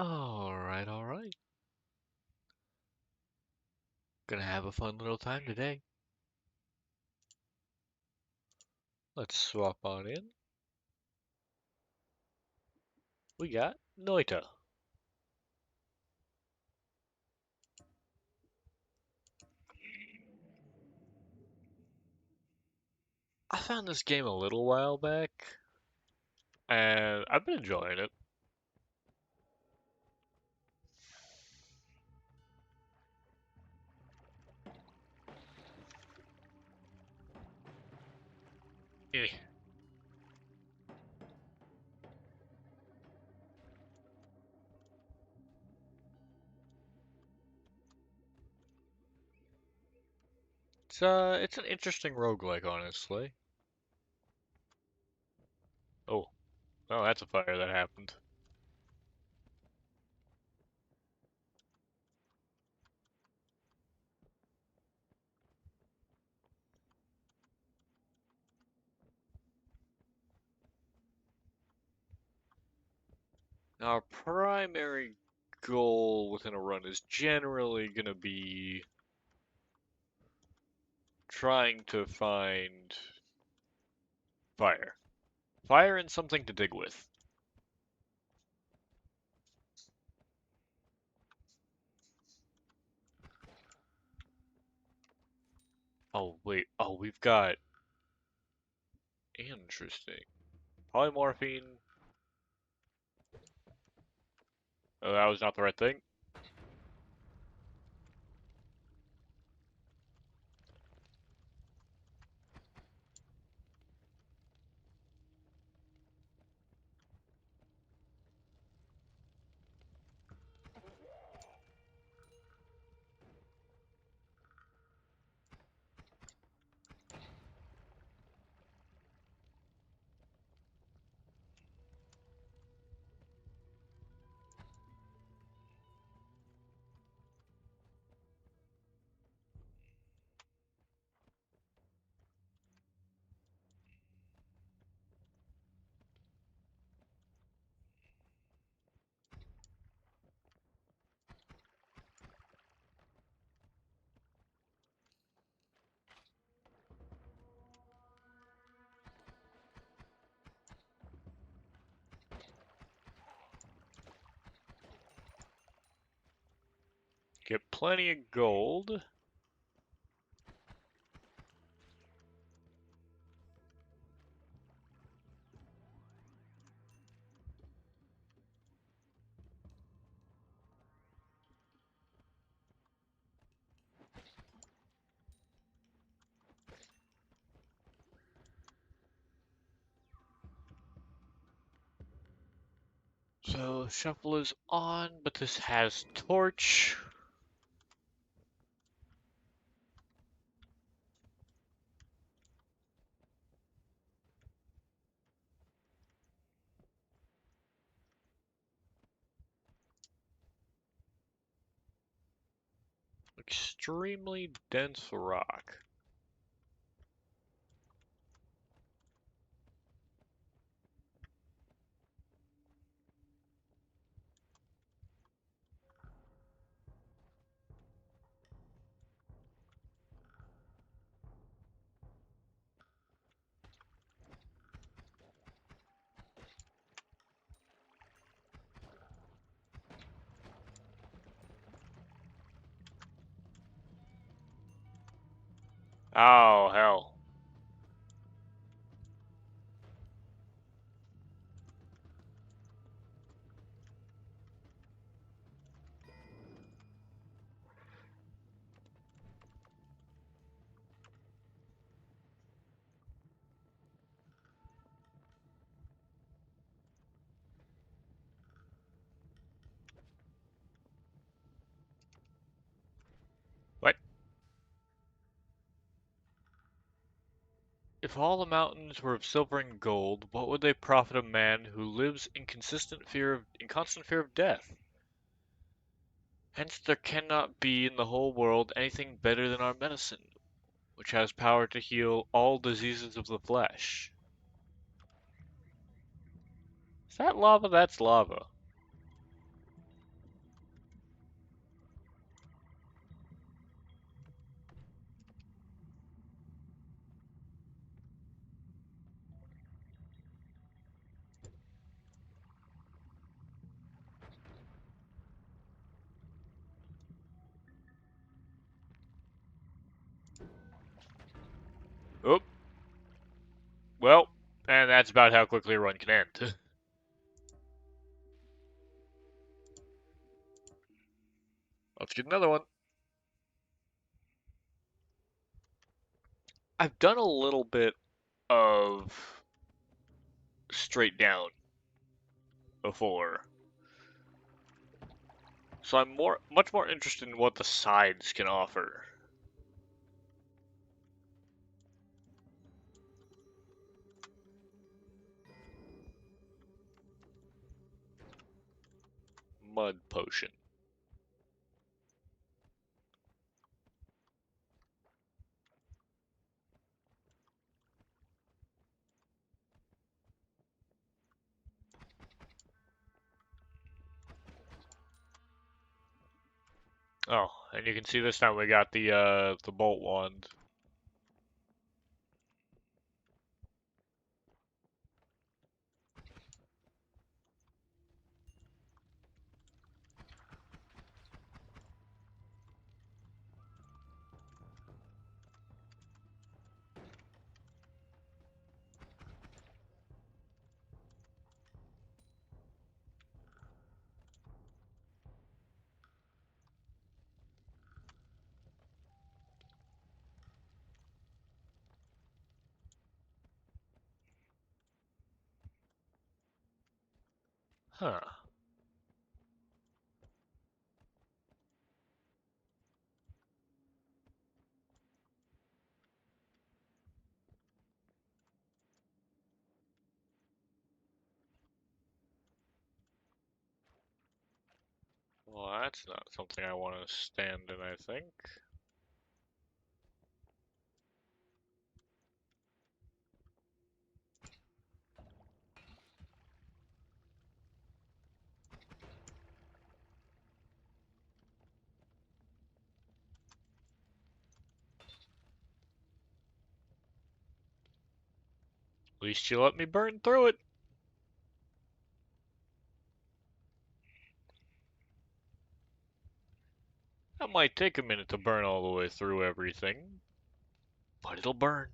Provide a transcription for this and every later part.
Alright, alright. Gonna have a fun little time today. Let's swap on in. We got Noita. I found this game a little while back, and I've been enjoying it. Eh. It's an interesting roguelike, honestly. Oh, oh, that's a fire that happened. Our primary goal within a run is generally gonna be trying to find fire. Fire and something to dig with. Oh, wait. Oh, we've got... Interesting. Polymorphine. Oh, that was not the right thing. Get plenty of gold. So, shuffle is on, but this has torch. Extremely dense rock. Oh, hell. What? If all the mountains were of silver and gold, what would they profit a man who lives in constant fear of death? Hence there cannot be in the whole world anything better than our medicine, which has power to heal all diseases of the flesh. Is that lava? That's lava. Oh, well, and that's about how quickly a run can end. Let's get another one. I've done a little bit of straight down before, so I'm much more interested in what the sides can offer. Mud potion. Oh, and you can see this time we got the bolt wand. Huh. Well, that's not something I want to stand in, I think. At least you let me burn through it. That might take a minute to burn all the way through everything, but it'll burn.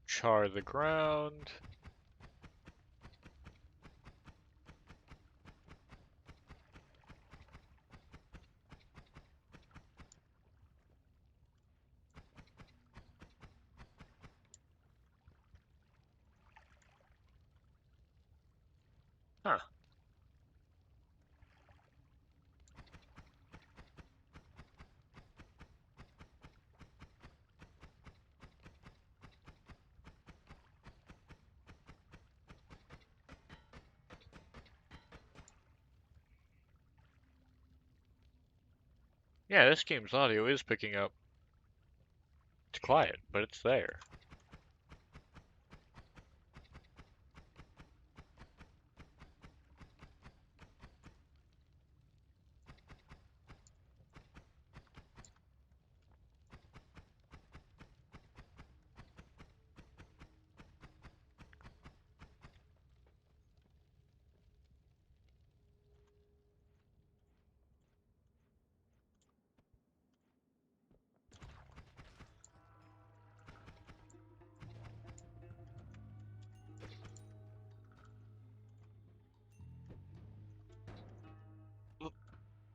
Char the ground. Huh. Yeah, this game's audio is picking up. It's quiet, but it's there.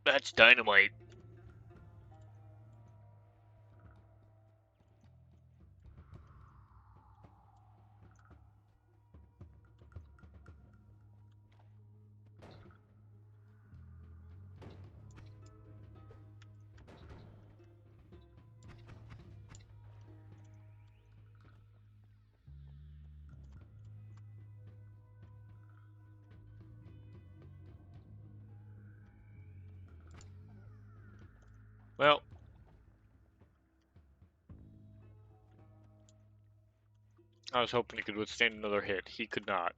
That's dynamite. Well, I was hoping he could withstand another hit. He could not.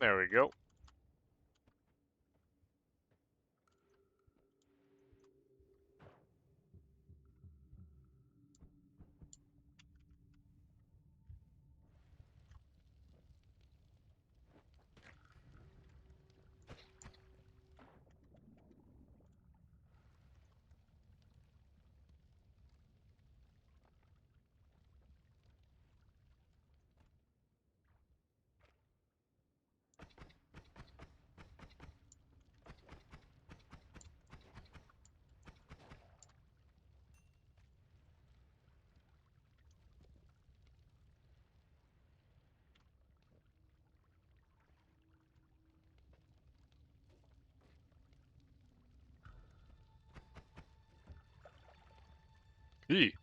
There we go. Eee.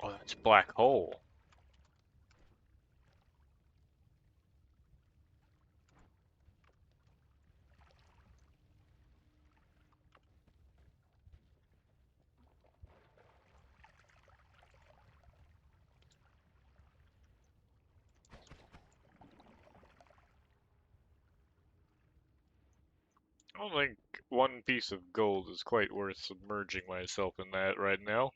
Oh, that's black hole. I don't think one piece of gold is quite worth submerging myself in that right now.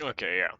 Okay, yeah.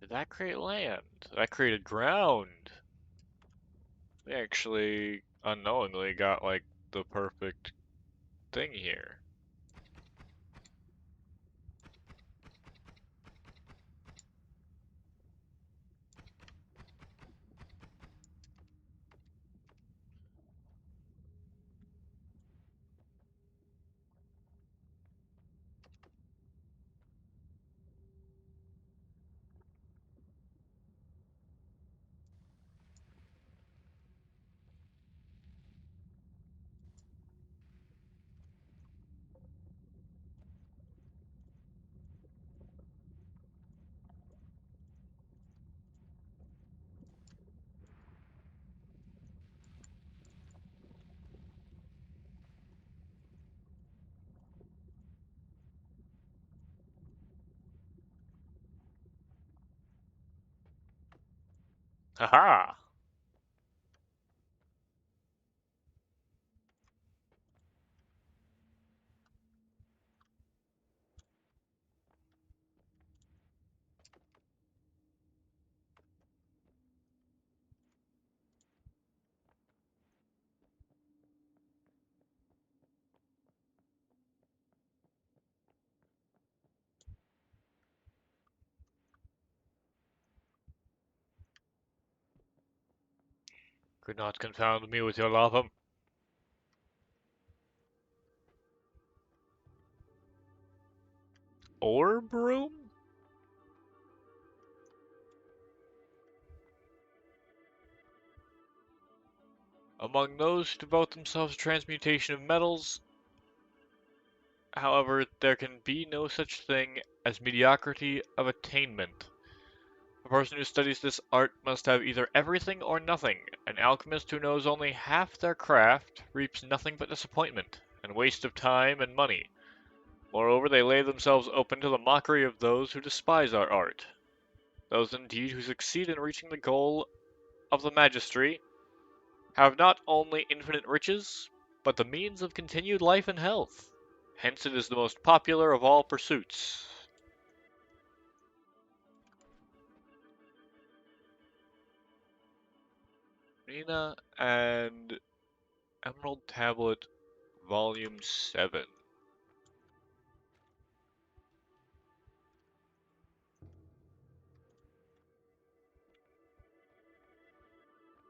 Did that create land? That created ground. We actually unknowingly got like the perfect thing here. Haha! Could not confound me with your lava. Orb room? Among those who devote themselves to transmutation of metals, However, there can be no such thing as mediocrity of attainment. A person who studies this art must have either everything or nothing. An alchemist who knows only half their craft reaps nothing but disappointment, and waste of time and money. Moreover, they lay themselves open to the mockery of those who despise our art. Those indeed who succeed in reaching the goal of the magistracy have not only infinite riches, but the means of continued life and health. Hence it is the most popular of all pursuits. Nina and Emerald Tablet, Volume 7.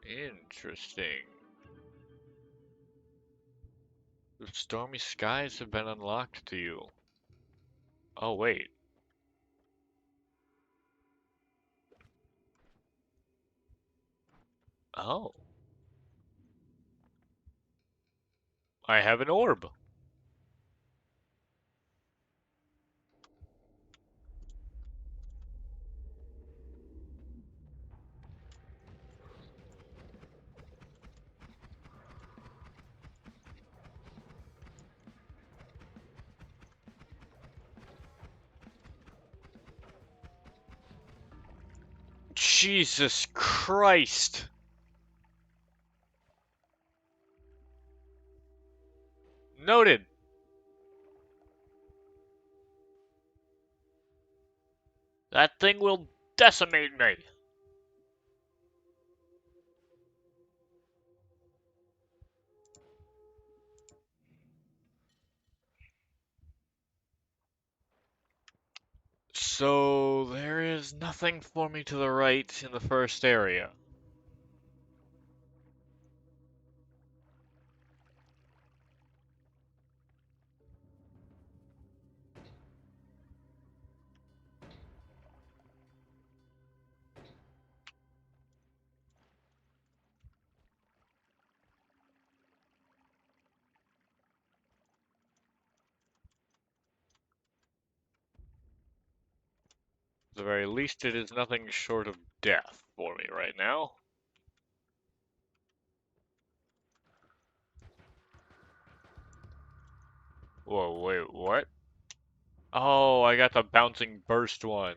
Interesting. The stormy skies have been unlocked to you. Oh, wait. Oh. I have an orb. Jesus Christ. Noted. That thing will decimate me. So, there is nothing for me to the right in the first area. At the very least, it is nothing short of death for me right now. Whoa, wait, what? Oh, I got the bouncing burst one.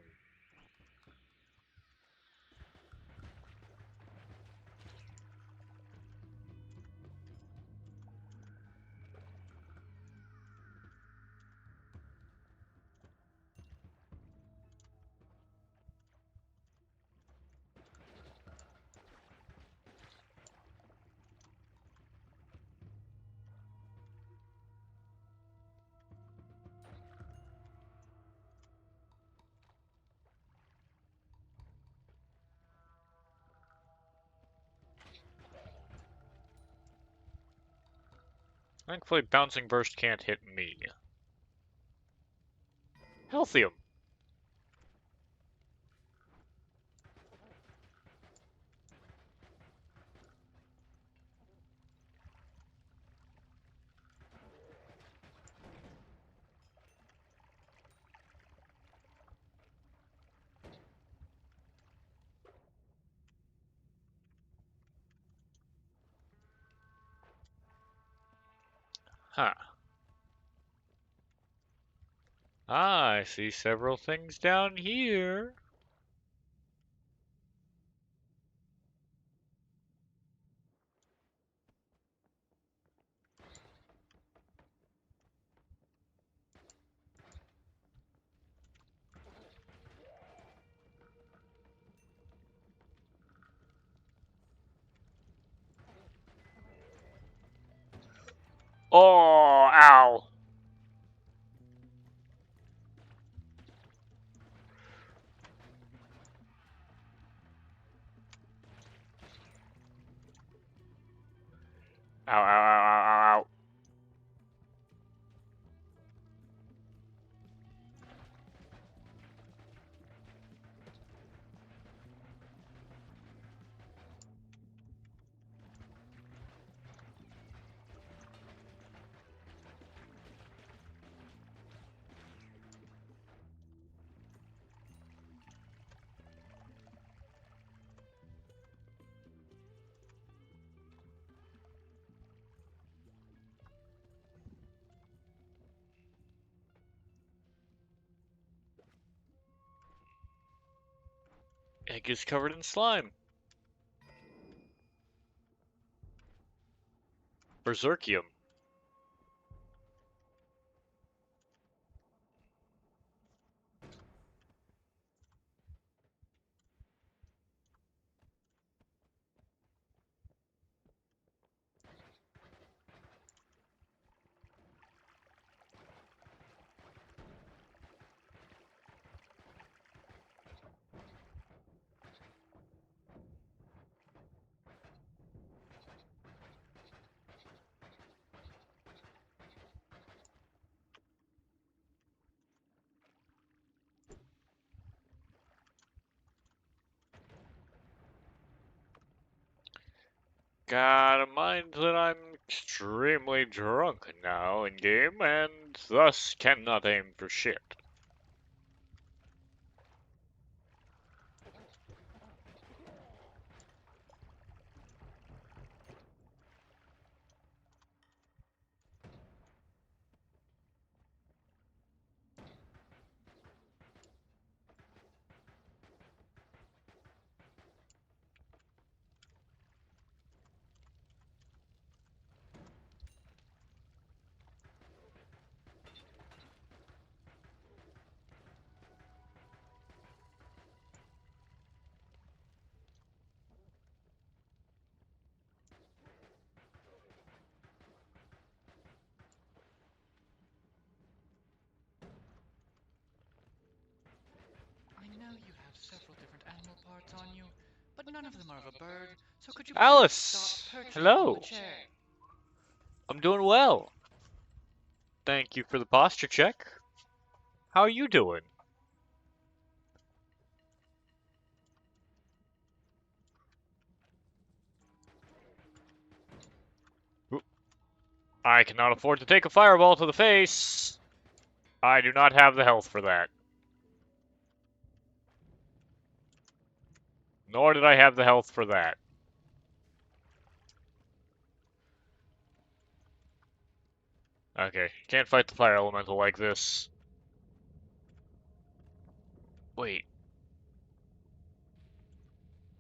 Thankfully, bouncing burst can't hit me. Healthium. Huh. Ah, I see several things down here. Oh, ow. Ow, ow, ow, ow, ow. Egg is covered in slime. Berserkium. Gotta mind that I'm extremely drunk now in game, and thus cannot aim for shit. I know you have several different animal parts on you, but none of them are of a bird, so could you please stop Alice! perching upon the Hello! chair? I'm doing well. Thank you for the posture check. How are you doing? Oop. I cannot afford to take a fireball to the face. I do not have the health for that. Nor did I have the health for that. Okay, can't fight the fire elemental like this. Wait,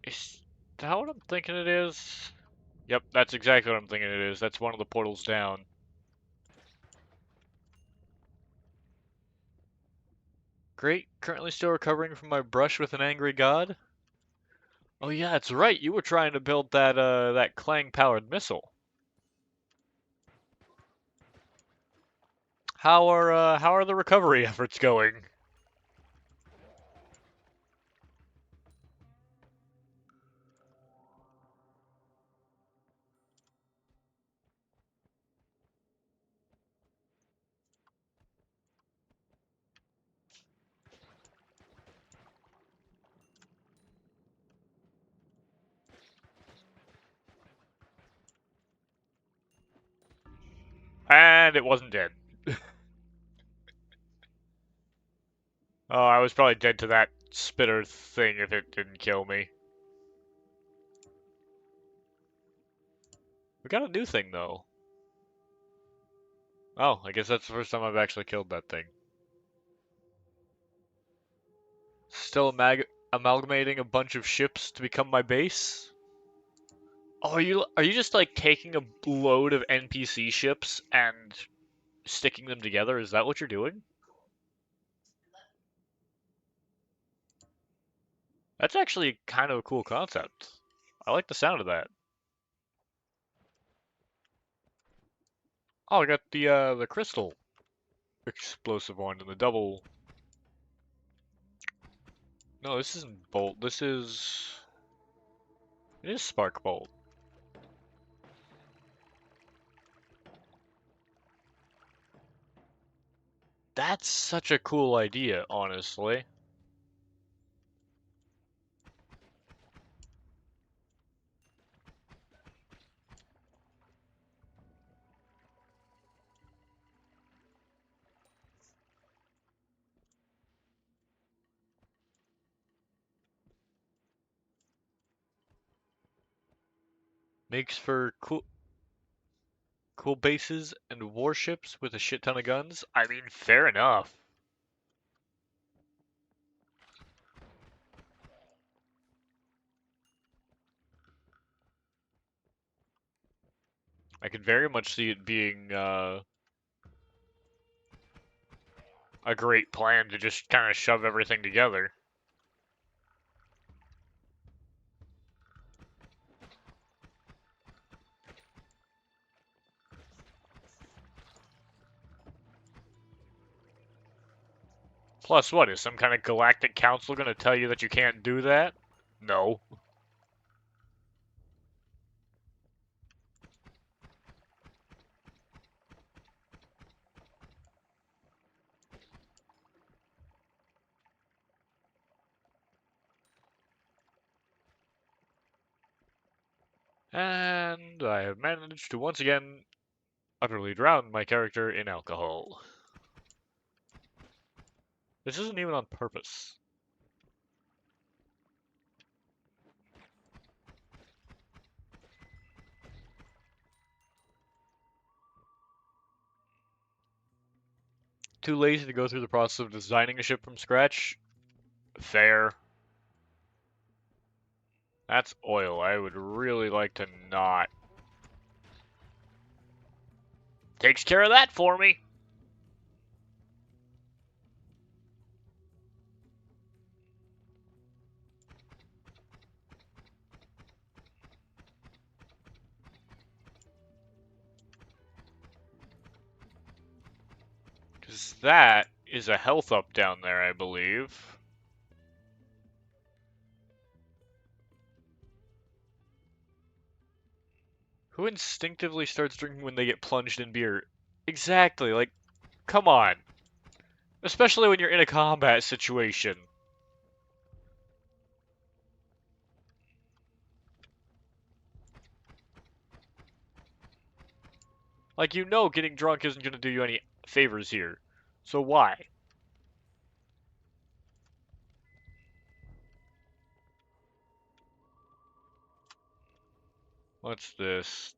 is that what I'm thinking it is? Yep, that's exactly what I'm thinking it is. That's one of the portals down. Great, currently still recovering from my brush with an angry god. Oh yeah, that's right, you were trying to build that clang-powered missile. How are the recovery efforts going? And it wasn't dead. Oh, I was probably dead to that spitter thing if it didn't kill me. We got a new thing though. Oh, I guess that's the first time I've actually killed that thing. Still amalgamating a bunch of ships to become my base? Oh, are you just like taking a load of NPC ships and sticking them together? Is that what you're doing? That's actually kind of a cool concept. I like the sound of that. Oh, I got the crystal explosive one and the double. No, this isn't bolt. This is it is spark bolt. That's such a cool idea, honestly. Makes for cool bases and warships with a shit ton of guns. I mean, fair enough. I could very much see it being a great plan to just kind of shove everything together. Plus, what, is some kind of galactic council going to tell you that you can't do that? No. And I have managed to once again utterly drown my character in alcohol. This isn't even on purpose. Too lazy to go through the process of designing a ship from scratch? Fair. That's oil. I would really like to not. Takes care of that for me. Because that is a health up down there, I believe. Who instinctively starts drinking when they get plunged in beer? Exactly, like, come on. Especially when you're in a combat situation. Like, you know getting drunk isn't going to do you any favors here. So why? What's this?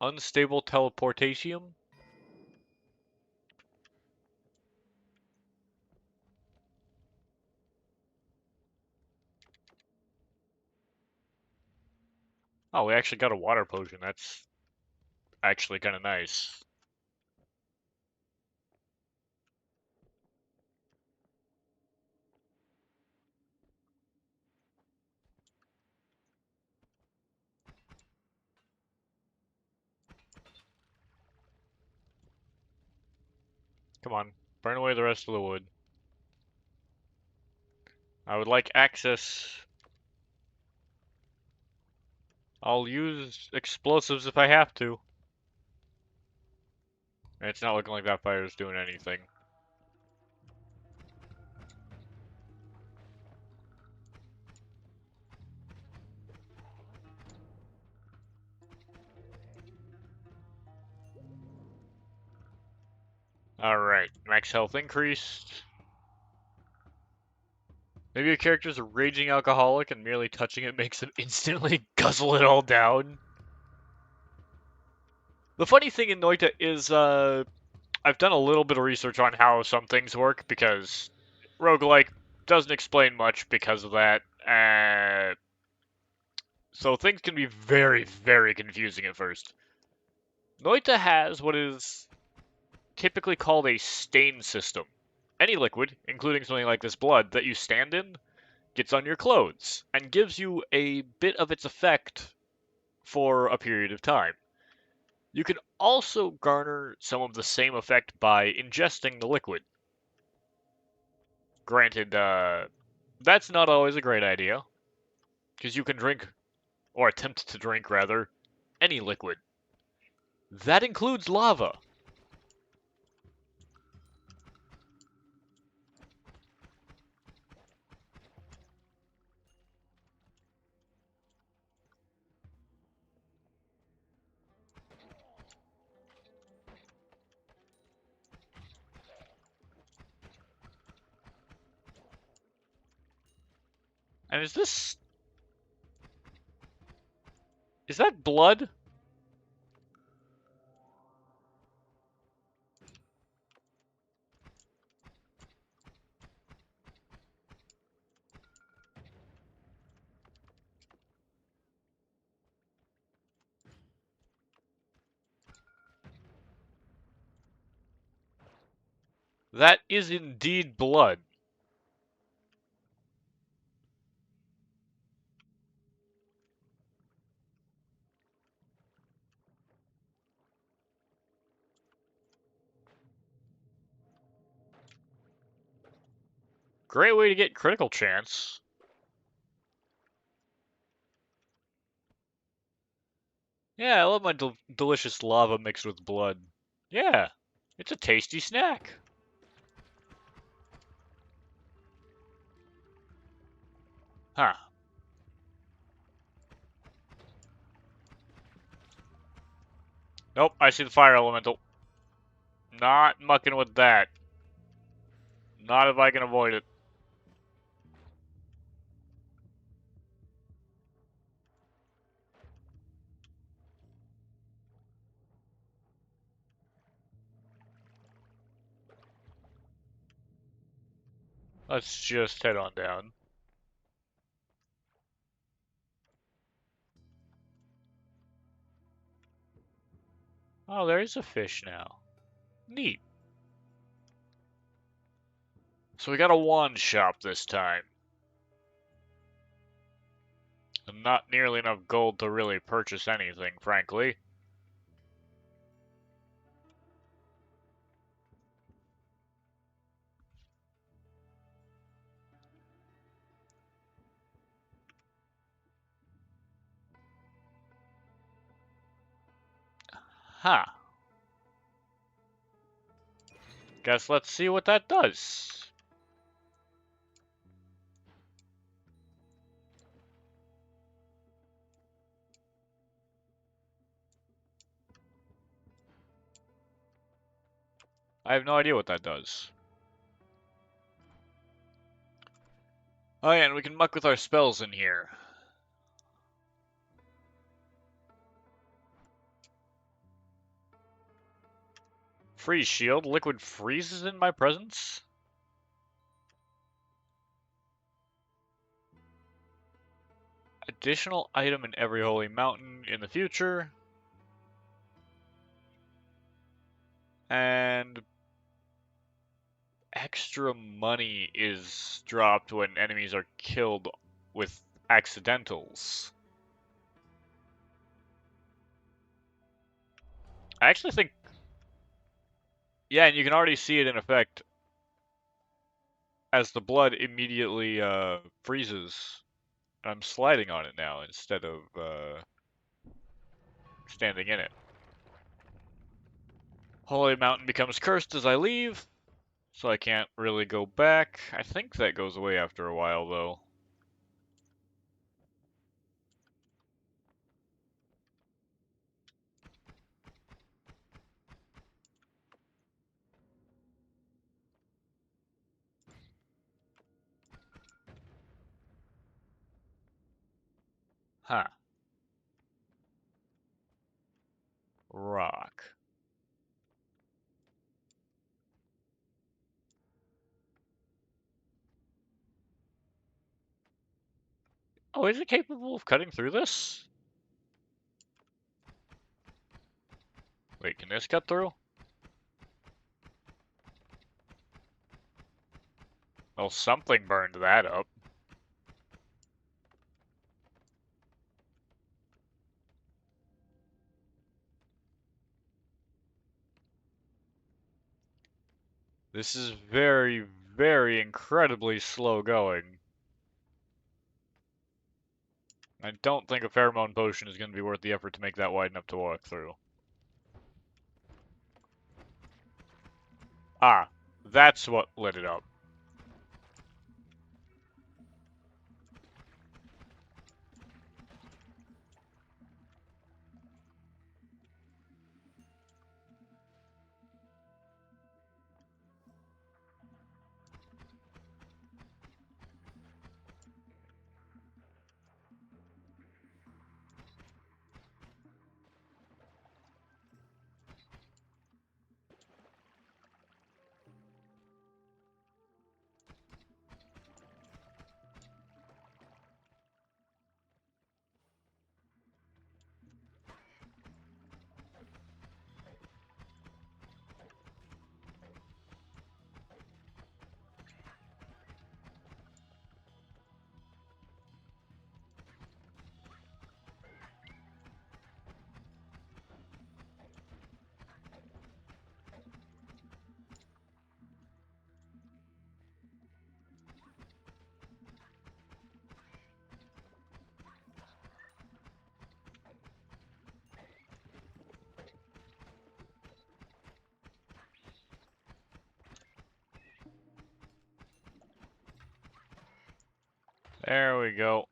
Unstable teleportation? Oh, we actually got a water potion. That's actually kind of nice. Come on, burn away the rest of the wood. I would like access. I'll use explosives if I have to. It's not looking like that fire's doing anything. Alright, max health increased. Maybe your character's a raging alcoholic and merely touching it makes him instantly guzzle it all down. The funny thing in Noita is, I've done a little bit of research on how some things work because roguelike doesn't explain much because of that. So things can be very, very confusing at first. Noita has what is typically called a stain system. Any liquid, including something like this blood, that you stand in, gets on your clothes and gives you a bit of its effect for a period of time. You can also garner some of the same effect by ingesting the liquid. Granted, that's not always a great idea, because you can drink, or attempt to drink rather, any liquid. That includes lava. And is that blood? That is indeed blood. Great way to get critical chance. Yeah, I love my delicious lava mixed with blood. Yeah, it's a tasty snack. Huh. Nope, I see the fire elemental. Not mucking with that. Not if I can avoid it. Let's just head on down. Oh, there is a fish now. Neat. So we got a wand shop this time. And not nearly enough gold to really purchase anything, frankly. Huh. Guess let's see what that does. I have no idea what that does. Oh yeah, and we can muck with our spells in here. Freeze shield. Liquid freezes in my presence? Additional item in every holy mountain in the future. And extra money is dropped when enemies are killed with accidentals. I actually think, yeah, and you can already see it in effect as the blood immediately freezes. I'm sliding on it now instead of standing in it. Holy Mountain becomes cursed as I leave, so I can't really go back. I think that goes away after a while, though. Huh. Rock. Oh, is it capable of cutting through this? Wait, can this cut through? Well, something burned that up. This is very, very incredibly slow going. I don't think a pheromone potion is going to be worth the effort to make that wide enough to walk through. Ah, that's what lit it up. There we go.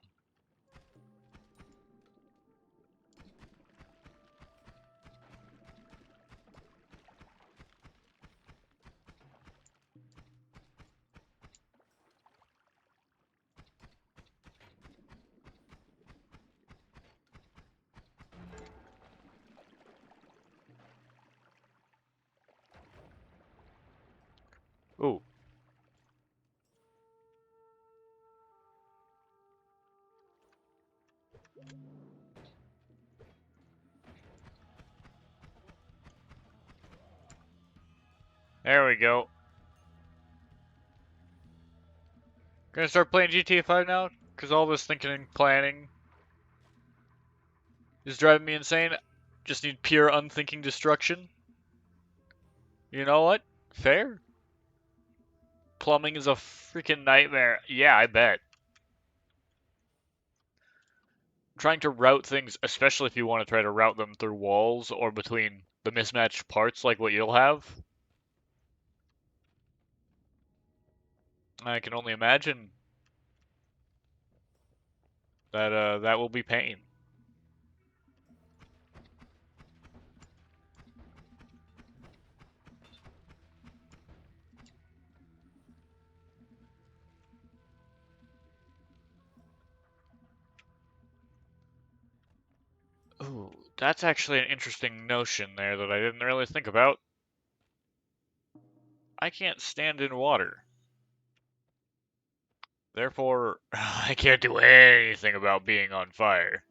Ooh. There we go. Gonna start playing GTA 5 now? Because all this thinking and planning is driving me insane. Just need pure unthinking destruction. You know what? Fair. Plumbing is a freaking nightmare. Yeah, I bet. Trying to route things, especially if you want to try to route them through walls or between the mismatched parts like what you'll have. I can only imagine that that will be pain. Ooh, that's actually an interesting notion there that I didn't really think about. I can't stand in water. Therefore, I can't do anything about being on fire.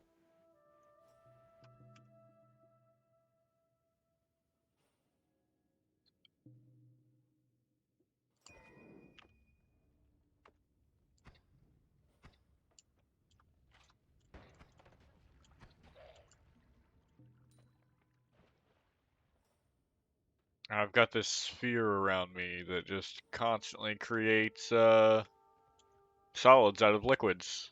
I've got this sphere around me that just constantly creates solids out of liquids.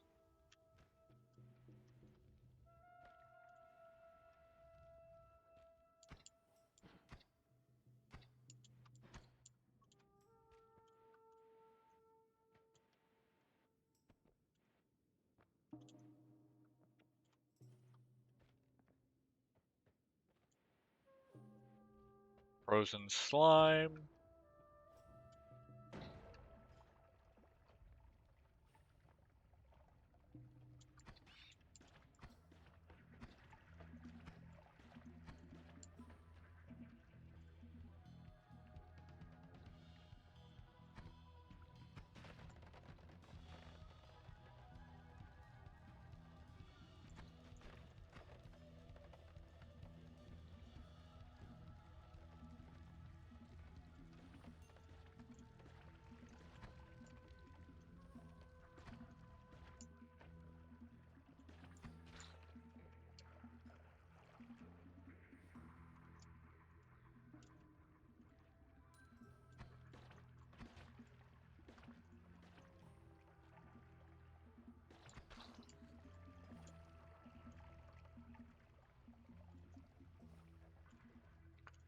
Frozen slime.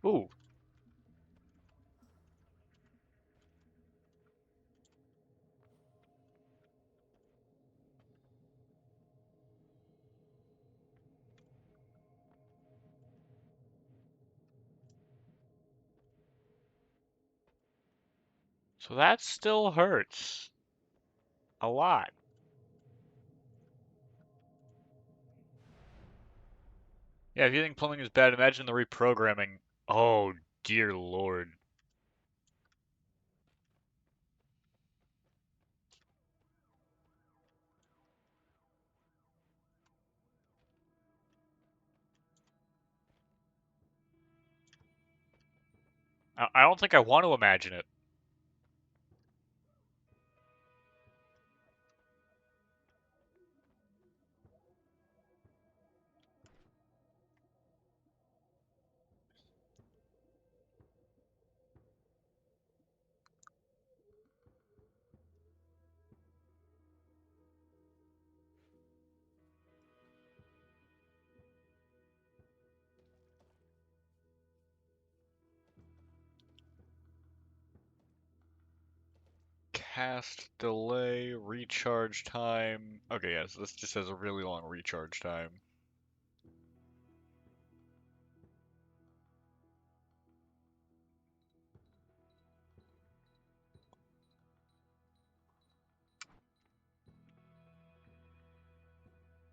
Ooh, so that still hurts a lot. Yeah, if you think plumbing is bad, imagine the reprogramming. Oh, dear lord. I don't think I want to imagine it. cast delay, recharge time. Okay, yes, this just has a really long recharge time.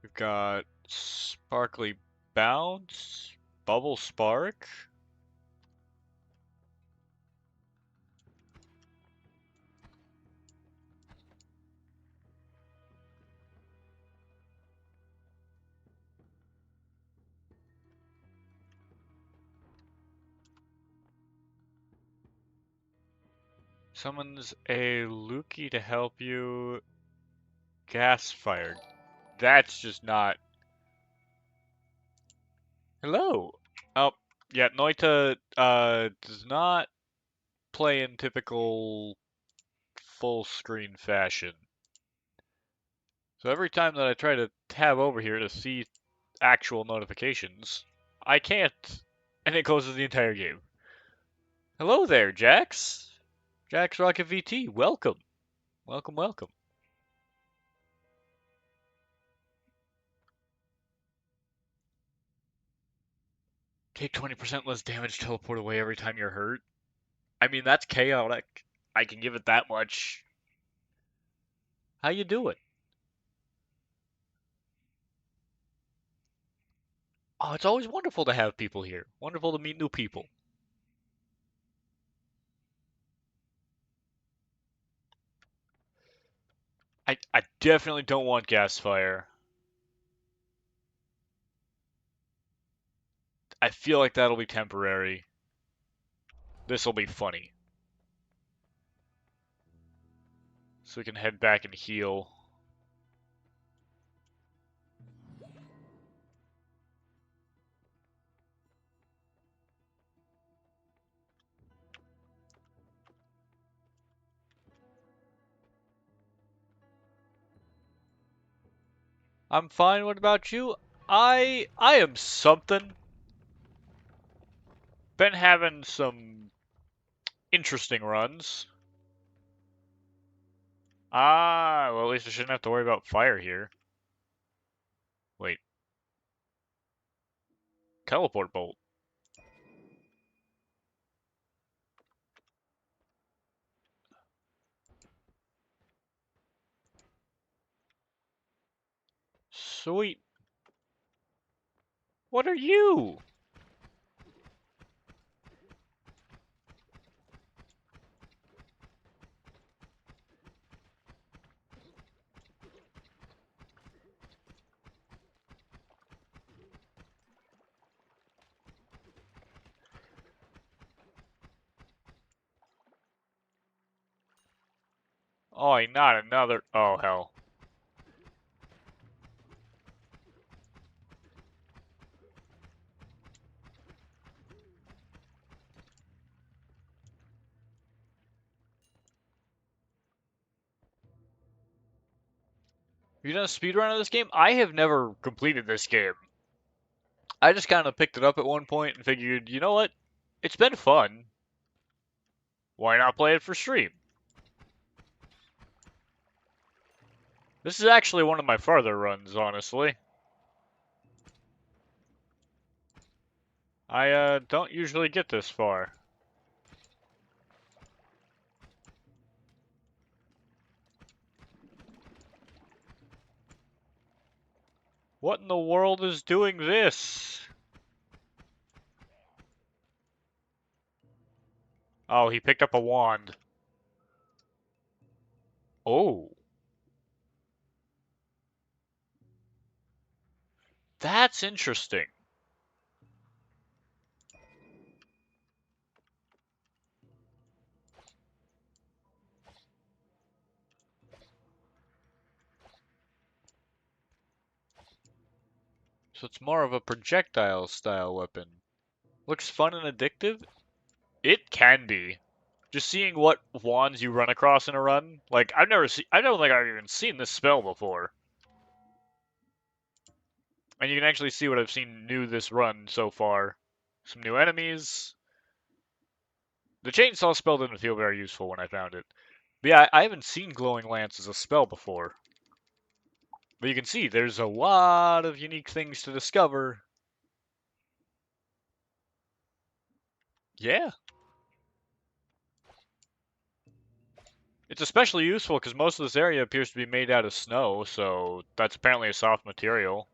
We've got Sparkly Bounce, Bubble Spark. Summons a Lukey to help you. Gas fire. That's just not. Hello. Oh, yeah, Noita does not play in typical full screen fashion. So every time that I try to tab over here to see actual notifications, I can't, and it closes the entire game. Hello there, Jax. Jax Rocket VT, welcome. Welcome, welcome. Take 20% less damage, teleport away every time you're hurt. I mean, that's chaotic. I can give it that much. How you doing? Oh, it's always wonderful to have people here. Wonderful to meet new people. I definitely don't want gas fire. I feel like that'll be temporary. This'll be funny. So we can head back and heal. I'm fine. What about you? I am something. Been having some interesting runs. Ah, well, at least I shouldn't have to worry about fire here. Wait, teleport bolt. Sweet. What are you? Oh, not another. Oh, hell. Have you done a speedrun of this game? I have never completed this game. I just kind of picked it up at one point and figured, you know what? It's been fun. Why not play it for stream? This is actually one of my farther runs, honestly. I don't usually get this far. What in the world is doing this? Oh, he picked up a wand. Oh, that's interesting. So it's more of a projectile style weapon. Looks fun and addictive? It can be. Just seeing what wands you run across in a run, like I don't think I've even seen this spell before. And you can actually see what I've seen new this run so far. Some new enemies. The chainsaw spell didn't feel very useful when I found it. But yeah, I haven't seen Glowing Lance as a spell before. But you can see there's a lot of unique things to discover. Yeah. It's especially useful because most of this area appears to be made out of snow, so that's apparently a soft material.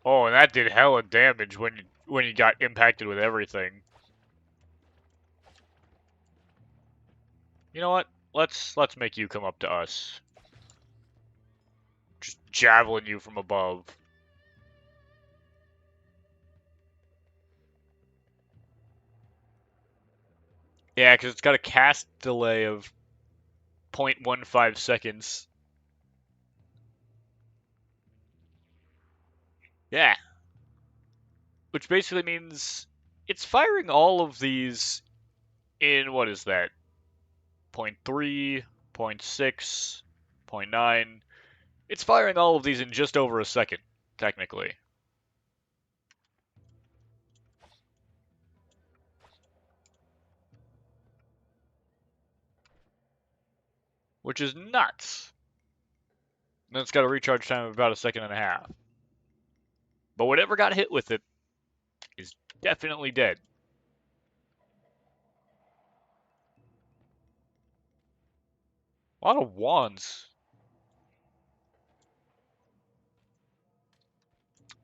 Oh, and that did hella damage when you got impacted with everything. You know what? Let's make you come up to us. Just javelin you from above. Yeah, because it's got a cast delay of 0.15 seconds. Yeah, which basically means it's firing all of these in what is that? Point 0.3, point 0.6, point 0.9. It's firing all of these in just over a second, technically, which is nuts. And then it's got a recharge time of about a second and a half. But whatever got hit with it is definitely dead. A lot of wands.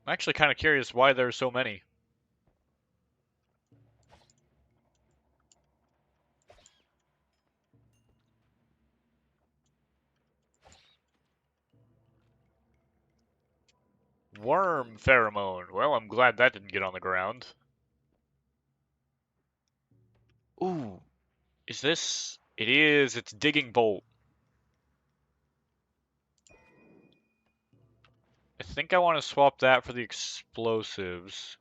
I'm actually kind of curious why there's so many. Worm pheromone. Well, I'm glad that didn't get on the ground. Ooh, is this? It is. It's digging bolt. I think I want to swap that for the explosives.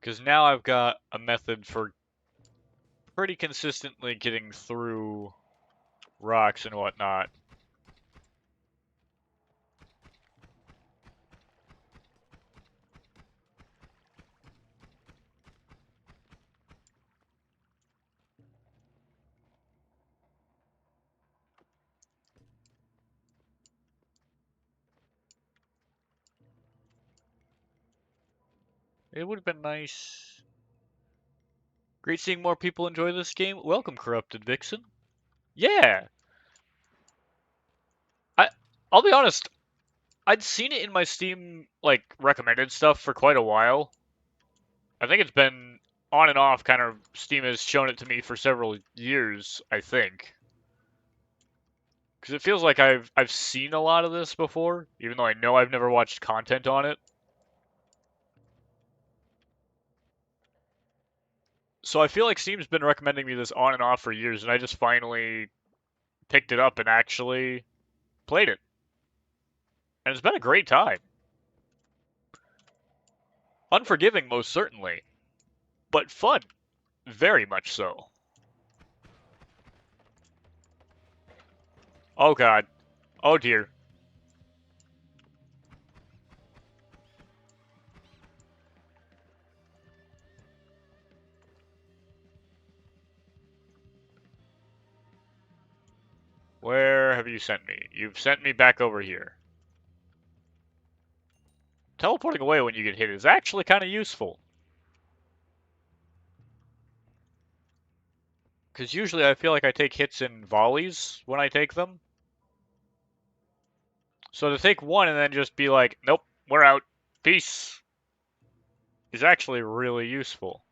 Because now I've got a method for pretty consistently getting through rocks and whatnot. It would have been nice. Great seeing more people enjoy this game. Welcome, Corrupted Vixen. Yeah, I I'll be honest. I'd seen it in my Steam like recommended stuff for quite a while. I think it's been on and off. Kind of Steam has shown it to me for several years. I think because it feels like I've seen a lot of this before, even though I know I've never watched content on it. So I feel like Steam's been recommending me this on and off for years, and I just finally picked it up and actually played it, and it's been a great time. Unforgiving, most certainly, but fun, very much so. Oh god, oh dear. Where have you sent me? You've sent me back over here. Teleporting away when you get hit is actually kind of useful. Because usually I feel like I take hits in volleys when I take them. So to take one and then just be like, nope, we're out, peace, is actually really useful.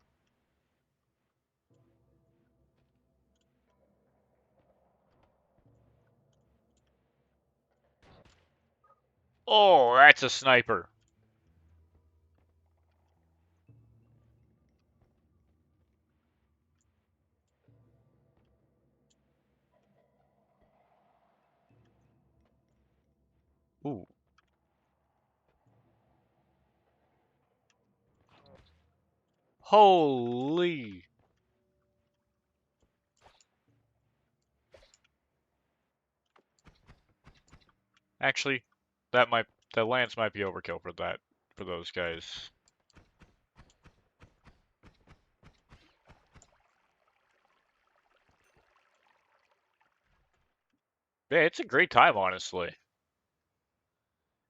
Oh, that's a sniper. Ooh. Holy. Actually, that might the lance might be overkill for that for those guys. Yeah, it's a great time, honestly.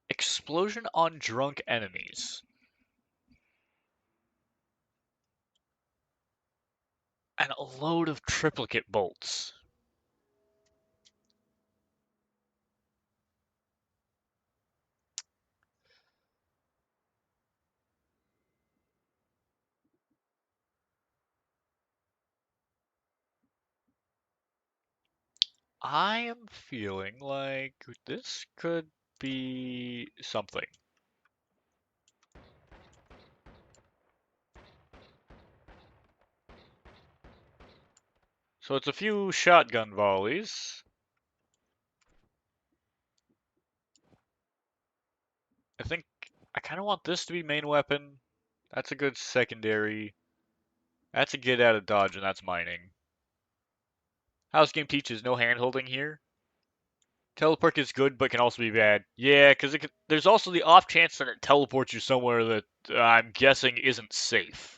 Explosion on drunk enemies. And a load of triplicate bolts. I am feeling like this could be something. So it's a few shotgun volleys. I think I kind of want this to be main weapon. That's a good secondary. That's a get out of dodge, and that's mining. House game teaches no hand holding here. Teleport is good, but can also be bad. Yeah, because there's also the off chance that it teleports you somewhere that I'm guessing isn't safe.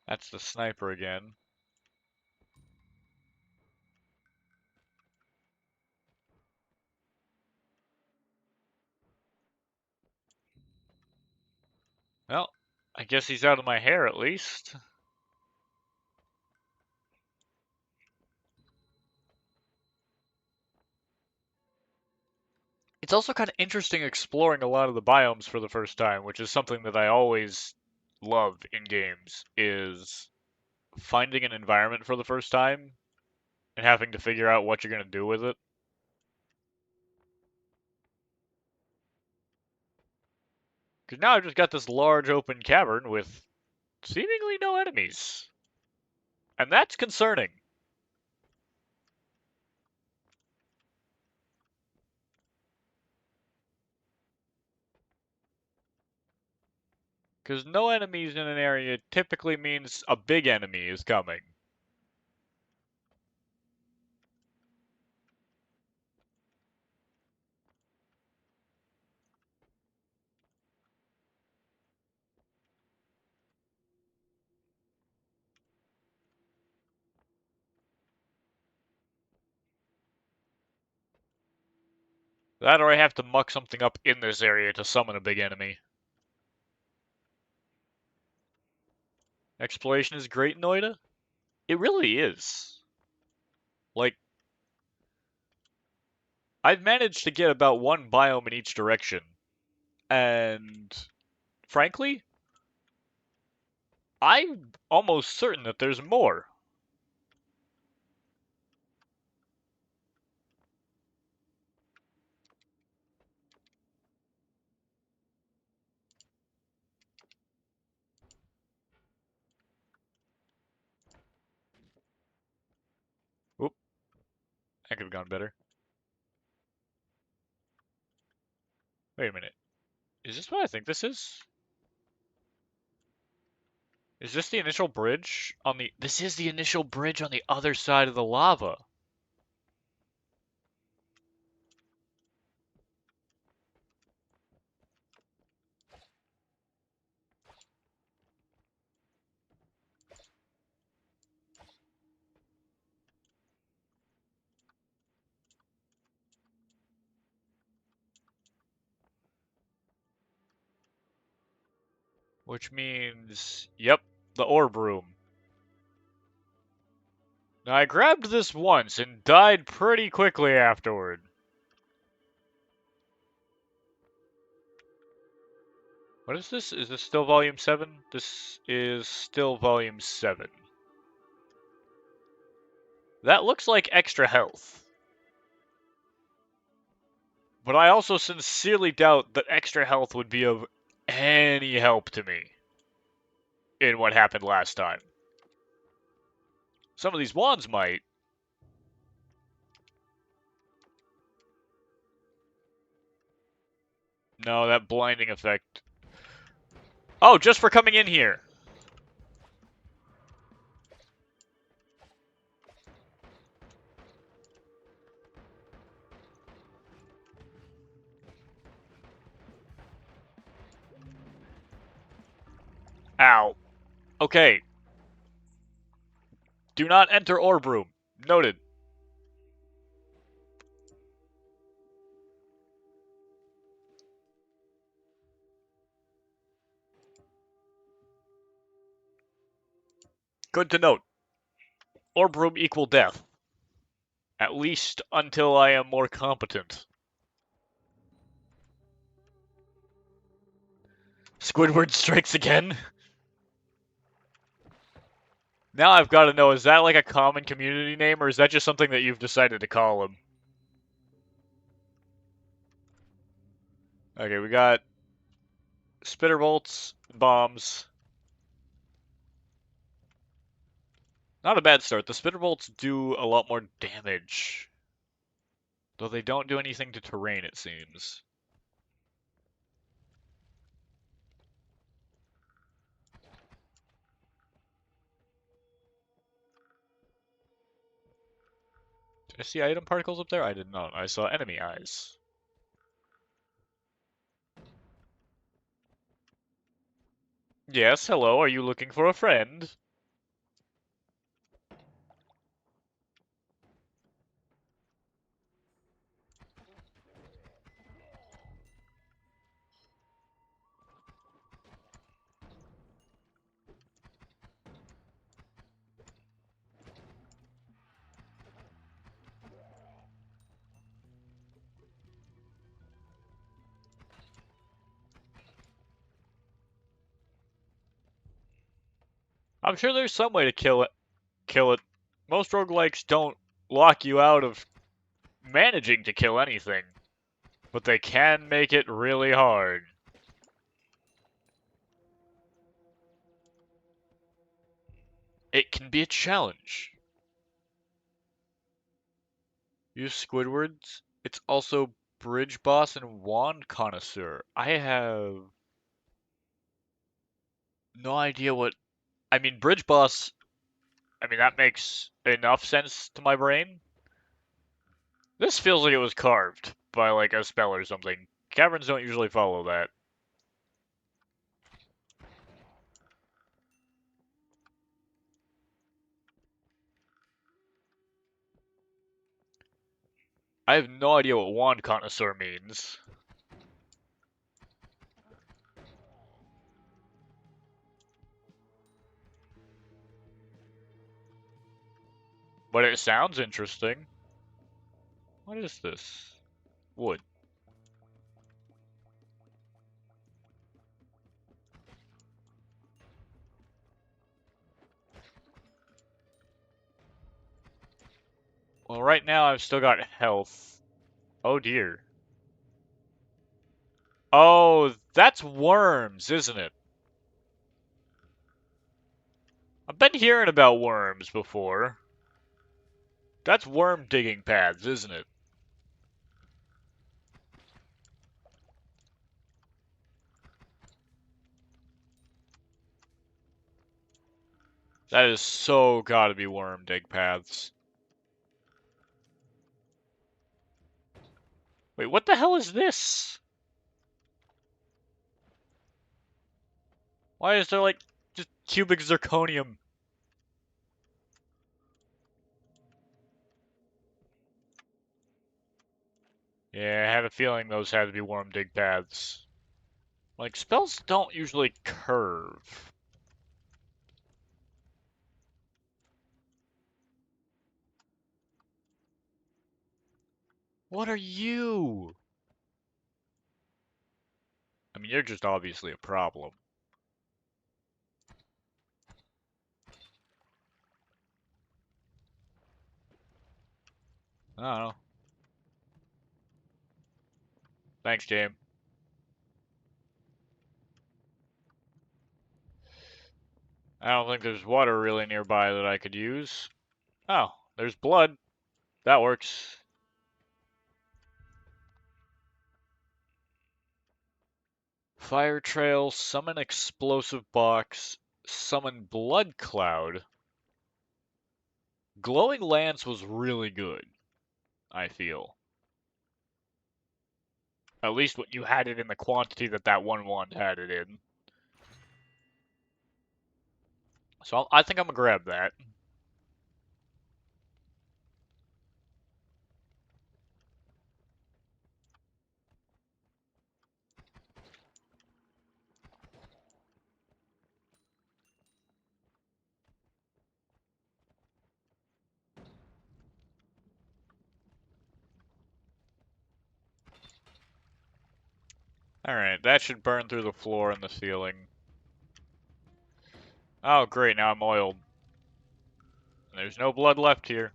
That's the sniper again. Well, I guess he's out of my hair at least. It's also kind of interesting exploring a lot of the biomes for the first time, which is something that I always love in games, is finding an environment for the first time and having to figure out what you're going to do with it. Because now I've just got this large open cavern with seemingly no enemies. And that's concerning. Because no enemies in an area typically means a big enemy is coming. That or I have to muck something up in this area to summon a big enemy. Exploration is great, Noida? It really is. Like, I've managed to get about one biome in each direction. And frankly, I'm almost certain that there's more. Oop, that could have gone better. Wait a minute. Is this what I think this is? Is this the initial bridge on the... This is the initial bridge on the other side of the lava. Which means... Yep, the orb room. Now, I grabbed this once and died pretty quickly afterward. What is this? Is this still volume 7? This is still volume 7. That looks like extra health. But I also sincerely doubt that extra health would be of any help to me in what happened last time. Some of these wands might. No, that blinding effect. Oh, just for coming in here. Ow. Okay. Do not enter orb room. Noted. Good to note. Orb room equal death. At least until I am more competent. Squidward strikes again? Now I've got to know, is that like a common community name, or is that just something that you've decided to call him? Okay, we got spitter bolts, bombs. Not a bad start. The spitter bolts do a lot more damage. Though they don't do anything to terrain, it seems. Did I see item particles up there? I did not. I saw enemy eyes. Yes, hello, are you looking for a friend? I'm sure there's some way to kill it. Most roguelikes don't lock you out of managing to kill anything, but they can make it really hard. It can be a challenge. Use Squidwards. It's also Bridge Boss and Wand Connoisseur. I have no idea what. I mean, Bridge Boss. I mean, that makes enough sense to my brain. This feels like it was carved by like a spell or something. Caverns don't usually follow that. I have no idea what Wand Connoisseur means. But it sounds interesting. What is this? Wood. Well, right now I've still got health. Oh dear. Oh, that's worms, isn't it? I've been hearing about worms before. That's worm digging paths, isn't it? That is so gotta be worm dig paths. Wait, what the hell is this? Why is there like just cubic zirconium? Yeah, I had a feeling those had to be worm dig paths. Like, spells don't usually curve. What are you? I mean, you're just obviously a problem. I don't know. Thanks, game. I don't think there's water really nearby that I could use. Oh, there's blood. That works. Fire trail, summon explosive box, summon blood cloud. Glowing lance was really good, I feel. At least when you had it in the quantity that that one had it in. So I think I'm gonna grab that. Alright, that should burn through the floor and the ceiling. Oh great, now I'm oiled. There's no blood left here.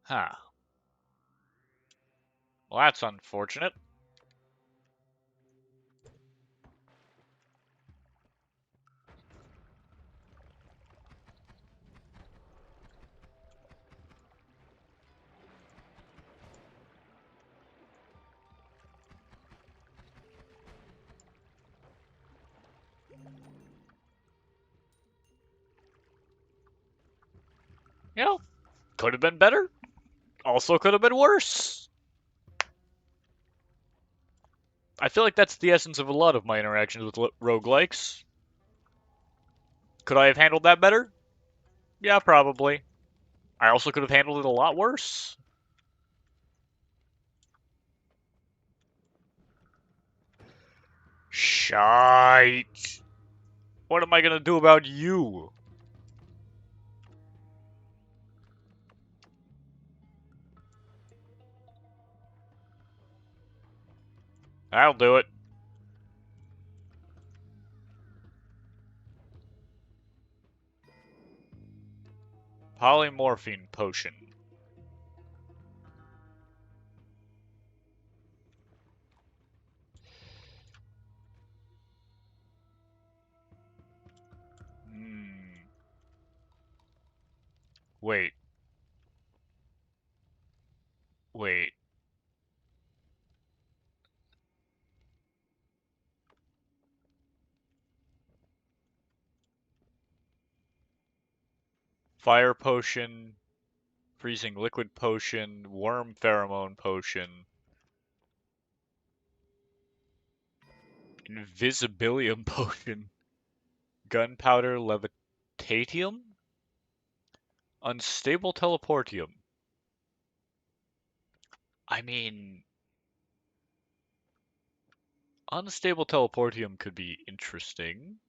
Huh. Well, that's unfortunate. You know, could have been better. Also could have been worse. I feel like that's the essence of a lot of my interactions with roguelikes. Could I have handled that better? Yeah, probably. I also could have handled it a lot worse. Shite. What am I gonna do about you? I'll do it. Polymorphine potion. Hmm. Wait. Wait. Fire potion, freezing liquid potion, worm pheromone potion, invisibilium potion, gunpowder levitatium, unstable teleportium. I mean, unstable teleportium could be interesting.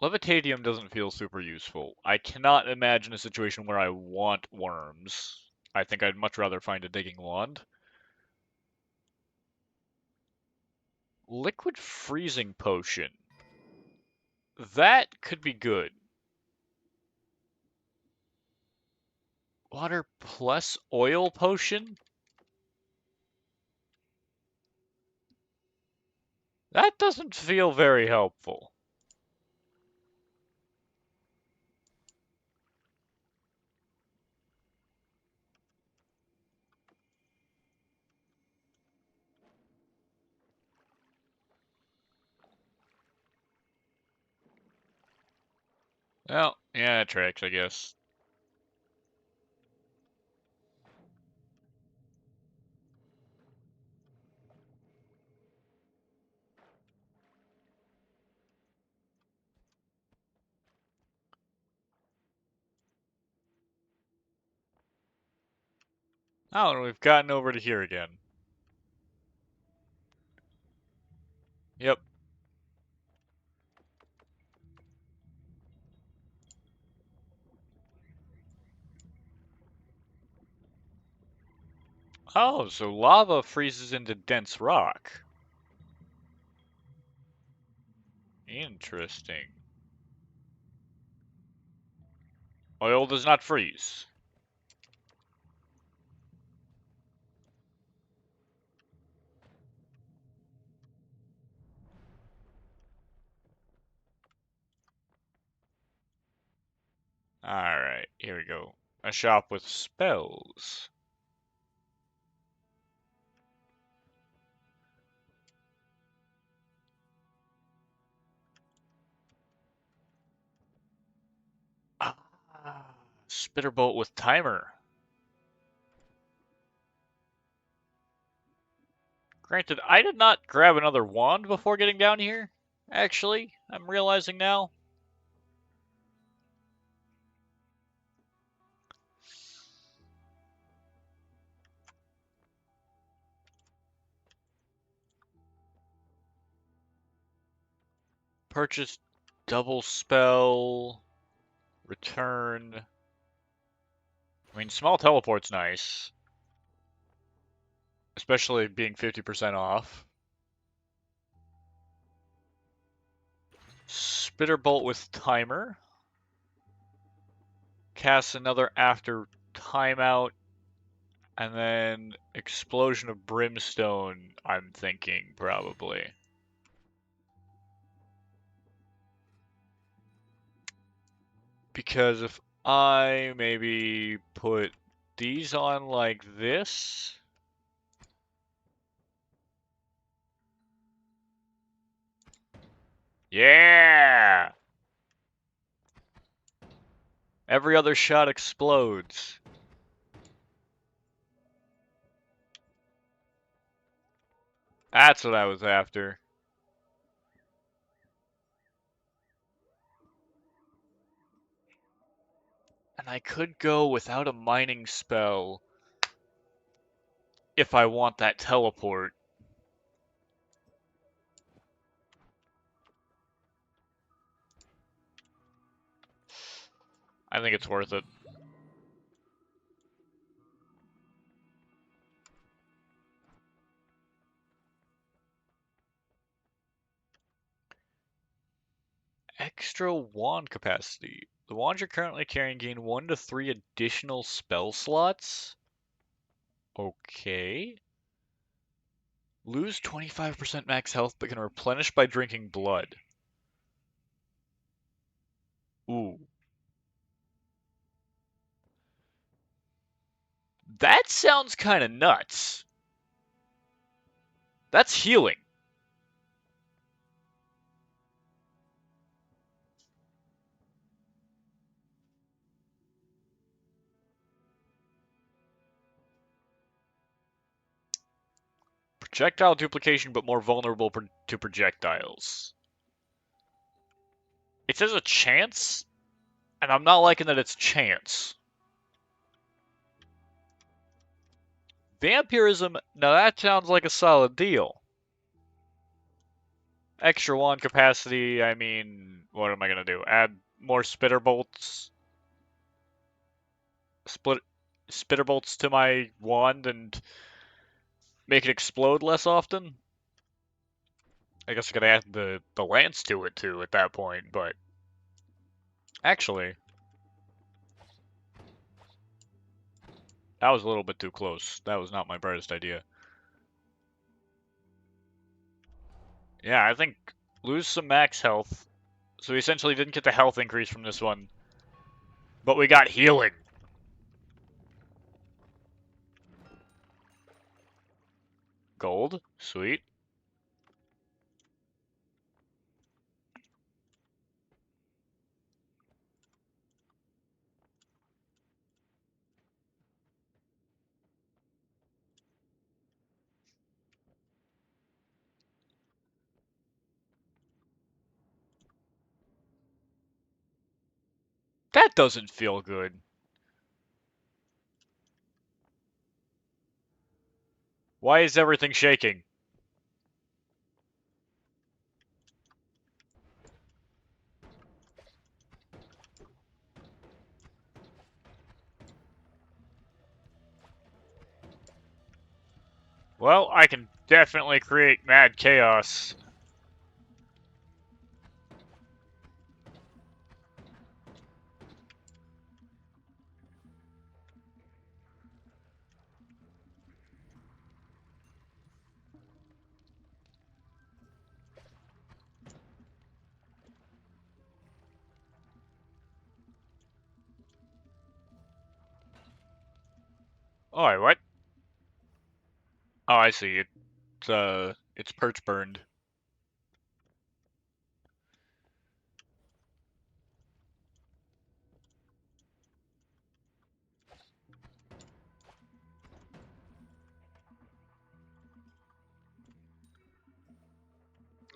Levitatium doesn't feel super useful. I cannot imagine a situation where I want worms. I think I'd much rather find a digging wand. Liquid freezing potion. That could be good. Water plus oil potion? That doesn't feel very helpful. Well, yeah, it tracks, I guess. Oh, and we've gotten over to here again. Yep. Oh, so lava freezes into dense rock. Interesting. Oil does not freeze. Alright, here we go. A shop with spells. Ah, Spitterbolt with timer. Granted, I did not grab another wand before getting down here. Actually, I'm realizing now. Purchase double spell, return. I mean, small teleport's nice, especially being 50% off. Spitterbolt with timer. Cast another after timeout, and then explosion of brimstone, I'm thinking, probably. Because if I maybe put these on like this. Yeah! Every other shot explodes. That's what I was after. And I could go without a mining spell if I want that teleport. I think it's worth it. Extra wand capacity. The wands you're currently carrying gain 1 to 3 additional spell slots. Okay. Lose 25% max health but can replenish by drinking blood. Ooh. That sounds kind of nuts. That's healing. Projectile duplication but more vulnerable to projectiles. It says a chance, and I'm not liking that it's chance. Vampirism, now that sounds like a solid deal. Extra wand capacity, I mean, what am I gonna do? Add more spitter bolts? Split spitter bolts to my wand and make it explode less often? I guess I could add the lance to it too at that point, but actually, that was a little bit too close. That was not my brightest idea. Yeah, I think lose some max health. So we essentially didn't get the health increase from this one, but we got healing. Gold, sweet. That doesn't feel good. Why is everything shaking? Well, I can definitely create mad chaos. Oh, wait, what? Oh, I see. It's perch burned.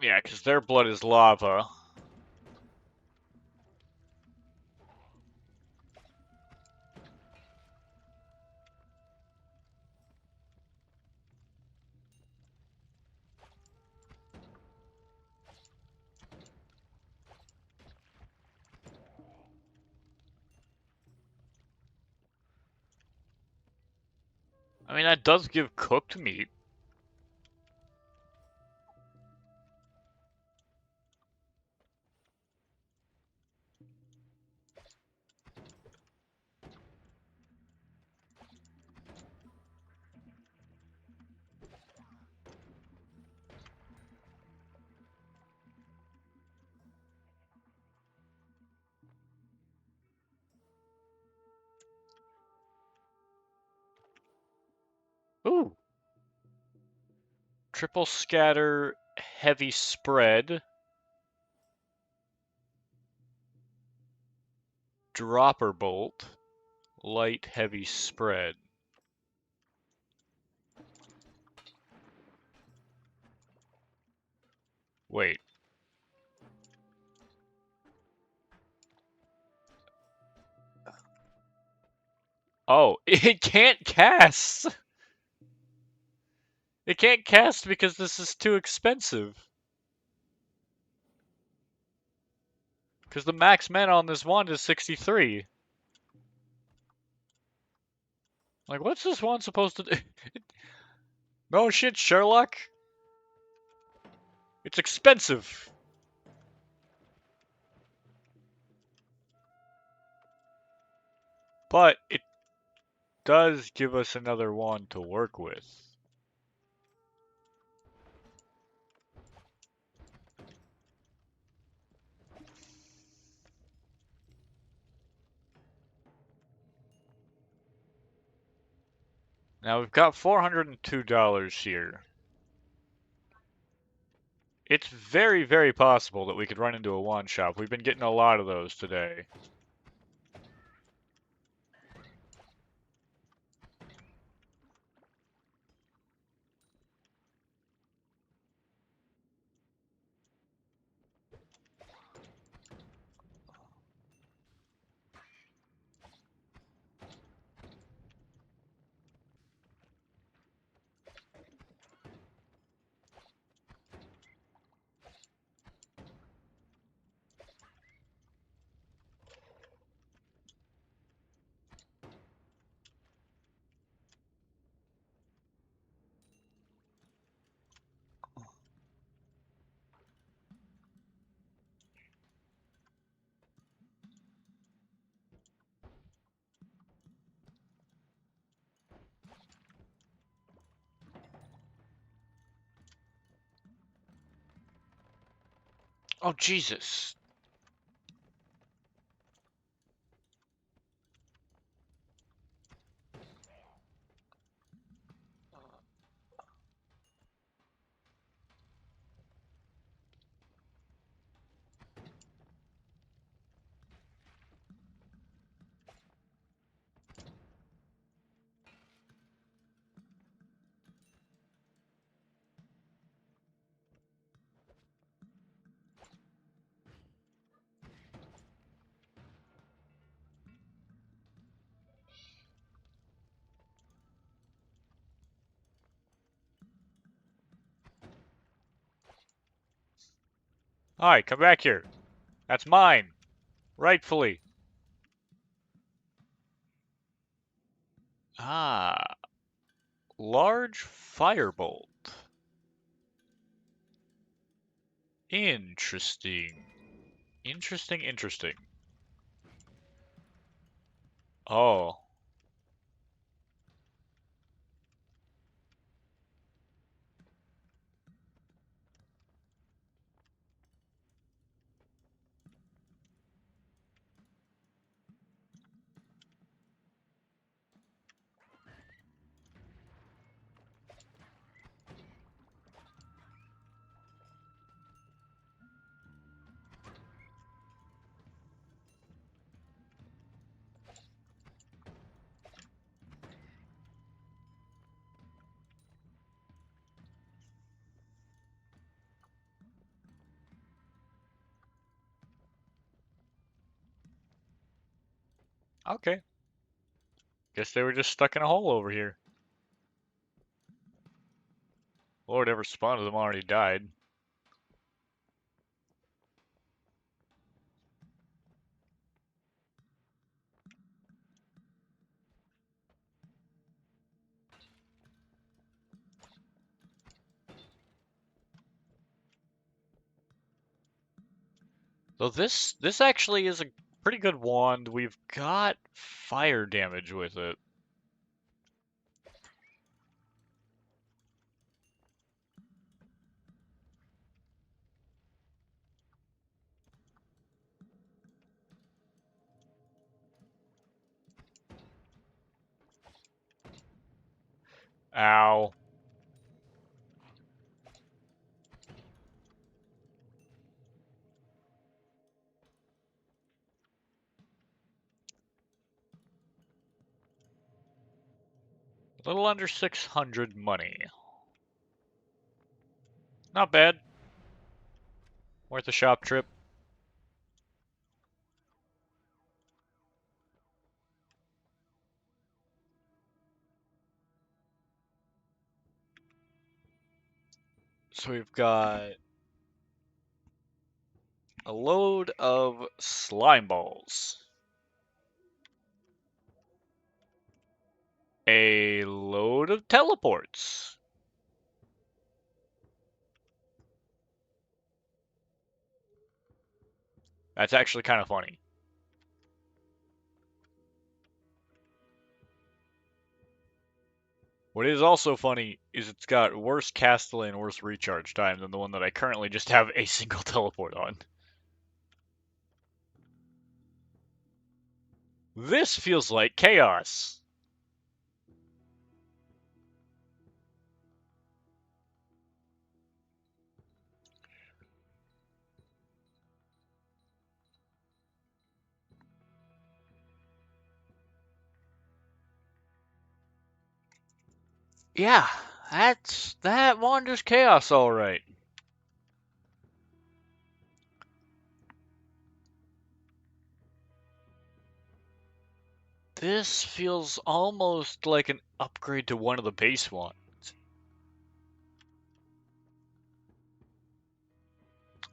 Yeah, because their blood is lava. I mean, that does give cooked meat. Ooh. Triple scatter, heavy spread, dropper bolt, light, heavy spread. Wait. Oh, it can't cast! It can't cast because this is too expensive. Because the max mana on this wand is 63. Like, what's this wand supposed to do? No shit, Sherlock. It's expensive. But it does give us another wand to work with. Now we've got $402 here. It's very, very possible that we could run into a wand shop. We've been getting a lot of those today. Oh, Jesus. Hi, come back here. That's mine. Rightfully. Ah. Large firebolt. Interesting. Interesting. Oh, okay. Guess they were just stuck in a hole over here. Lord, ever spawned of them already died. So this actually is a pretty good wand. We've got fire damage with it. Ow. A little under 600 money. Not bad. Worth a shop trip. So we've got a load of slime balls. A load of teleports. That's actually kind of funny. What is also funny is it's got worse castellan and worse recharge time than the one that I currently just have a single teleport on. This feels like chaos. Yeah, that wanders chaos all right. This feels almost like an upgrade to one of the base ones.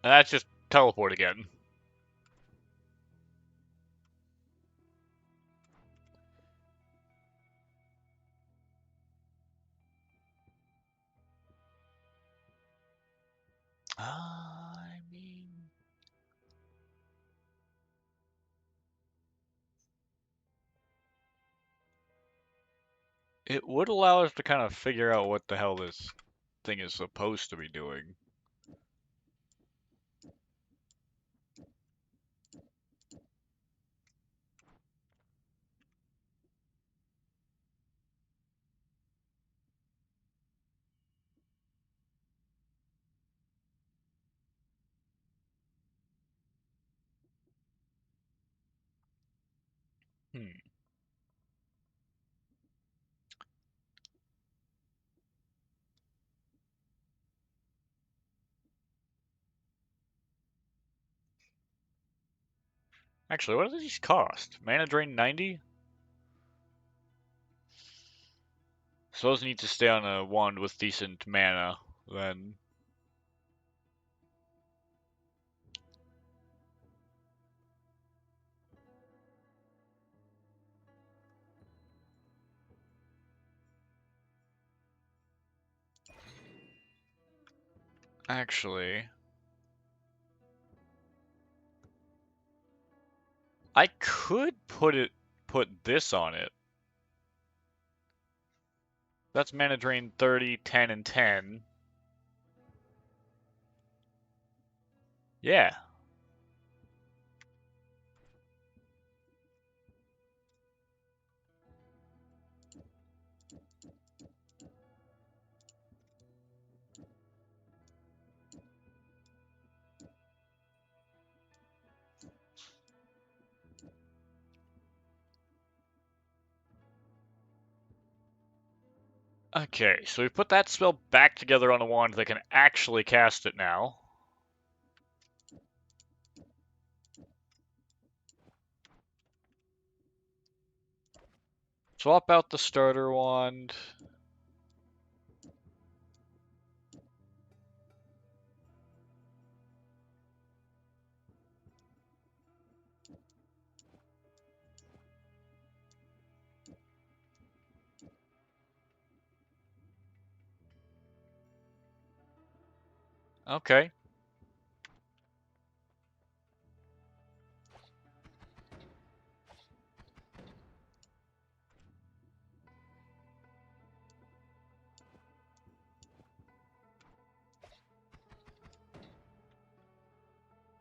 And that's just teleport again. I mean, it would allow us to kind of figure out what the hell this thing is supposed to be doing. Hmm. Actually, what do these cost? Mana drain 90? Suppose I need to stay on a wand with decent mana, then. Actually, I could put this on it. That's mana drain 30, 10, and 10. Yeah. Okay, so we put that spell back together on a wand that can actually cast it now. Swap out the starter wand. Okay.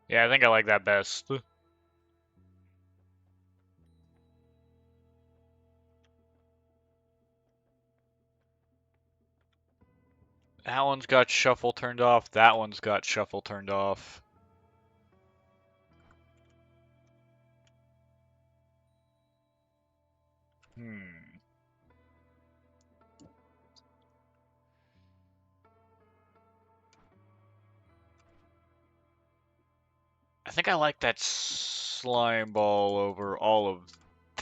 Yeah, I think I like that best. That one's got shuffle turned off. That one's got shuffle turned off. Hmm. I think I like that slime ball over all of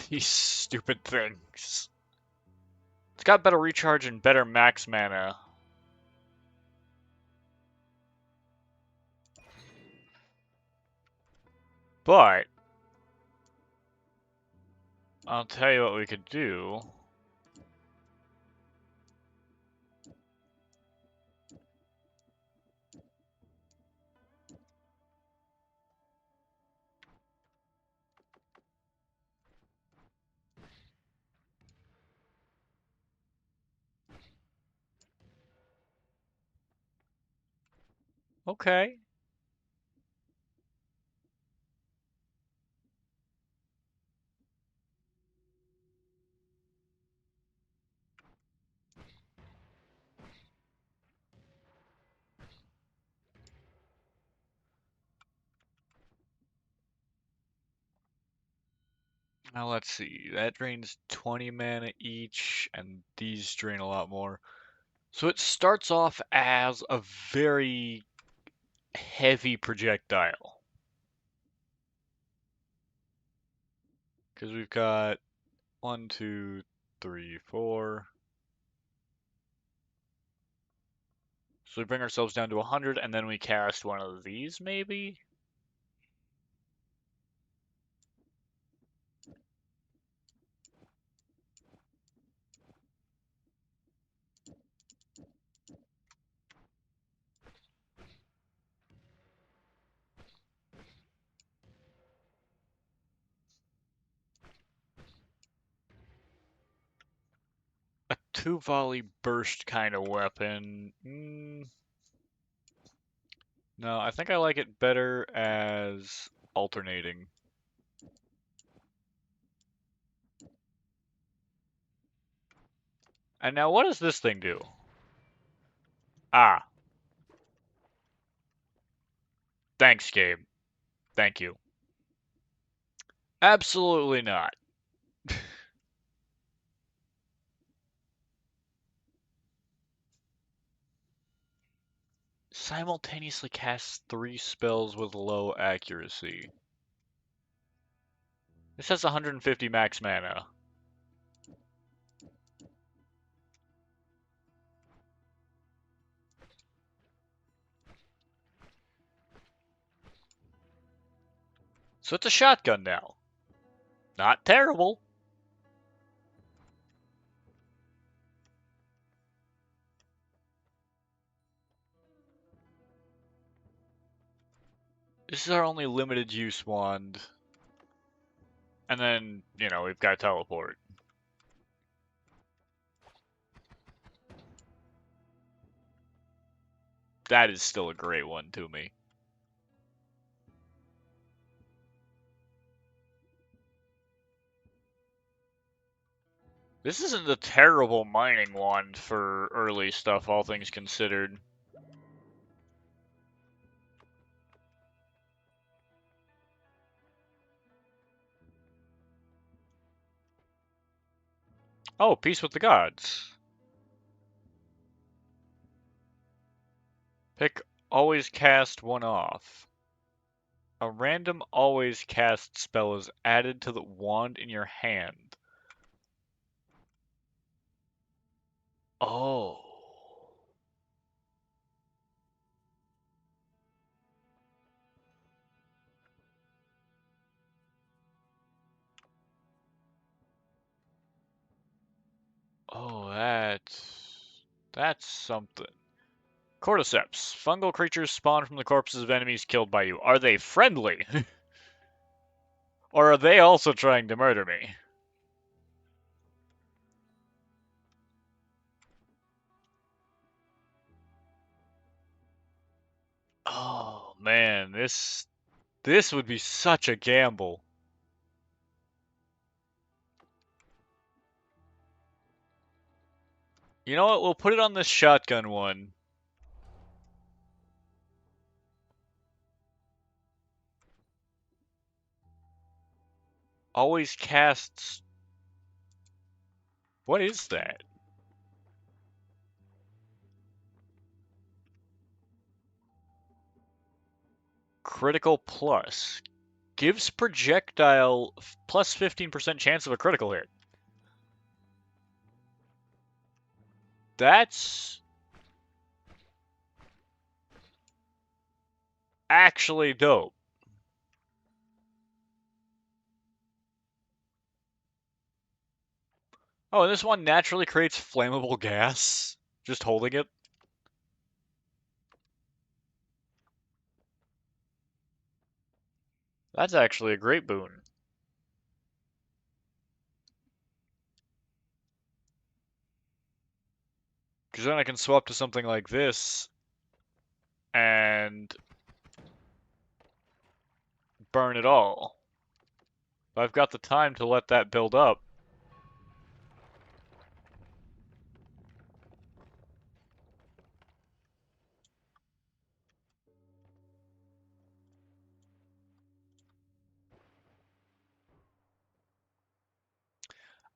these stupid things. It's got better recharge and better max mana. But, I'll tell you what we could do. Okay. Now let's see. That drains 20 mana each, and these drain a lot more. So it starts off as a very heavy projectile. Because we've got 1, 2, 3, 4. So we bring ourselves down to 100, and then we cast one of these, maybe? A two-volley burst kind of weapon. No, I think I like it better as alternating. And now what does this thing do? Ah, thanks, game. Thank you. Absolutely not. Simultaneously casts 3 spells with low accuracy. This has 150 max mana. So it's a shotgun now. Not terrible. This is our only limited use wand. And then, we've got teleport. That is still a great one to me. This isn't a terrible mining wand for early stuff, all things considered. Oh, peace with the gods. Pick always cast one off. A random always cast spell is added to the wand in your hand. Oh. Oh, that's something. Cordyceps. Fungal creatures spawn from the corpses of enemies killed by you. Are they friendly? Or are they also trying to murder me? Oh man, this would be such a gamble. You know what? We'll put it on this shotgun one. Always casts. What is that? Critical plus. Gives projectile plus 15% chance of a critical hit. That's actually dope. Oh, and this one naturally creates flammable gas. Just holding it. That's actually a great boon. Because then I can swap to something like this and burn it all. I've got the time to let that build up.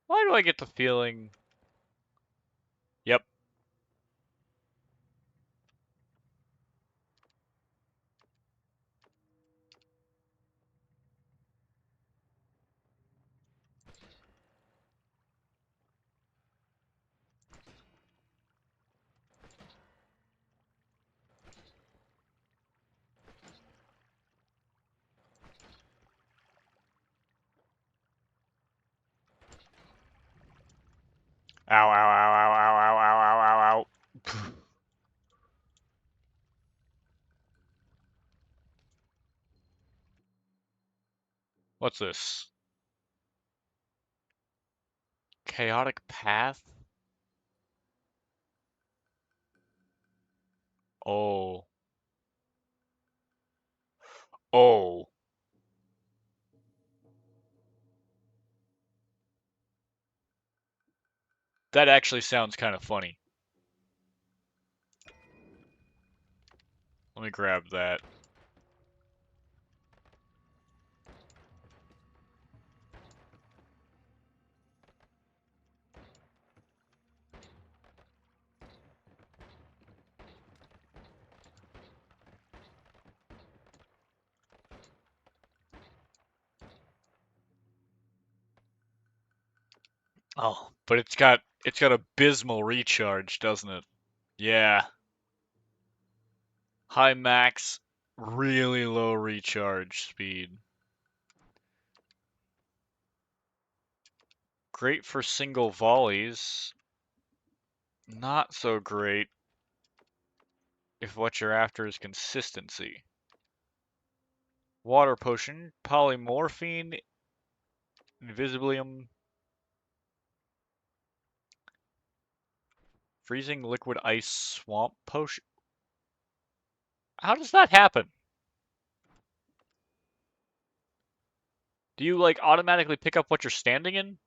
Why do I get the feeling? Yep. Ow, ow, ow, ow, ow, ow, ow, ow, ow, ow. What's this? Chaotic path? Oh. Oh. That actually sounds kind of funny. Let me grab that. Oh, but it's got abysmal recharge, doesn't it? Yeah. High max, really low recharge speed. Great for single volleys. Not so great if what you're after is consistency. Water potion, polymorphine, invisibilium, freezing liquid ice swamp potion. How does that happen? Do you like automatically pick up what you're standing in?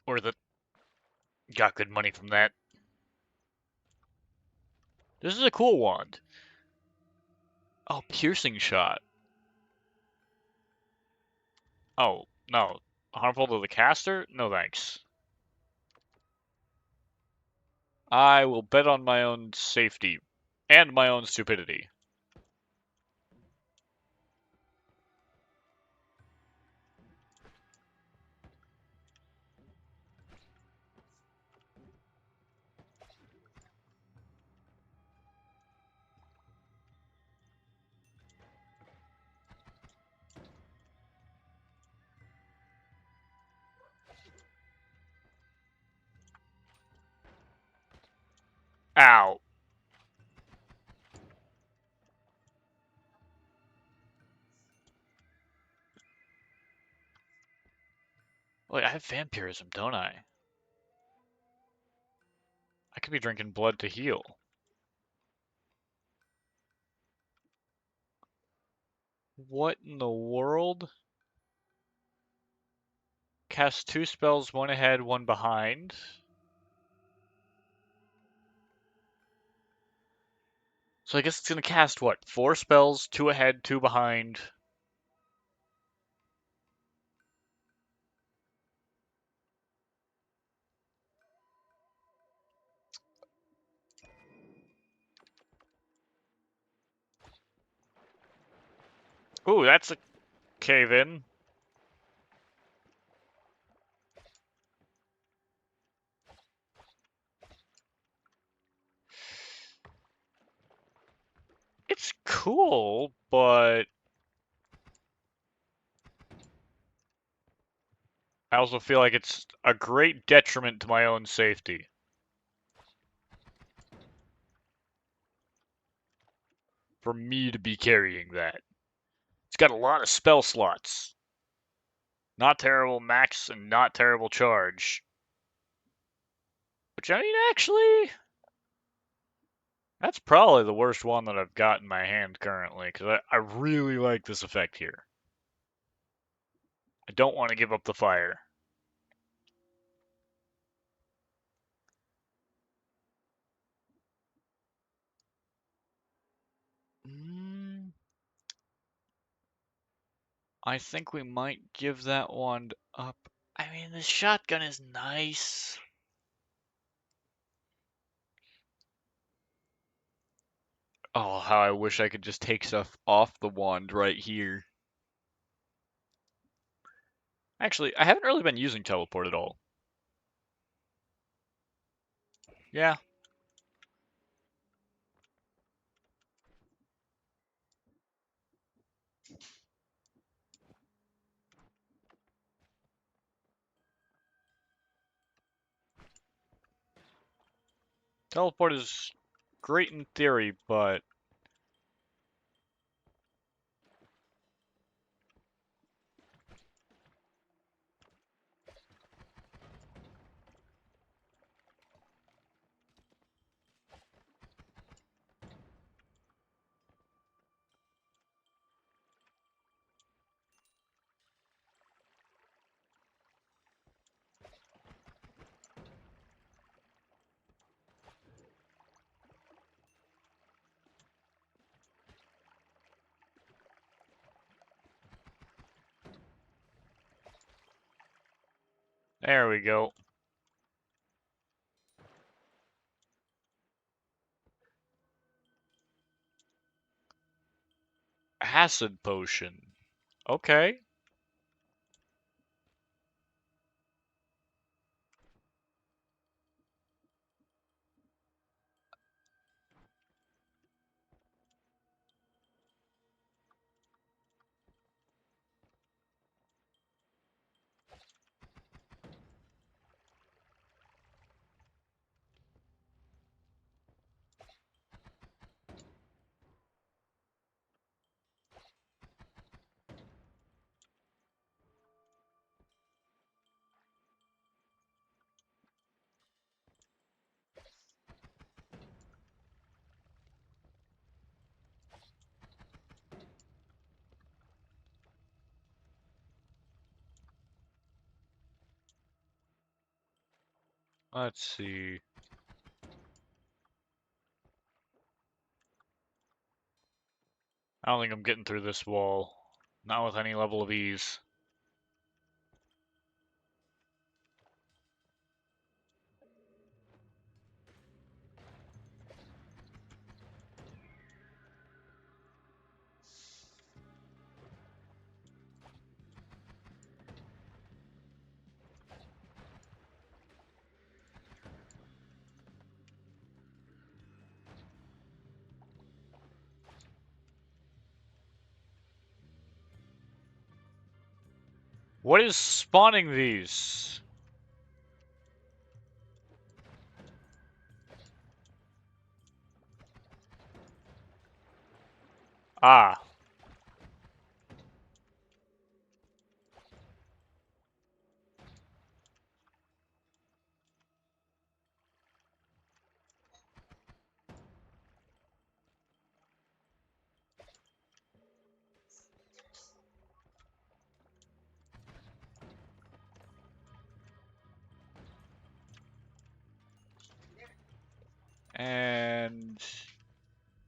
Or that got good money from that? This is a cool wand. Oh, piercing shot. Oh, no. Harmful to the caster? No thanks. I will bet on my own safety and my own stupidity. Ow. Wait, I have vampirism, don't I? I could be drinking blood to heal. What in the world? Cast 2 spells, one ahead, one behind. So I guess it's gonna cast what? 4 spells, 2 ahead, 2 behind. Ooh, that's a cave in. It's cool, but I also feel like it's a great detriment to my own safety. For me to be carrying that. It's got a lot of spell slots. Not terrible max and not terrible charge. Which, I mean, actually, that's probably the worst one that I've got in my hand currently, because I really like this effect here. I don't want to give up the fire. Mm, I think we might give that one up. I mean, the shotgun is nice. Oh, how I wish I could just take stuff off the wand right here. Actually, I haven't really been using teleport at all. Yeah, teleport is great in theory, but there we go. Acid potion. Okay. Let's see. I don't think I'm getting through this wall. Not with any level of ease. What is spawning these? Ah. And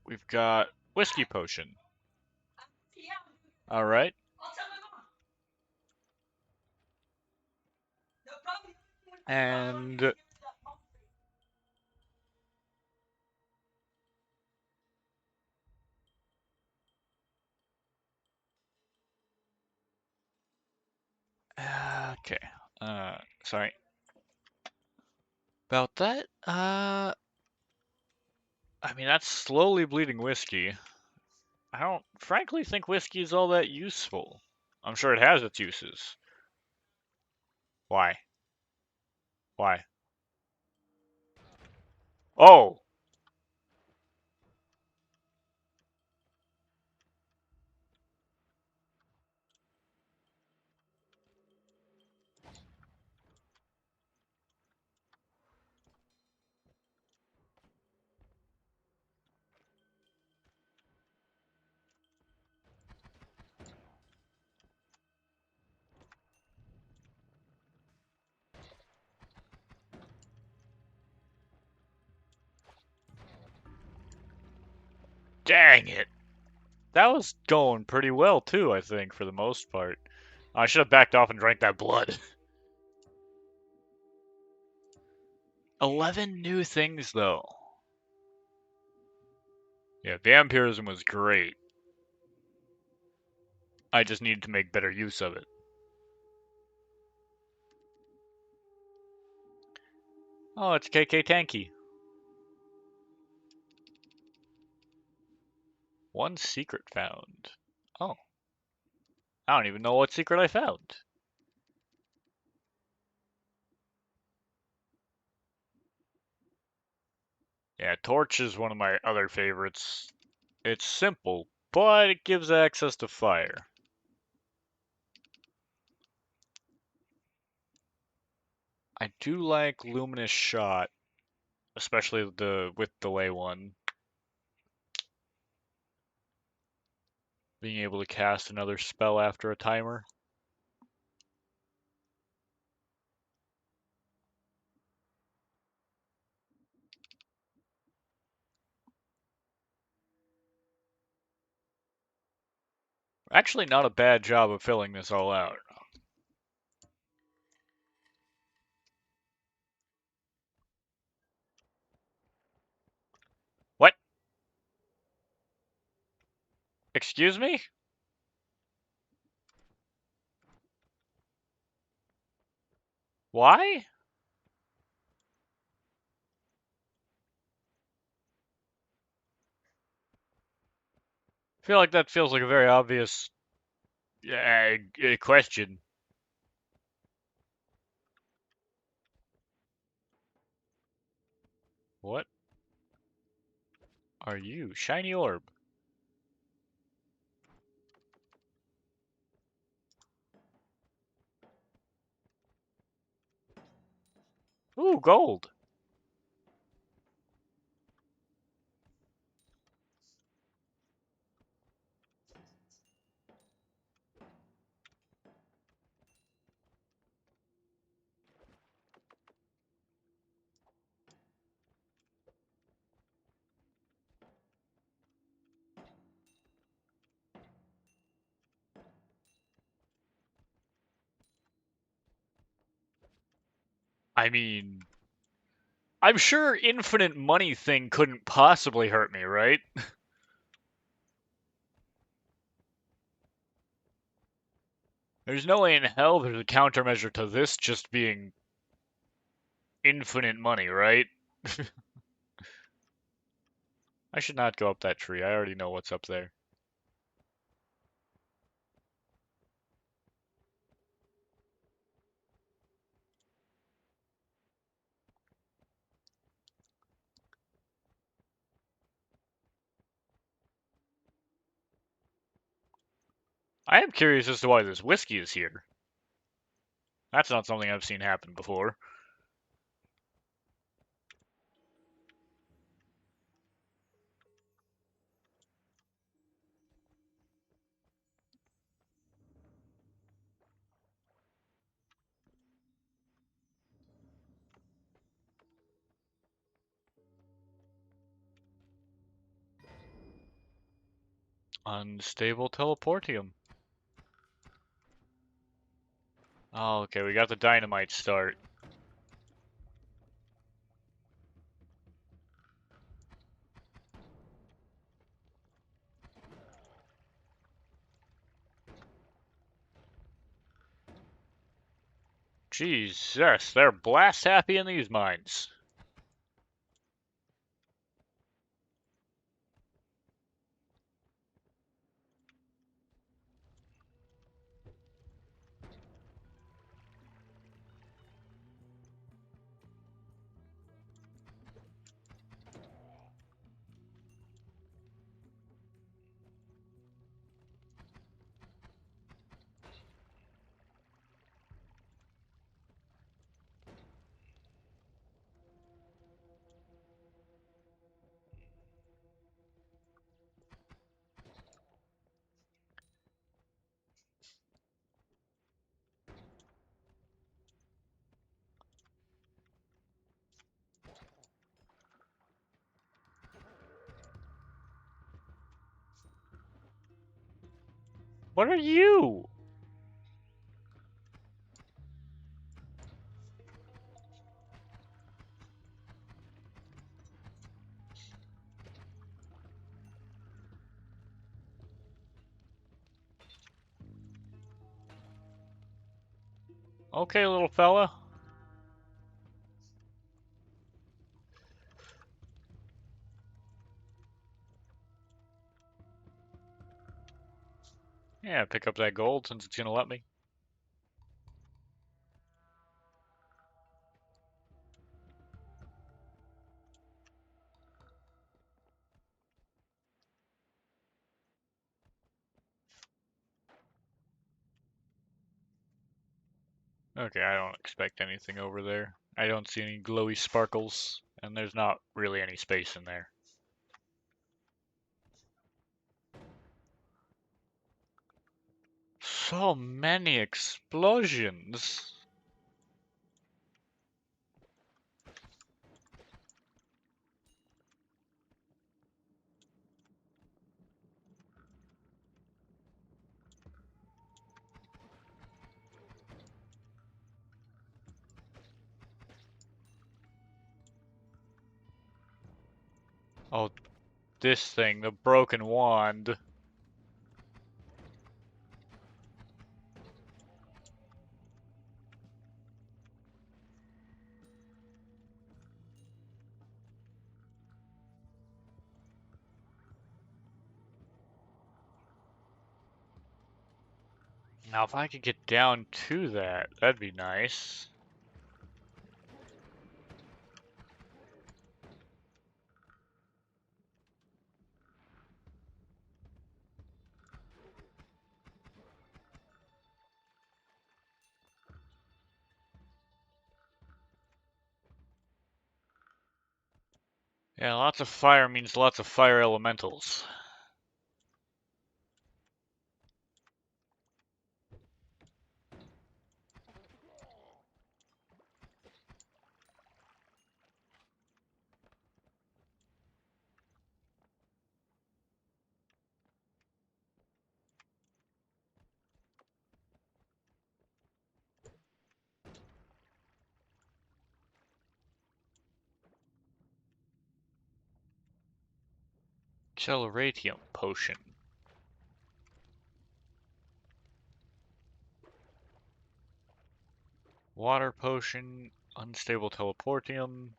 we've got whiskey potion. All right. And okay. Sorry about that. I mean that's slowly bleeding whiskey. I don't frankly think whiskey is all that useful. I'm sure it has its uses. Why? Why? Oh, dang it. That was going pretty well too, I think, for the most part. I should have backed off and drank that blood. 11 new things though. Yeah, vampirism was great. I just needed to make better use of it. Oh, it's KK Tanky. One secret found. Oh, I don't even know what secret I found. Yeah, torch is one of my other favorites. It's simple, but it gives access to fire. I do like luminous shot, especially the with delay one. Being able to cast another spell after a timer. Actually, not a bad job of filling this all out. What? Excuse me? Why? I feel like that feels like a very obvious question. What are you? Shiny orb. Ooh, gold. I mean, I'm sure infinite money thing couldn't possibly hurt me, right? There's no way in hell there's a countermeasure to this just being infinite money, right? I should not go up that tree. I already know what's up there. I am curious as to why this whiskey is here. That's not something I've seen happen before. Unstable teleportium. Oh, okay, we got the dynamite start. Jesus, they're blast happy in these mines. What are you? Okay, little fella. Yeah, pick up that gold since it's gonna let me. Okay, I don't expect anything over there. I don't see any glowy sparkles, and there's not really any space in there. So many explosions. Oh, this thing, the broken wand. Now, if I could get down to that, that'd be nice. Yeah, lots of fire means lots of fire elementals. Acceleratium potion. Water potion, unstable teleportium.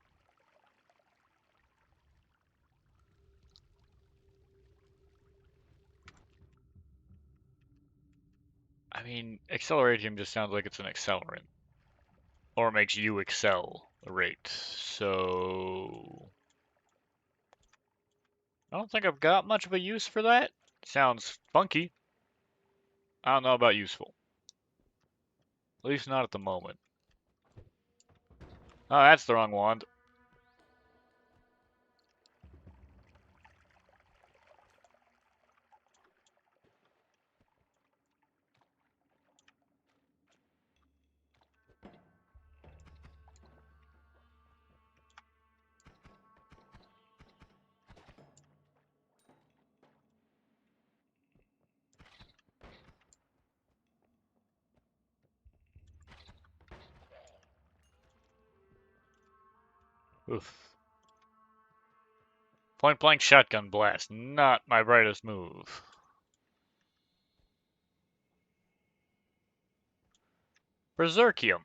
I mean, acceleratium just sounds like it's an accelerant. Or it makes you accelerate. So I don't think I've got much of a use for that. Sounds funky. I don't know about useful. At least not at the moment. Oh, that's the wrong wand. Oof. Point blank shotgun blast. Not my brightest move. Berserkium.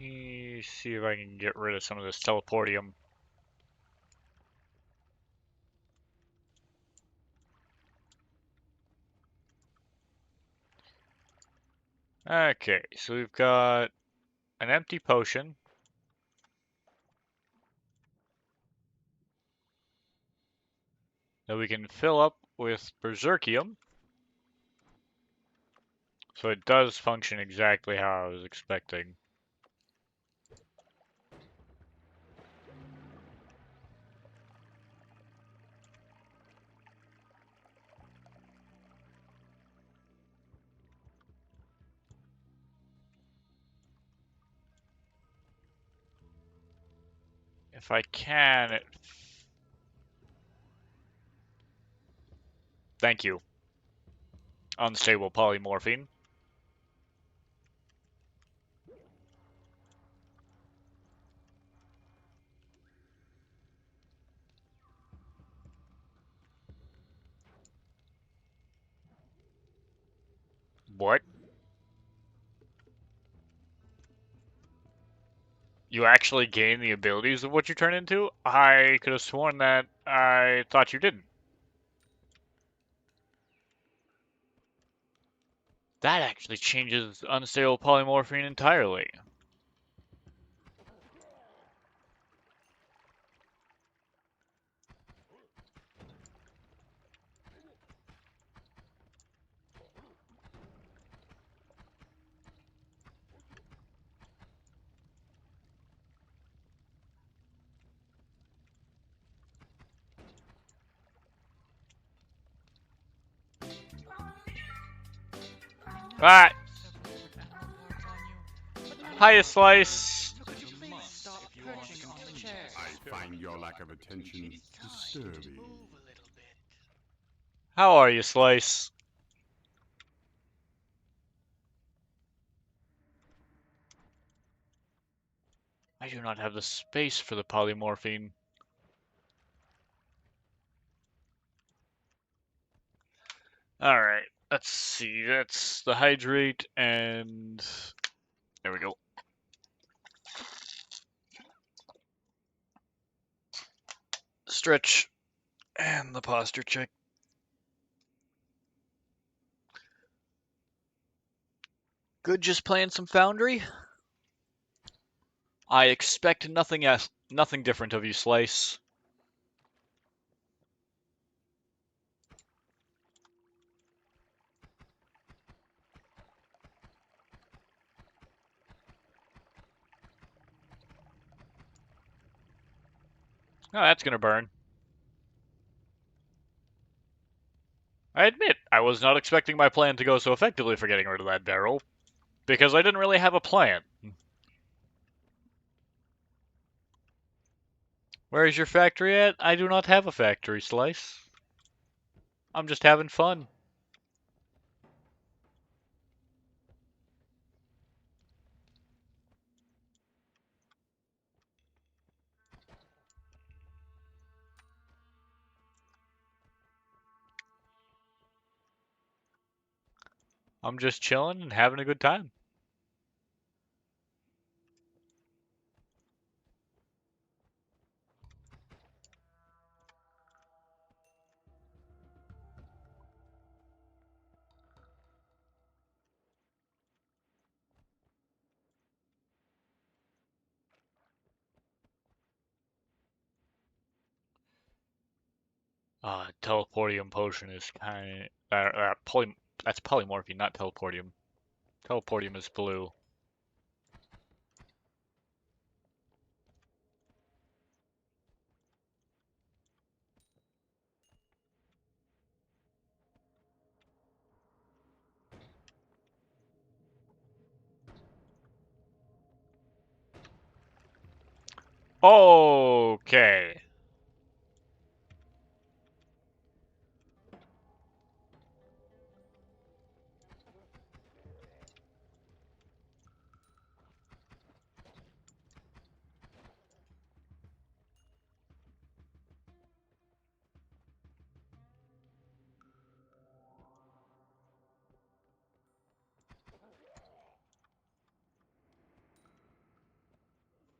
Let me see if I can get rid of some of this teleportium. Okay, so we've got an empty potion that we can fill up with berserkium. So it does function exactly how I was expecting. If I can... Thank you. Unstable polymorphine. What? You actually gain the abilities of what you turn into? I could have sworn that I thought you didn't. That actually changes unstable polymorphine entirely. I know you Ah! have several different animal parts on you, but none of them Hiya, are of a bird, Slice! so could you please stop perching on the I chairs? find your lack of attention Be kind, disturbing. move a little bit. How are you, Slice? I do not have the space for the polymorphine. Alright, let's see. That's the hydrate, and there we go. Stretch, and the posture check. Good just playing some Foundry? I expect nothing else. Nothing different of you, Slice. Oh, that's gonna burn. I admit, I was not expecting my plan to go so effectively for getting rid of that barrel, because I didn't really have a plan. Where is your factory at? I do not have a factory, Slice. I'm just having fun. I'm just chilling and having a good time. Teleportium potion is kind of that's polymorphy, not teleportium. Teleportium is blue. Okay.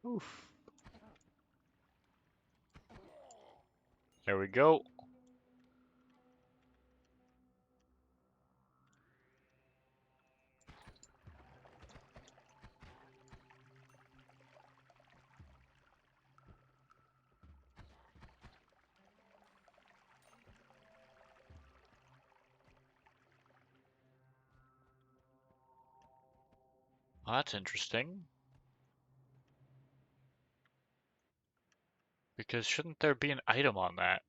Oof. There we go. Well, that's interesting. Because shouldn't there be an item on that?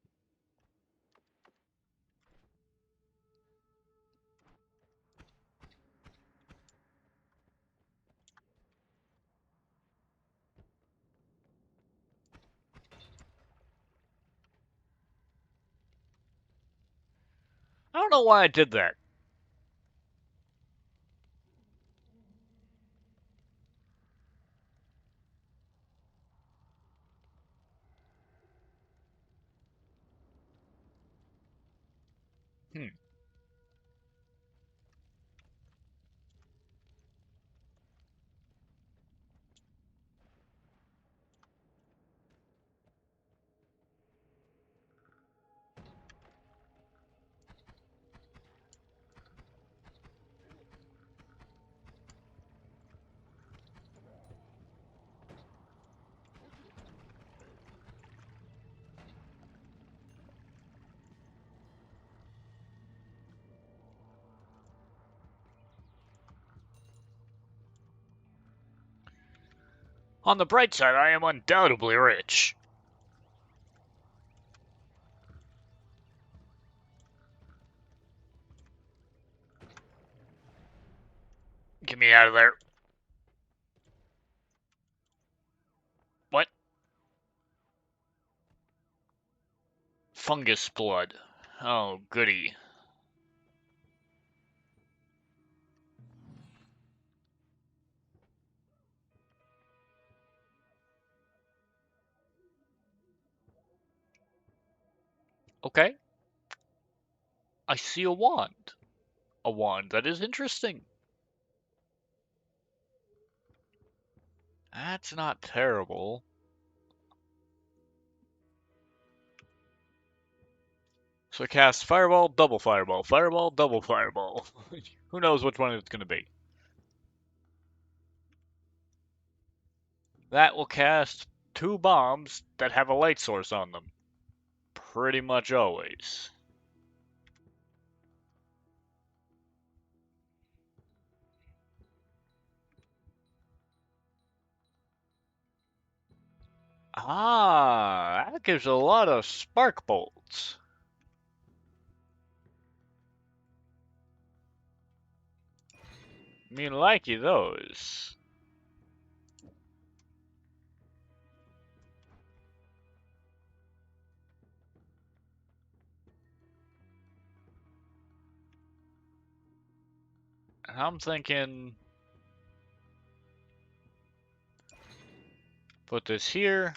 I don't know why I did that. Hmm. On the bright side, I am undoubtedly rich. Get me out of there. What? Fungus blood. Oh, goody. Okay. I see a wand. A wand that is interesting. That's not terrible. So I cast Fireball, double Fireball, Fireball, double Fireball. Who knows which one it's going to be? That will cast two bombs that have a light source on them. Pretty much always. Ah, that gives a lot of spark bolts. Me likey those. And I'm thinking, put this here.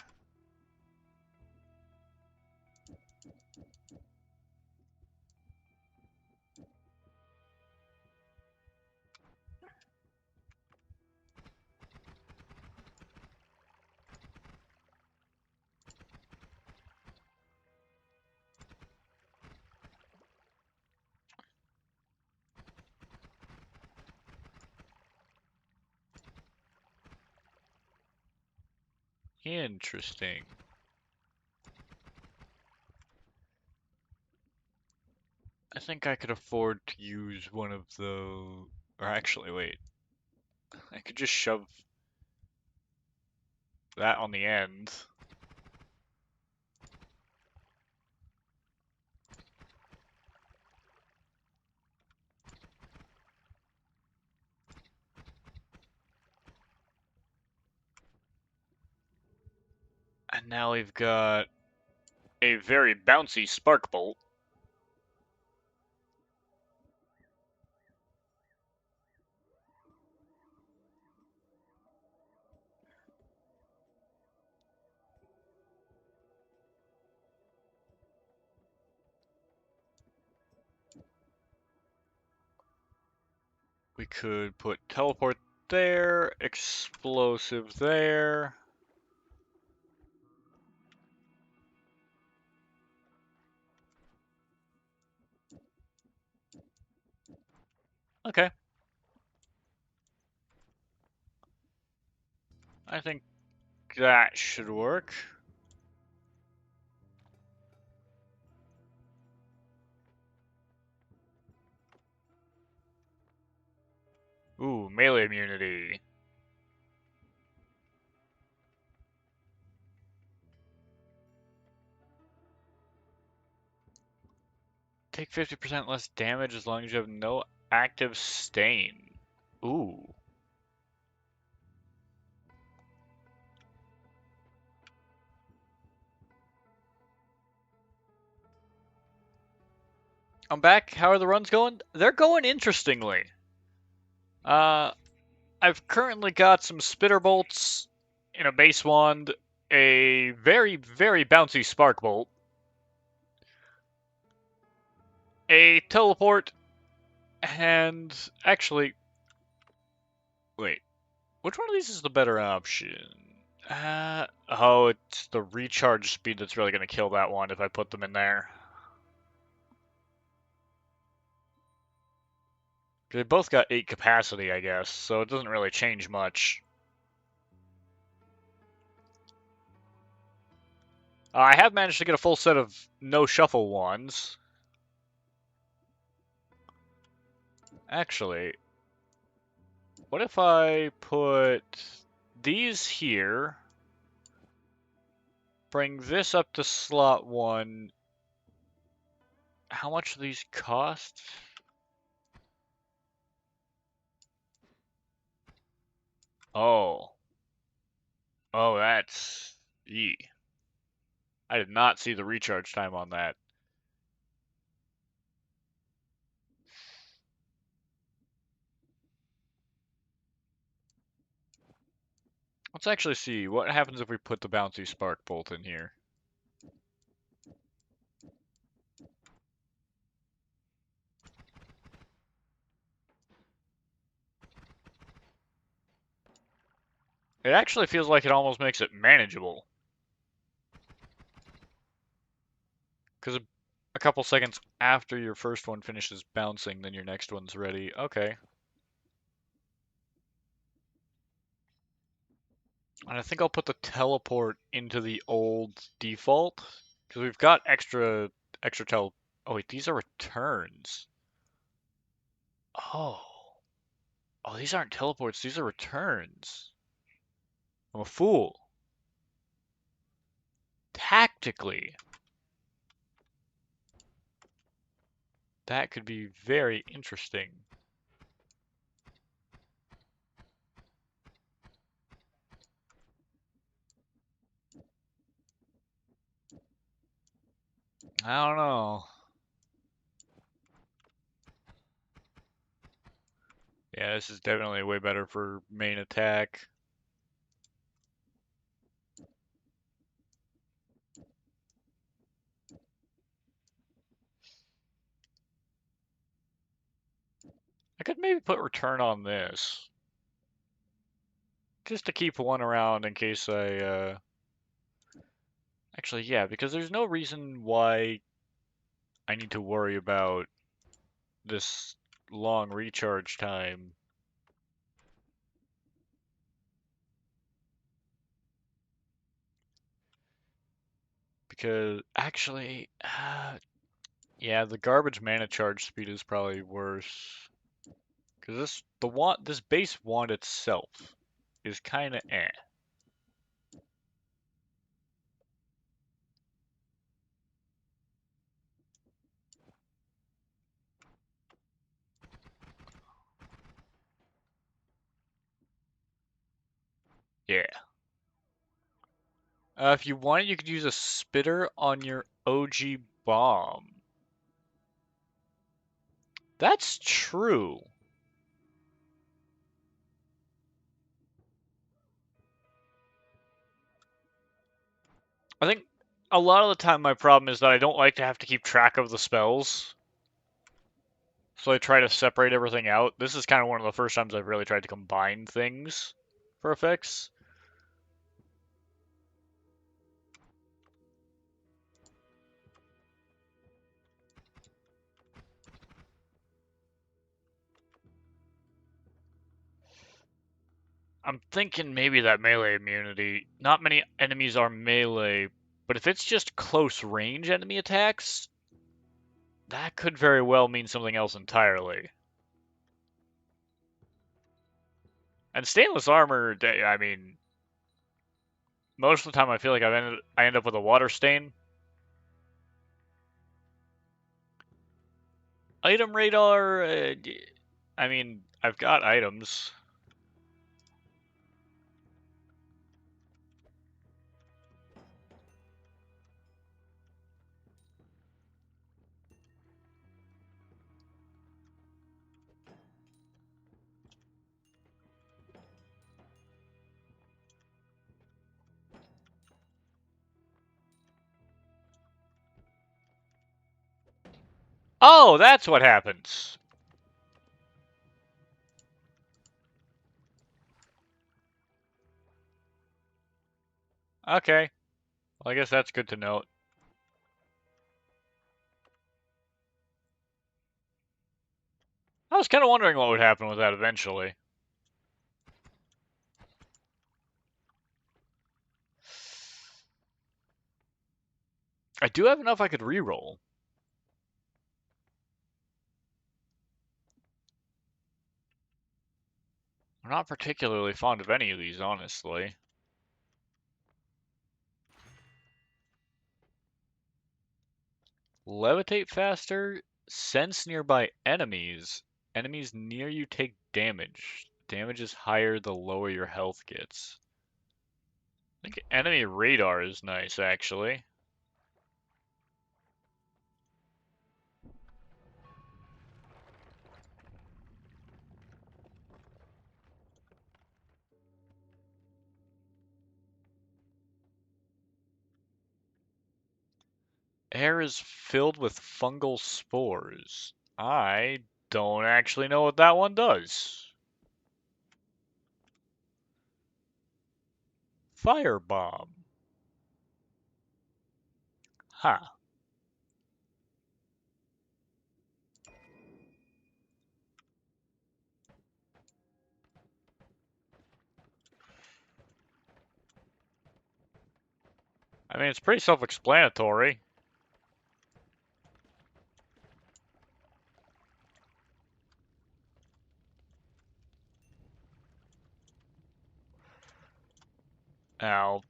Interesting. I think I could afford to use one of those. Or actually, wait. I could just shove that on the end. And now we've got a very bouncy spark bolt. We could put teleport there, explosive there. Okay. I think that should work. Ooh, melee immunity. Take 50% less damage as long as you have no active stain. Ooh. I'm back. How are the runs going? They're going interestingly. Uh, I've currently got some spitter bolts in a base wand, a very, very bouncy spark bolt, a teleport, and actually, wait, which one of these is the better option? Oh, it's the recharge speed that's really going to kill that one if I put them in there. They both got 8 capacity, I guess, so it doesn't really change much. I have managed to get a full set of no shuffle ones. Actually, what if I put these here, bring this up to slot 1. How much do these cost? Oh. Oh, that's... Yee. I did not see the recharge time on that. Let's actually see. What happens if we put the bouncy spark bolt in here? It actually feels like it almost makes it manageable. Because a couple seconds after your first one finishes bouncing, then your next one's ready. Okay. And I think I'll put the teleport into the old default because we've got extra tel. Oh wait, these are returns. Oh, oh, these aren't teleports. These are returns. I'm a fool. Tactically, that could be very interesting. I don't know. Yeah, this is definitely way better for main attack. I could maybe put return on this. Just to keep one around in case Actually, yeah, because there's no reason why I need to worry about this long recharge time. Because, actually, yeah, the garbage mana charge speed is probably worse. Because this base wand itself is kind of eh. Yeah. If you wanted, you could use a spitter on your OG bomb. That's true. I think a lot of the time my problem is that I don't like to have to keep track of the spells. So I try to separate everything out. This is kind of one of the first times I've really tried to combine things for effects. I'm thinking maybe that melee immunity. Not many enemies are melee, but if it's just close range enemy attacks, that could very well mean something else entirely. And stainless armor, I mean, most of the time I feel like I end up with a water stain. Item radar, I mean, I've got items. Oh, that's what happens. Okay, well, I guess that's good to note. I was kind of wondering what would happen with that eventually. I do have enough I could reroll. I'm not particularly fond of any of these, honestly. Levitate faster, sense nearby enemies. Enemies near you take damage. Damage is higher the lower your health gets. I think enemy radar is nice, actually. Air is filled with fungal spores. I don't actually know what that one does. Firebomb. Huh. I mean, it's pretty self-explanatory. Now,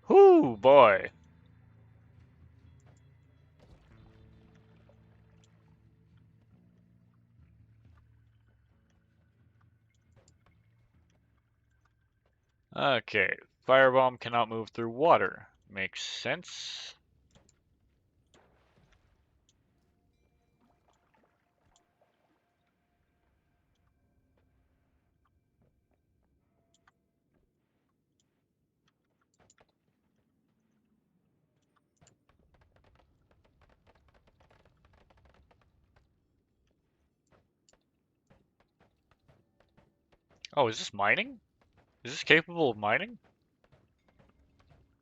whoo, boy. Okay, firebomb cannot move through water. Makes sense. Oh, is this mining? Is this capable of mining?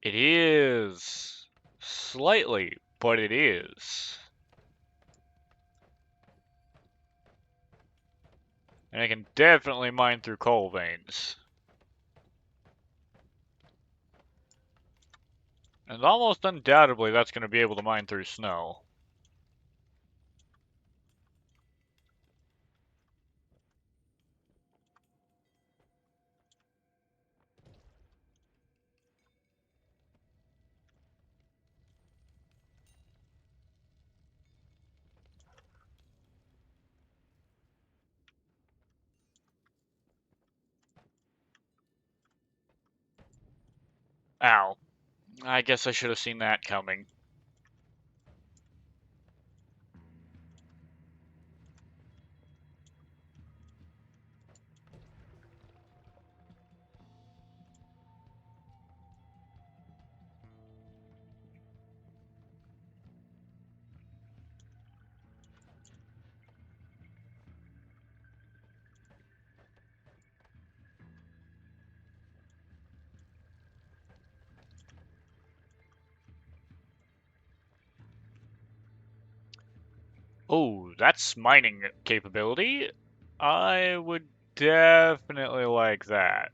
It is. Slightly, but it is. And it can definitely mine through coal veins. And almost undoubtedly that's going to be able to mine through snow. Ow. I guess I should have seen that coming. Oh, that's mining capability. I would definitely like that.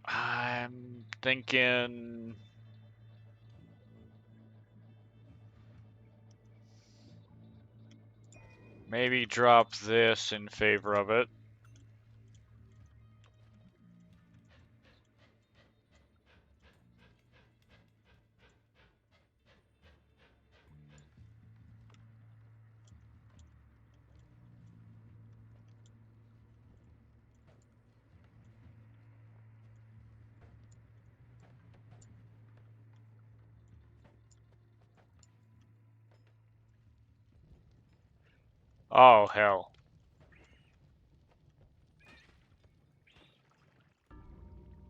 I'm thinking maybe drop this in favor of it. Oh, hell.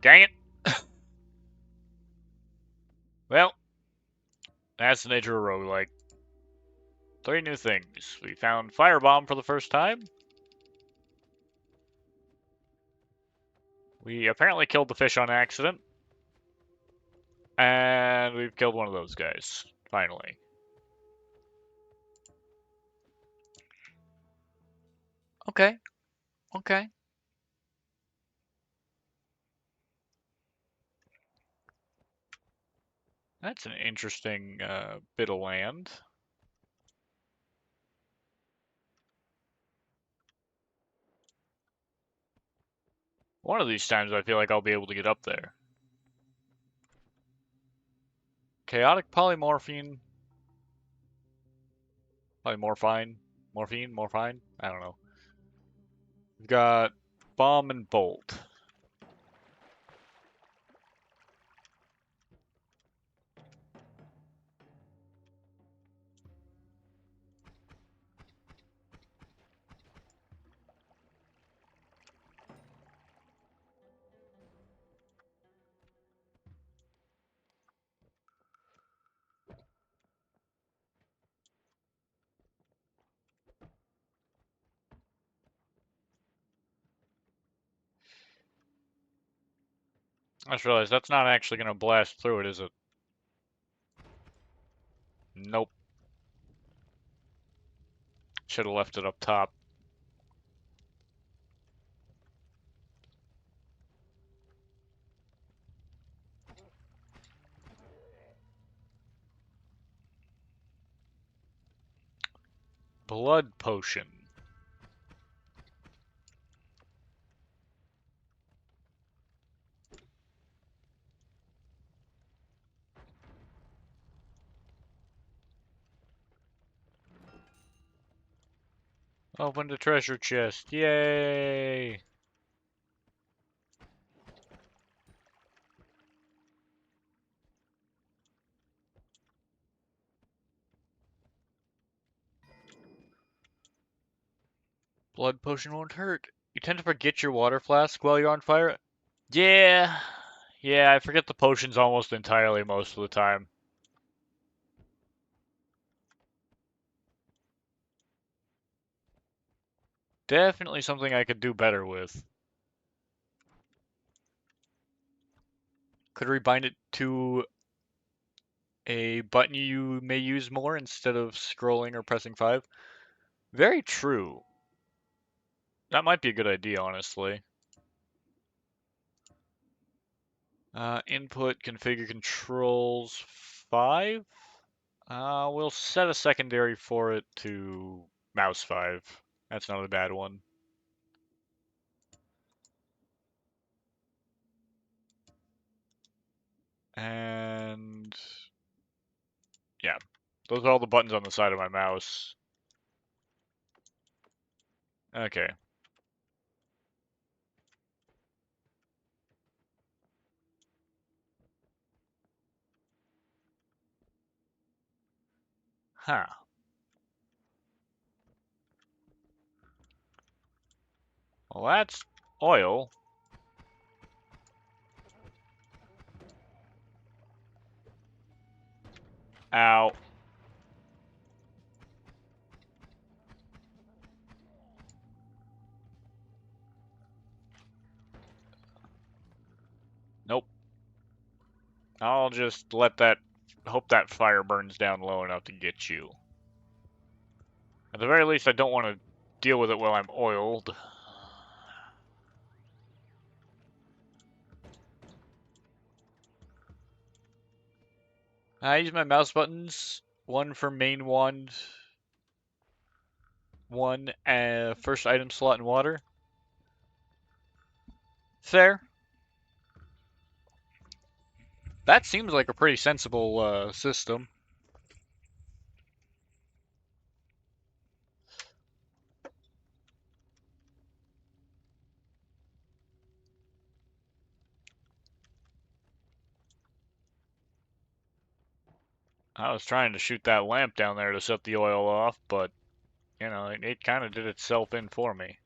Dang it. Well, that's the nature of roguelike. 3 new things. We found Firebomb for the first time. We apparently killed the fish on accident. And we've killed one of those guys. Finally. Okay. Okay. That's an interesting bit of land. One of these times I feel like I'll be able to get up there. Chaotic polymorphine. Polymorphine. Morphine? Morphine? I don't know. We've got bomb and bolt. I just realized that's not actually gonna blast through it, is it? Nope. Should have left it up top. Blood potion. Open the treasure chest. Yay! Blood potion won't hurt. You tend to forget your water flask while you're on fire. Yeah. Yeah, I forget the potions almost entirely most of the time. Definitely something I could do better with. Could rebind it to a button you may use more instead of scrolling or pressing 5. Very true. That might be a good idea, honestly. Input, configure controls 5. We'll set a secondary for it to mouse 5. That's not a bad one. And yeah, those are all the buttons on the side of my mouse. Okay. Huh. Well, that's oil. Ow. Nope. I'll just let that, hope that fire burns down low enough to get you. At the very least, I don't want to deal with it while I'm oiled. I use my mouse buttons. One for main wand, one first item slot in water. Fair. That seems like a pretty sensible system. I was trying to shoot that lamp down there to set the oil off, but, you know, it kind of did itself in for me.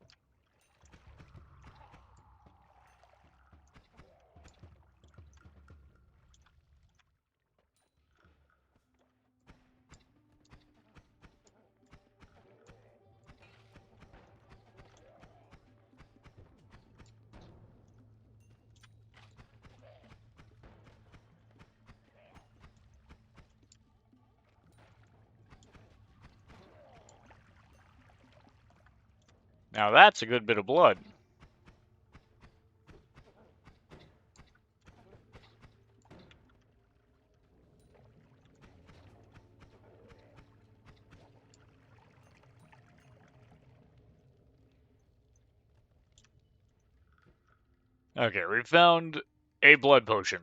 Now that's a good bit of blood. Okay, we found a blood potion.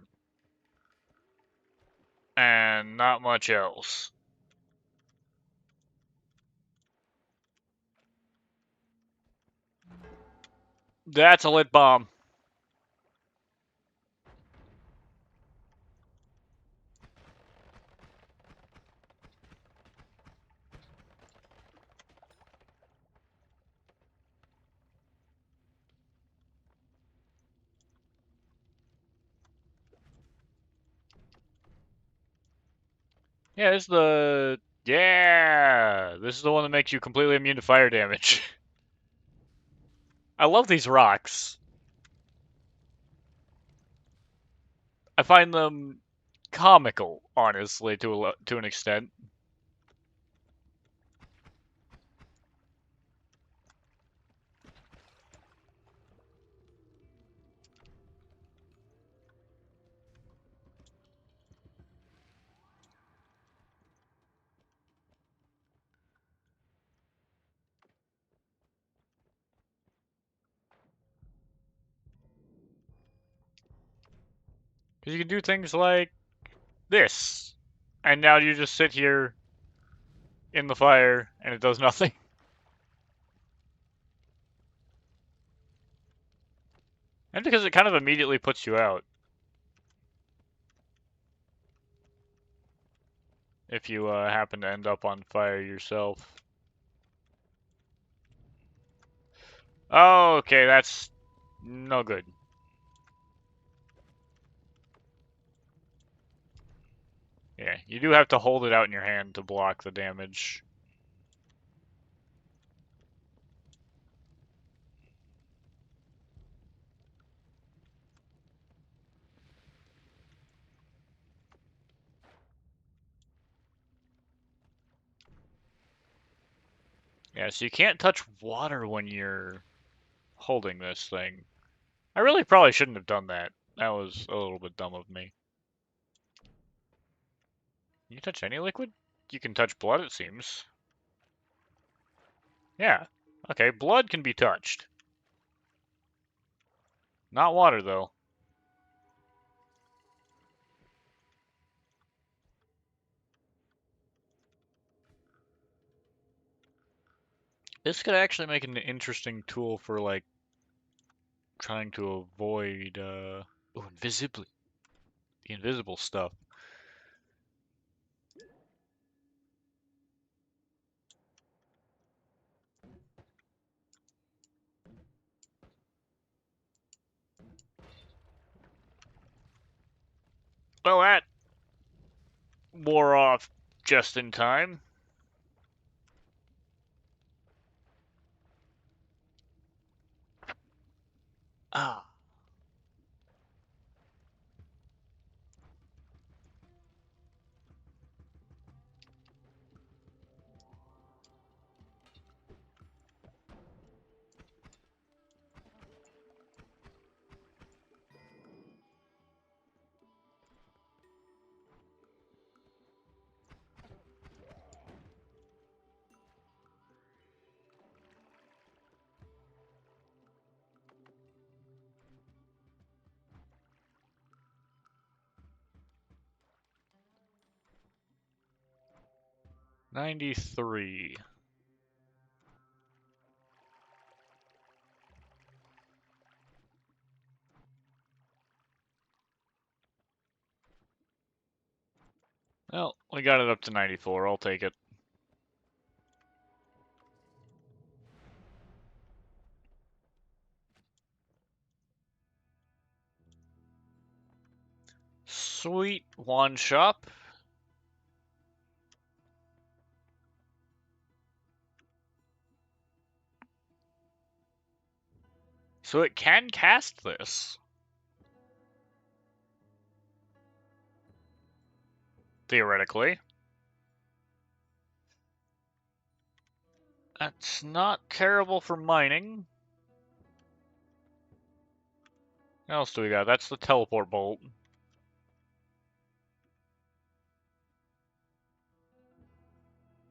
And not much else. That's a lit bomb. Yeah, this is the... Yeah! This is the one that makes you completely immune to fire damage. I love these rocks. I find them comical, honestly, to an extent. Because you can do things like this. And now you just sit here in the fire and it does nothing. And because it kind of immediately puts you out if you happen to end up on fire yourself. Oh, okay, that's no good. Yeah, you do have to hold it out in your hand to block the damage. Yeah, so you can't touch water when you're holding this thing. I really probably shouldn't have done that. That was a little bit dumb of me. Can you touch any liquid? You can touch blood, it seems. Yeah. Okay, blood can be touched. Not water, though. This could actually make an interesting tool for, like, trying to avoid, oh, invisibility. The invisible stuff. Well, that wore off just in time. Ah. 93. Well, we got it up to 94. I'll take it. Sweet one shop. So it can cast this. Theoretically. That's not terrible for mining. What else do we got? That's the teleport bolt.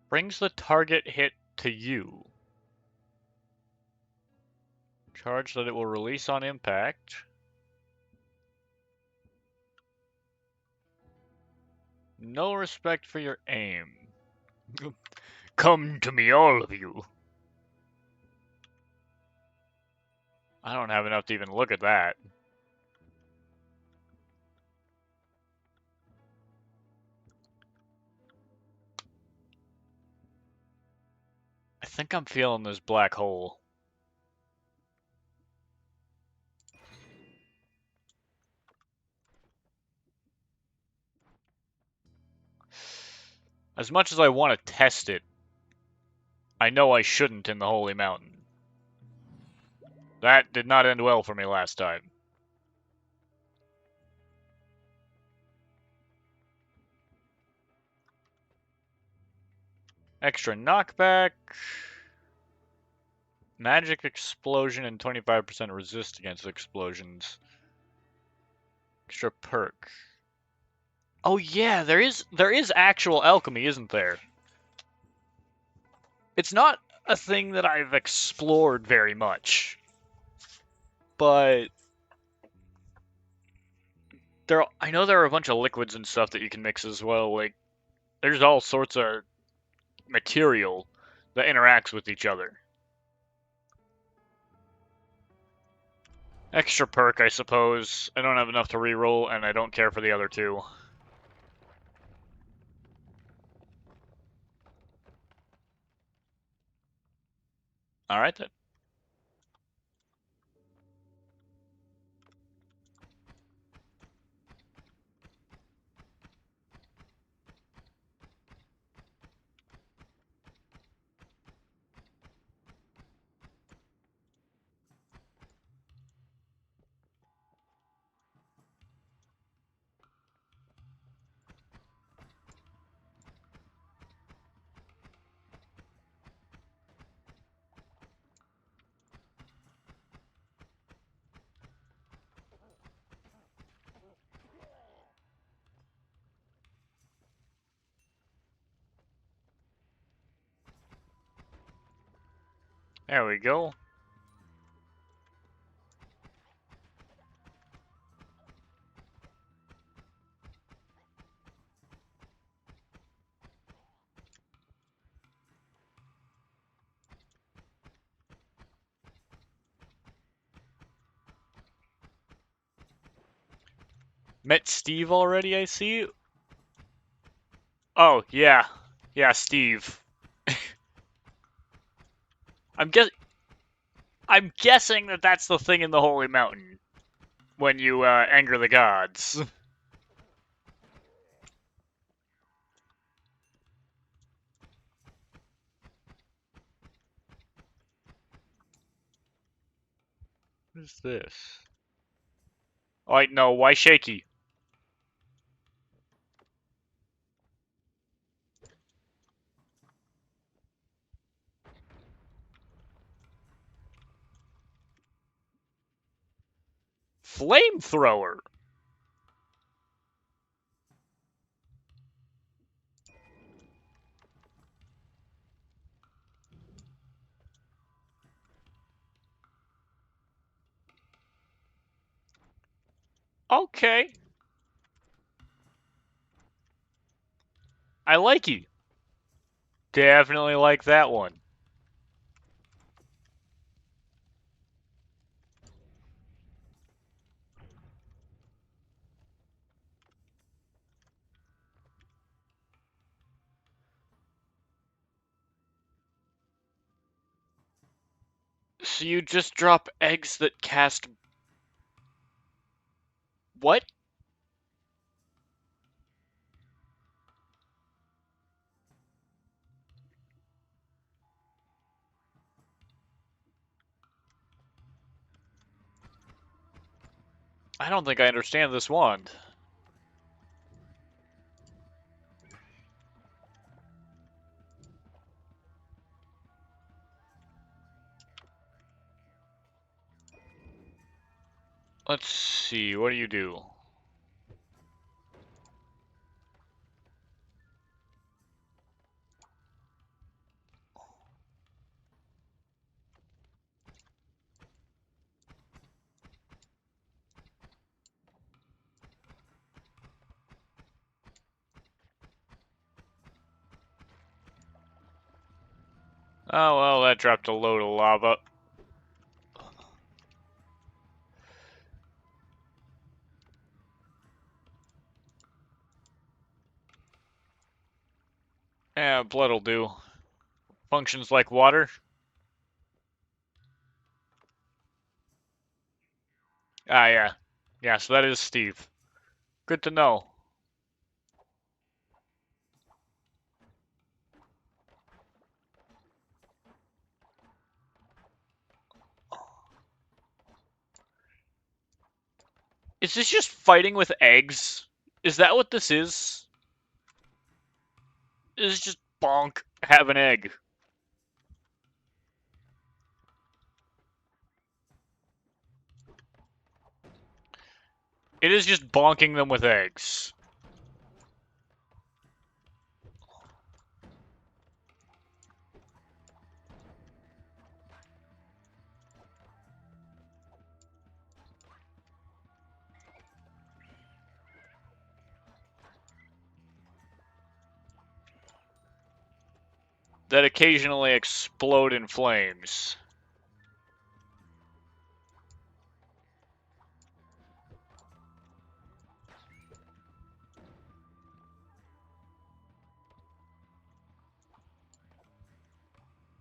Brings the target hit to you. Charge that it will release on impact. No respect for your aim. Come to me, all of you. I don't have enough to even look at that. I think I'm feeling this black hole. As much as I want to test it, I know I shouldn't in the Holy Mountain. That did not end well for me last time. Extra knockback. Magic explosion and 25% resist against explosions. Extra perk. Oh yeah, there is actual alchemy, isn't there? It's not a thing that I've explored very much, but I know there are a bunch of liquids and stuff that you can mix as well. Like there's all sorts of material that interacts with each other. Extra perk, I suppose. I don't have enough to reroll, and I don't care for the other two. Alright then. There we go. Met Steve already, I see? Oh, yeah. Yeah, Steve. I'm guess I'm guessing that that's the thing in the Holy Mountain when you anger the gods. What is this? Oh, wait, no, why shaky? Flamethrower. Okay. I like you. Definitely like that one. So you just drop eggs that cast what? I don't think I understand this wand. Let's see, what do you do? Oh, well, that dropped a load of lava. Yeah, blood'll do. Functions like water. Ah, yeah. Yeah, so that is Steve. Good to know. Is this just fighting with eggs? Is that what this is? Is it just Bonk. Have an egg. It is just bonking them with eggs. That occasionally explode in flames.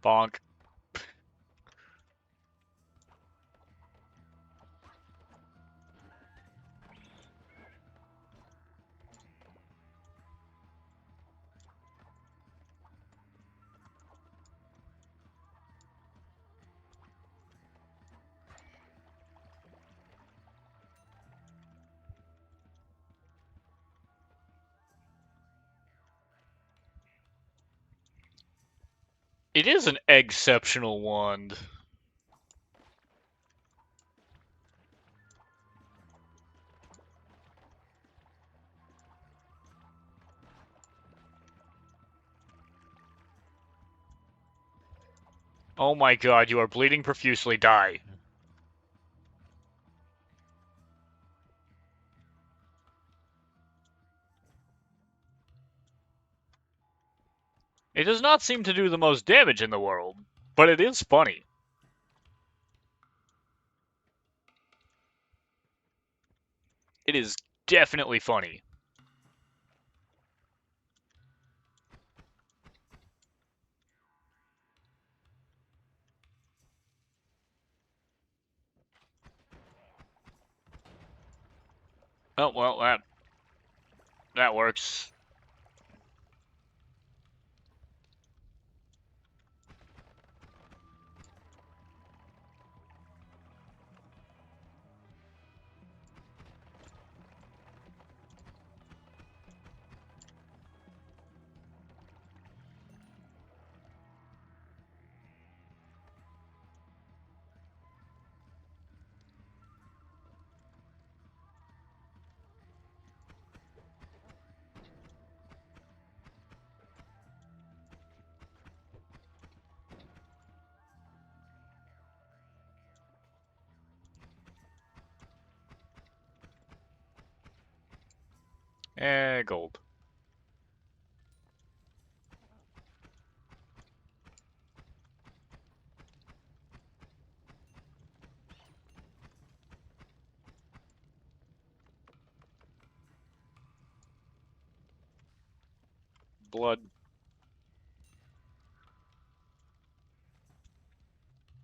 Bonk. It is an exceptional wand. Oh my god, you are bleeding profusely. Die. It does not seem to do the most damage in the world, but it is funny. It is definitely funny. Oh, well, that works. Gold. Blood.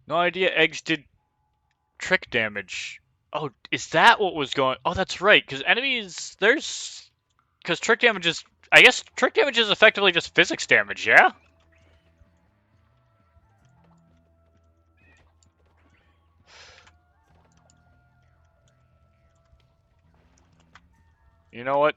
No idea eggs did trick damage. Oh, is that what was going? Oh, that's right. Because enemies, because trick damage is. I guess trick damage is effectively just physics damage. Yeah. You know what?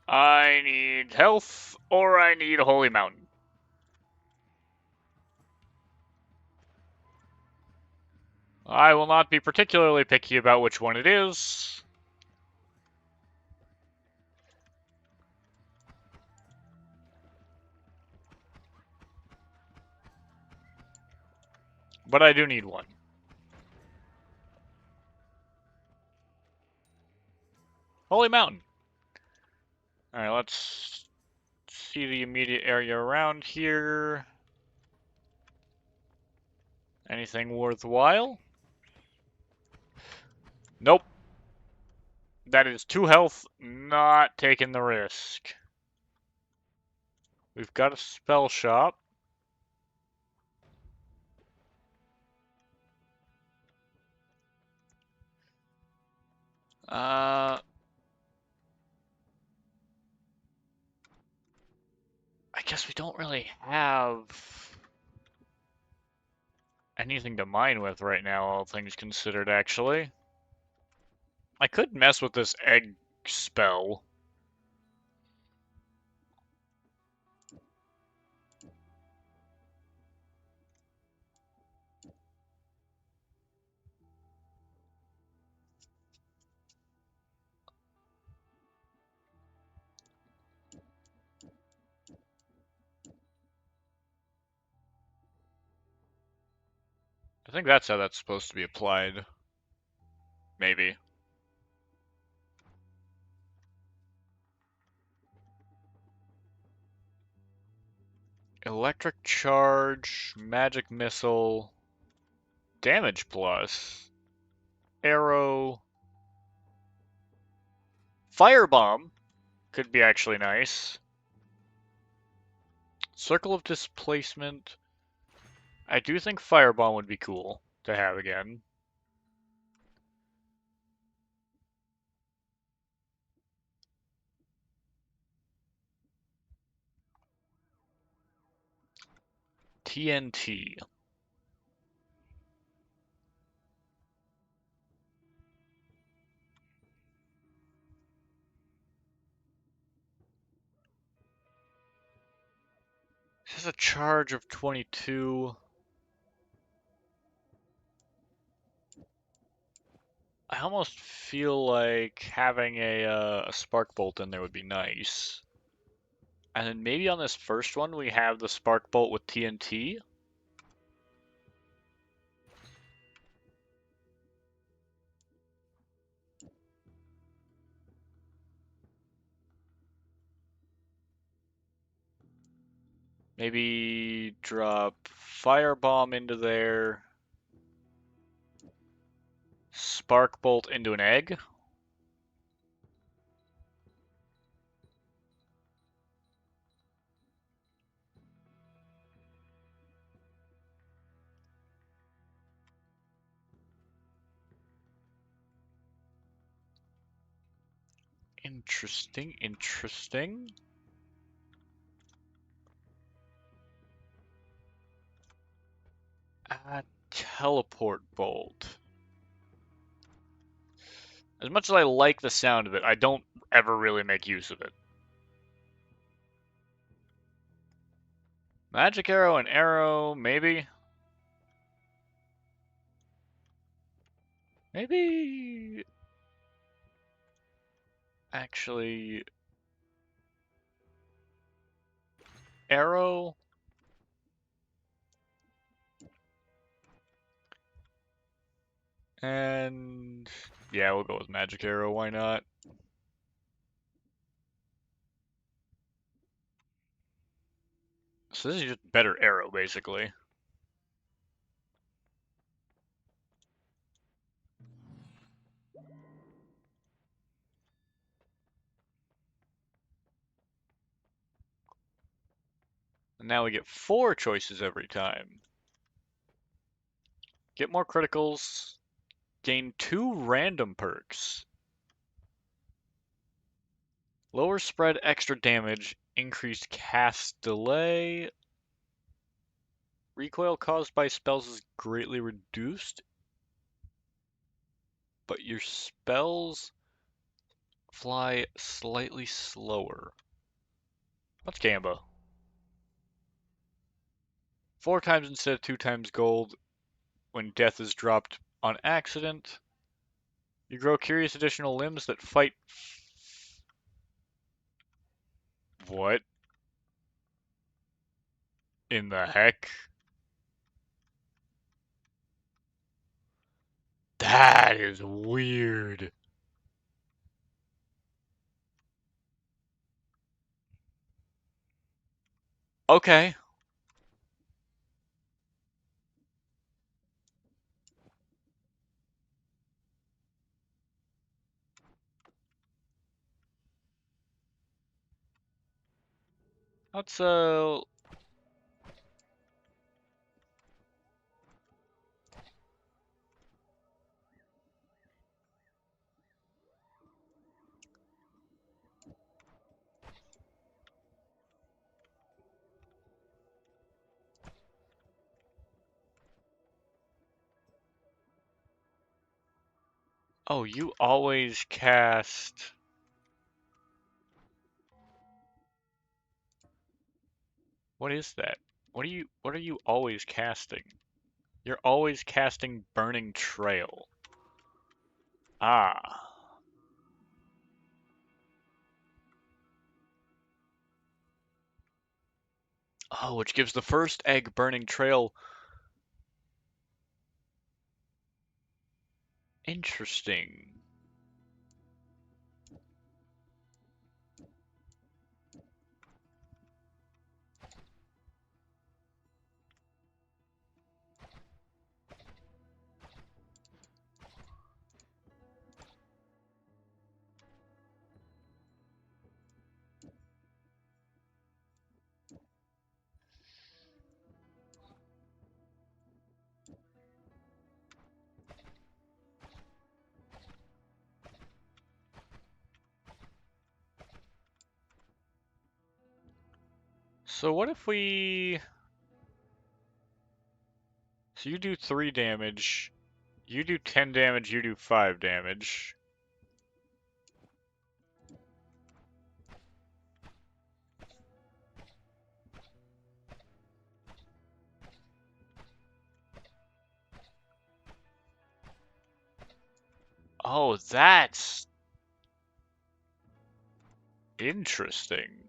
I need health, or I need a holy mountain. I will not be particularly picky about which one it is. But I do need one. Holy mountain. Alright, let's see the immediate area around here. Anything worthwhile? Nope. That is 2 health, not taking the risk. We've got a spell shop. I guess we don't really have anything to mine with right now, all things considered, actually. I could mess with this egg spell. I think that's how that's supposed to be applied. Maybe. Electric charge, magic missile, damage plus, arrow, firebomb could be actually nice. Circle of displacement. I do think firebomb would be cool to have again. TNT. This is a charge of 22. I almost feel like having a spark bolt in there would be nice. And then maybe on this first one we have the spark bolt with TNT. Maybe drop firebomb into there. Spark bolt into an egg. Interesting, interesting. A teleport bolt. As much as I like the sound of it, I don't ever really make use of it. Magic arrow and arrow, maybe? Maybe... Actually... Arrow? And... Yeah, we'll go with magic arrow, why not? So this is just better arrow, basically. And now we get 4 choices every time. Get more criticals. Gain 2 random perks. Lower spread extra damage. Increased cast delay. Recoil caused by spells is greatly reduced, but your spells fly slightly slower. Let's Gamba. 4 times instead of 2 times gold when death is dropped on accident. You grow curious additional limbs that fight. What in the heck? That is weird. Okay. Let's Oh, you always cast... What is that? What are you always casting? You're always casting Burning Trail. Ah. Oh, which gives the first egg Burning Trail. Interesting. So what if we... So you do 3 damage, you do 10 damage, you do 5 damage. Oh, that's interesting.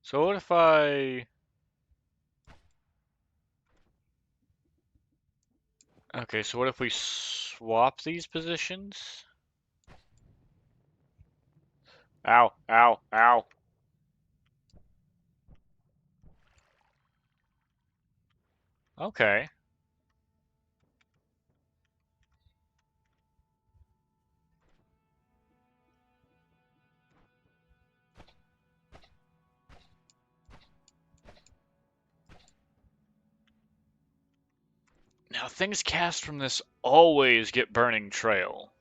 So what if I... Okay, so what if we swap these positions? Ow, ow, ow. Okay. Now, things cast from this always get Burning Trail.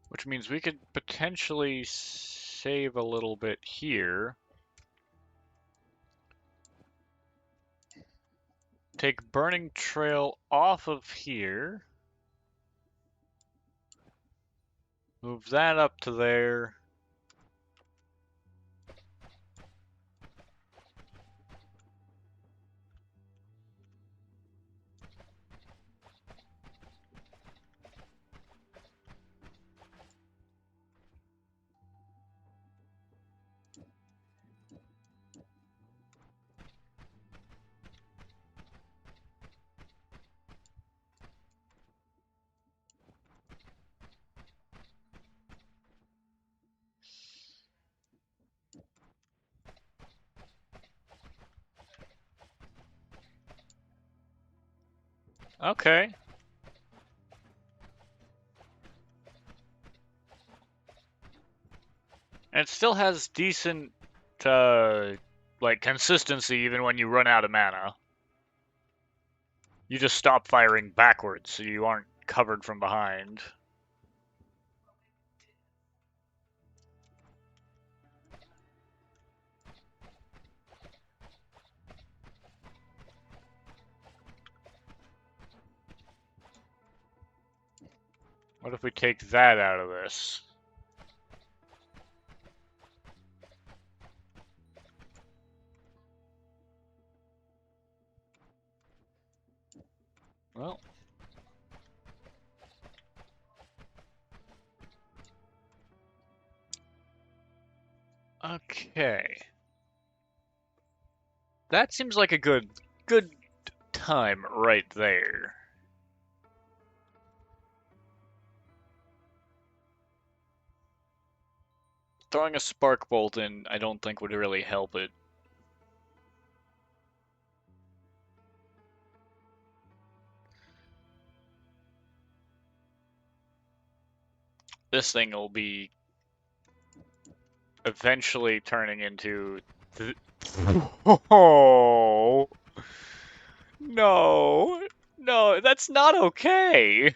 Which means we could potentially save a little bit here. Take Burning Trail off of here. Move that up to there. Okay. And it still has decent, uh, like, consistency even when you run out of mana. You just stop firing backwards, so you aren't covered from behind. What if we take that out of this? Well, okay. That seems like a good time right there. Throwing a spark bolt in, I don't think would really help it. this thing will be eventually turning into. Oh no, no, that's not okay.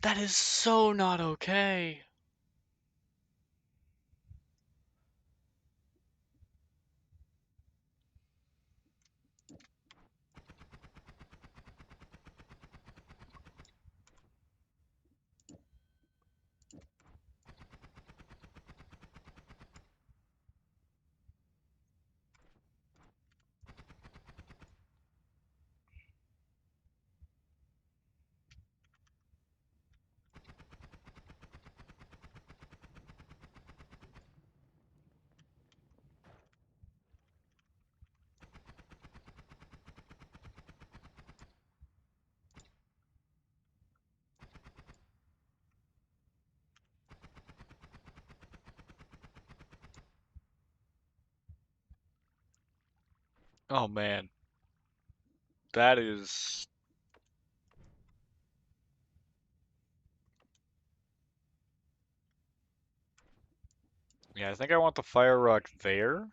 That is so not okay. Oh man, that is. Yeah, I think I want the fire rock there.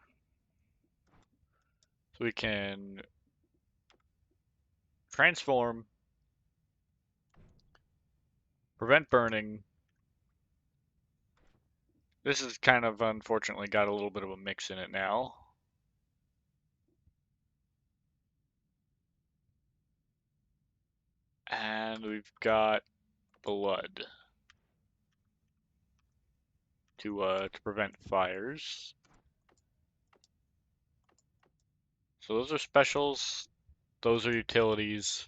So we can transform, prevent burning. This is kind of unfortunately got a little bit of a mix in it now. And we've got blood to prevent fires. So those are specials, those are utilities.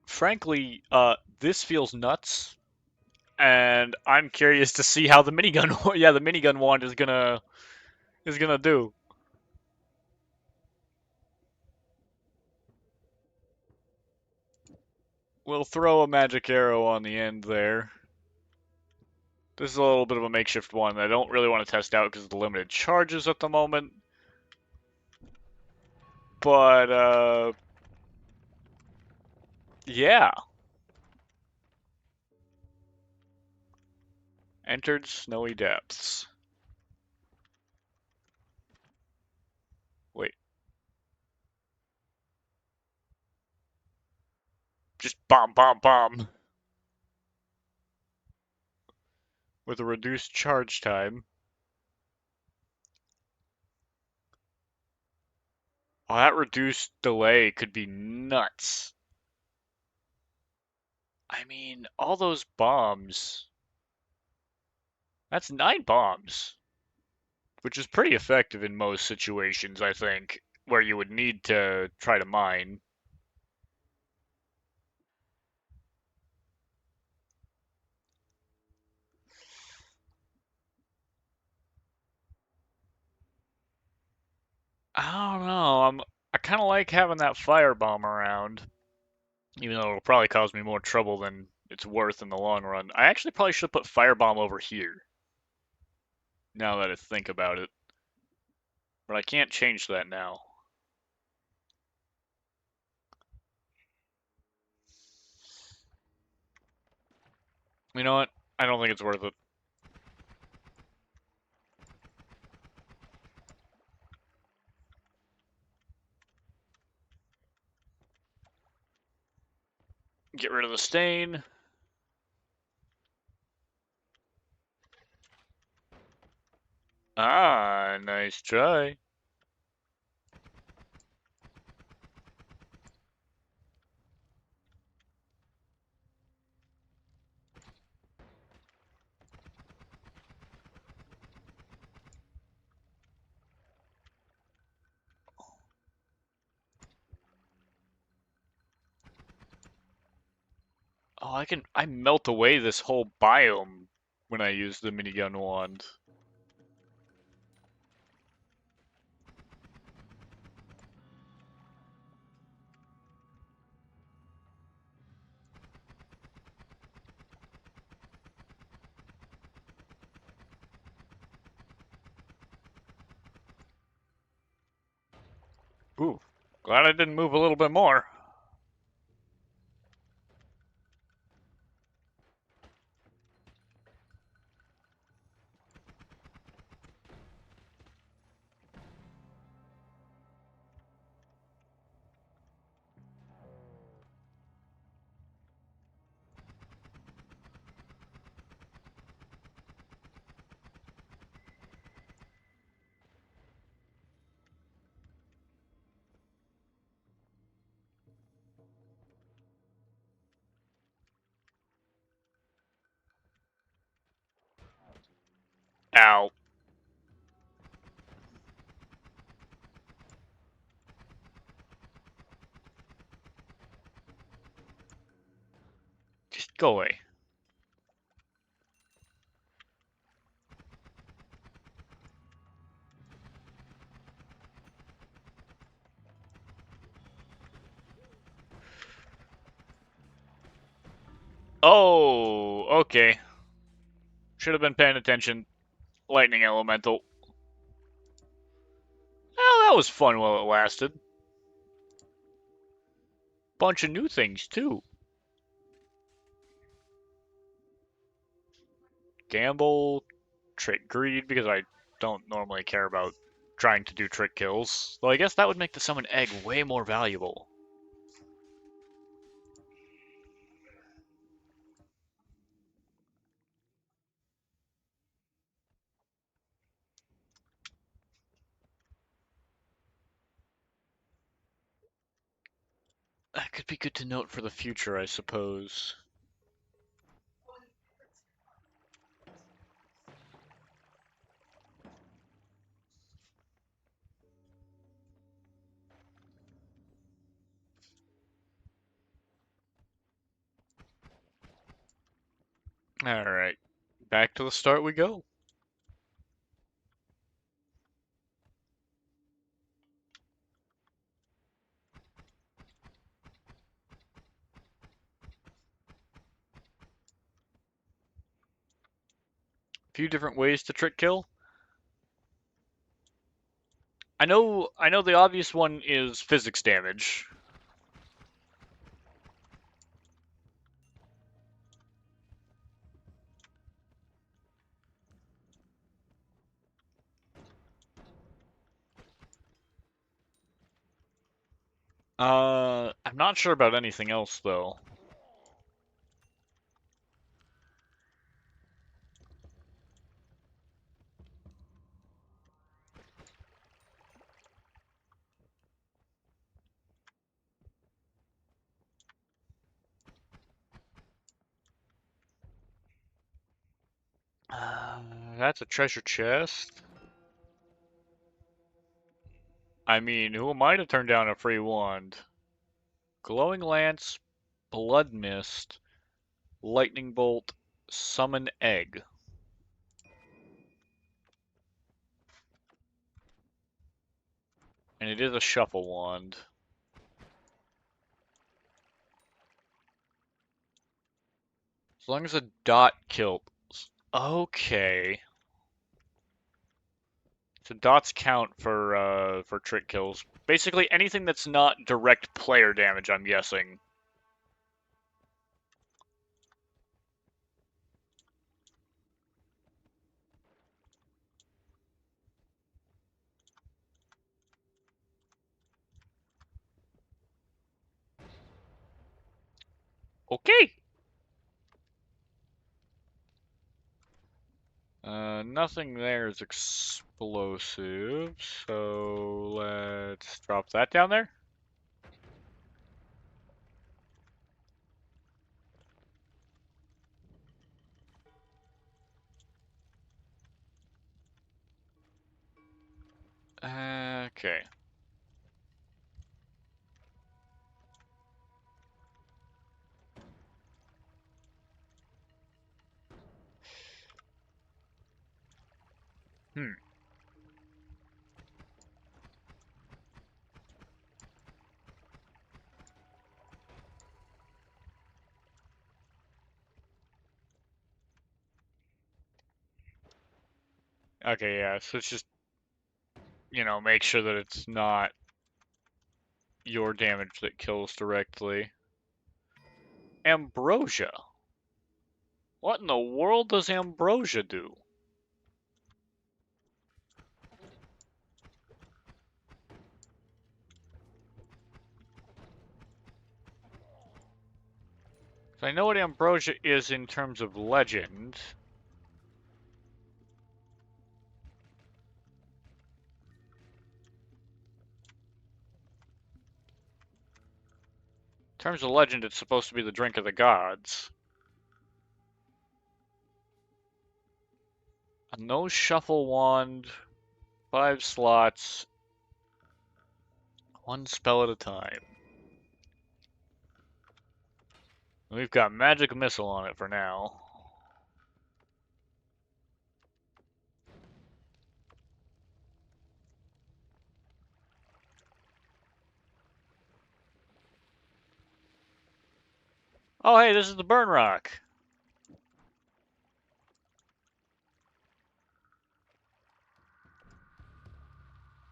Frankly, this feels nuts, and I'm curious to see how the minigun, yeah, the minigun wand is gonna do. We'll throw a magic arrow on the end there. This is a little bit of a makeshift one that I don't really want to test out because of the limited charges at the moment. But, yeah. Entered snowy depths. Wait, just bomb, bomb, bomb. With a reduced charge time. Oh, that reduced delay could be nuts. I mean, all those bombs. That's 9 bombs, which is pretty effective in most situations, I think, where you would need to try to mine. I don't know. I kind of like having that firebomb around, even though it'll probably cause me more trouble than it's worth in the long run. I actually probably should put firebomb over here, now that I think about it. But I can't change that now. You know what? I don't think it's worth it. Get rid of the stain. Ah, nice try. Oh, I melt away this whole biome when I use the minigun wand. Ooh, glad I didn't move a little bit more. Ow. Just go away. Oh, okay. Should have been paying attention. Lightning elemental. Oh, that was fun while it lasted. Bunch of new things, too. Gamble, trick greed, because I don't normally care about trying to do trick kills. Though I guess that would make the summon egg way more valuable. That could be good to note for the future, I suppose. Alright, back to the start we go. Few different ways to trick kill. I know the obvious one is physics damage. I'm not sure about anything else though. That's a treasure chest. I mean, who am I to turn down a free wand? Glowing lance, blood mist, lightning bolt, summon egg. And it is a shuffle wand. As long as a dot kills. Okay. So dots count for trick kills. Basically anything that's not direct player damage, I'm guessing. Okay. Nothing there is explosive, so let's drop that down there. Okay. Hmm. Okay, yeah, so it's just, make sure that it's not your damage that kills directly. Ambrosia. What in the world does ambrosia do? I know what ambrosia is in terms of legend. In terms of legend, it's supposed to be the drink of the gods. A no shuffle wand, 5 slots, 1 spell at a time. We've got magic missile on it for now. Oh, hey, this is the burn rock.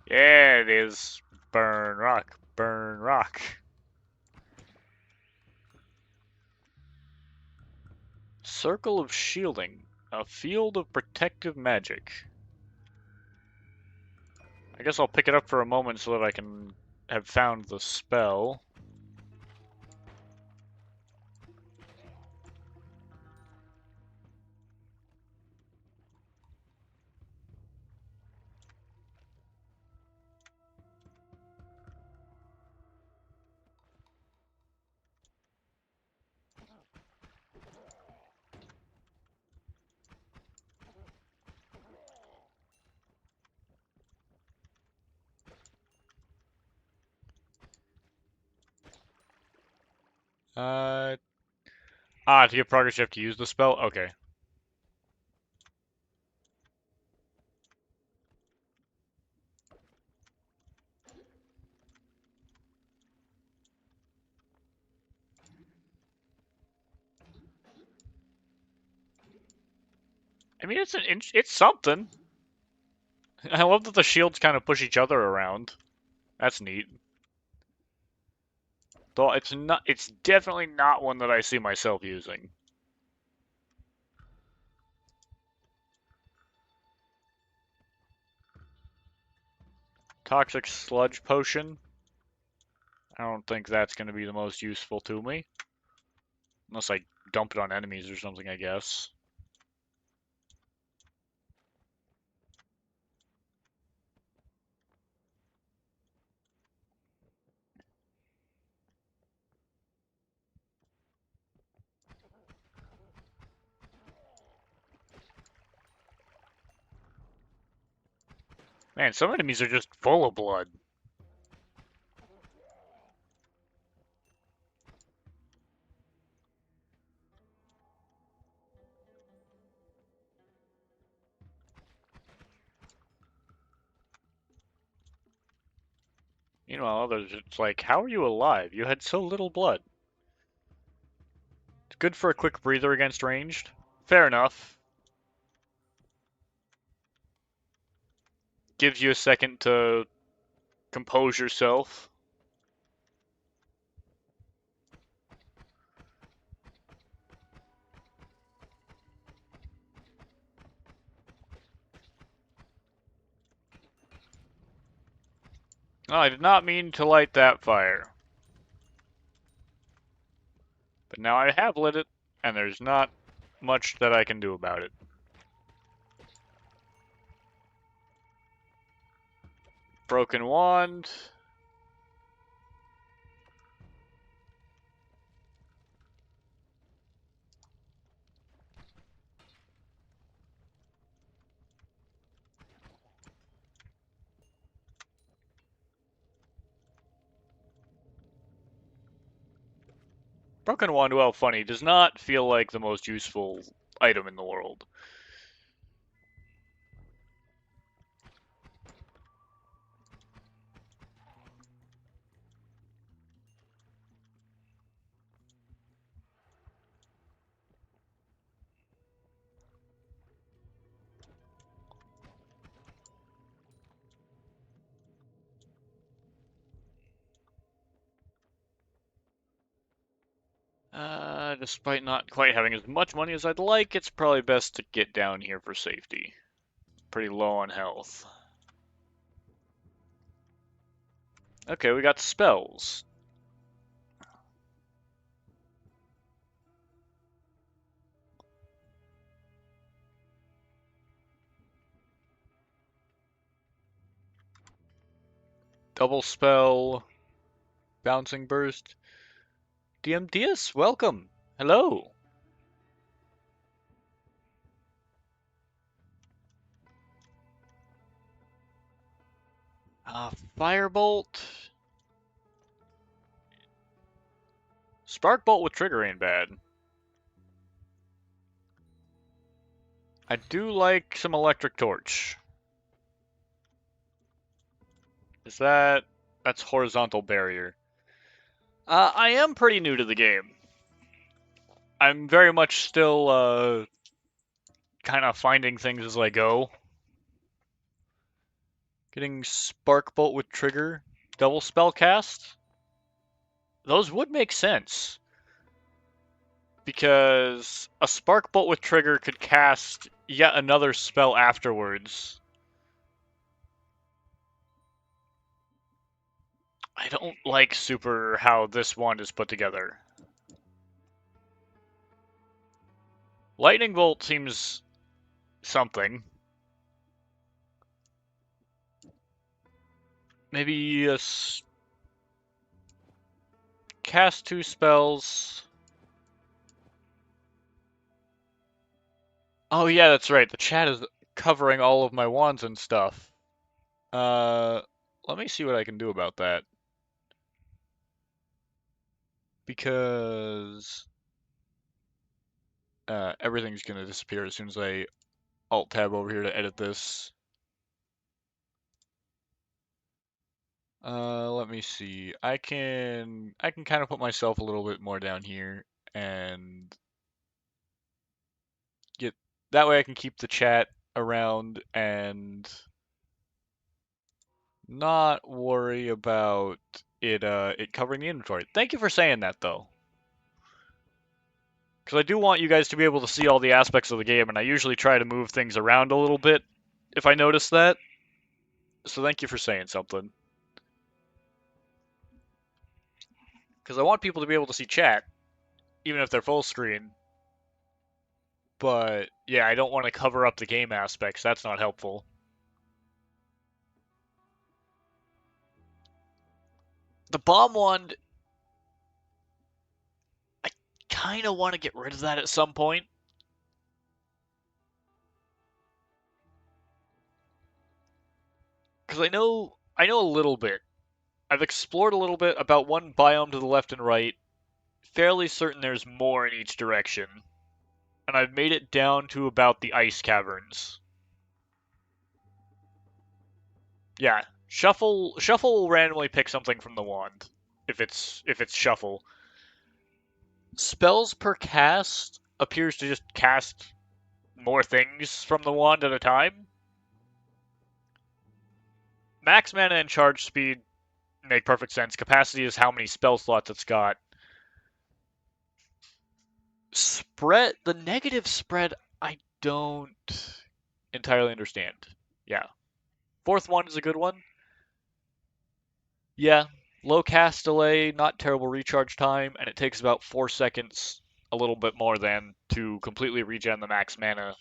Yeah, it is. Burn rock, burn rock. Circle of shielding, a field of protective magic. I guess I'll pick it up for a moment so that I can have found the spell. Uh, to get progress, you have to use the spell? Okay. I mean, it's something. I love that the shields kind of push each other around. That's neat. Though it's definitely not one that I see myself using. Toxic sludge potion. I don't think that's going to be the most useful to me. Unless I dump it on enemies or something, I guess. Man, some enemies are just full of blood. Meanwhile, others, it's like, how are you alive? You had so little blood. It's good for a quick breather against ranged. Fair enough. Gives you a second to compose yourself. Oh, I did not mean to light that fire. But now I have lit it, and there's not much that I can do about it. Broken wand. Broken wand, well, funny, does not feel like the most useful item in the world. Despite not quite having as much money as I'd like, it's probably best to get down here for safety. Pretty low on health. Okay, we got spells. Double spell, bouncing burst. DM Diaz, welcome. Hello. Firebolt. Spark bolt with trigger ain't bad. I do like some electric torch. Is that... That's horizontal barrier. I am pretty new to the game. I'm very much still, kind of finding things as I go. Getting Spark Bolt with trigger, double spell cast. Those would make sense. Because a Spark Bolt with trigger could cast yet another spell afterwards. I don't like super how this wand is put together. Lightning Bolt seems something. Maybe cast 2 spells. Oh yeah, that's right. The chat is covering all of my wands and stuff. Uh, Let me see what I can do about that. Because everything's gonna disappear as soon as I alt tab over here to edit this. Let me see. I can kind of put myself a little bit more down here and get that way I can keep the chat around and not worry about it covering the inventory. Thank you for saying that though. Because I do want you guys to be able to see all the aspects of the game, and I usually try to move things around a little bit if I notice that. So thank you for saying something. Because I want people to be able to see chat, even if they're full screen. But yeah, I don't want to cover up the game aspects. That's not helpful. The bomb wand, I kind of want to get rid of that at some point. Because I know a little bit. I've explored a little bit about one biome to the left and right. Fairly certain there's more in each direction. And I've made it down to about the ice caverns. Yeah, shuffle will randomly pick something from the wand if it's shuffle. Spells per cast appears to just cast more things from the wand at a time. Max mana and charge speed make perfect sense. Capacity is how many spell slots it's got. Spread, the negative spread, I don't entirely understand. Yeah. Fourth one is a good one. Yeah. Low cast delay, not terrible recharge time, and it takes about 4 seconds, a little bit more than, to completely regen the max mana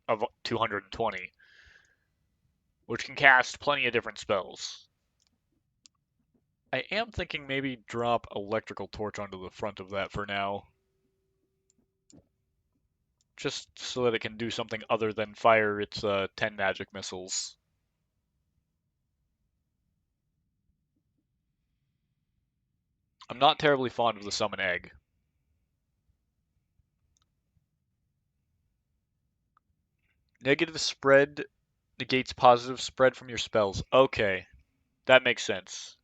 of 220, which can cast plenty of different spells. I am thinking maybe drop Electrical Torch onto the front of that for now. Just so that it can do something other than fire its 10 magic missiles. I'm not terribly fond of the Summon Egg. Negative spread negates positive spread from your spells. Okay, that makes sense.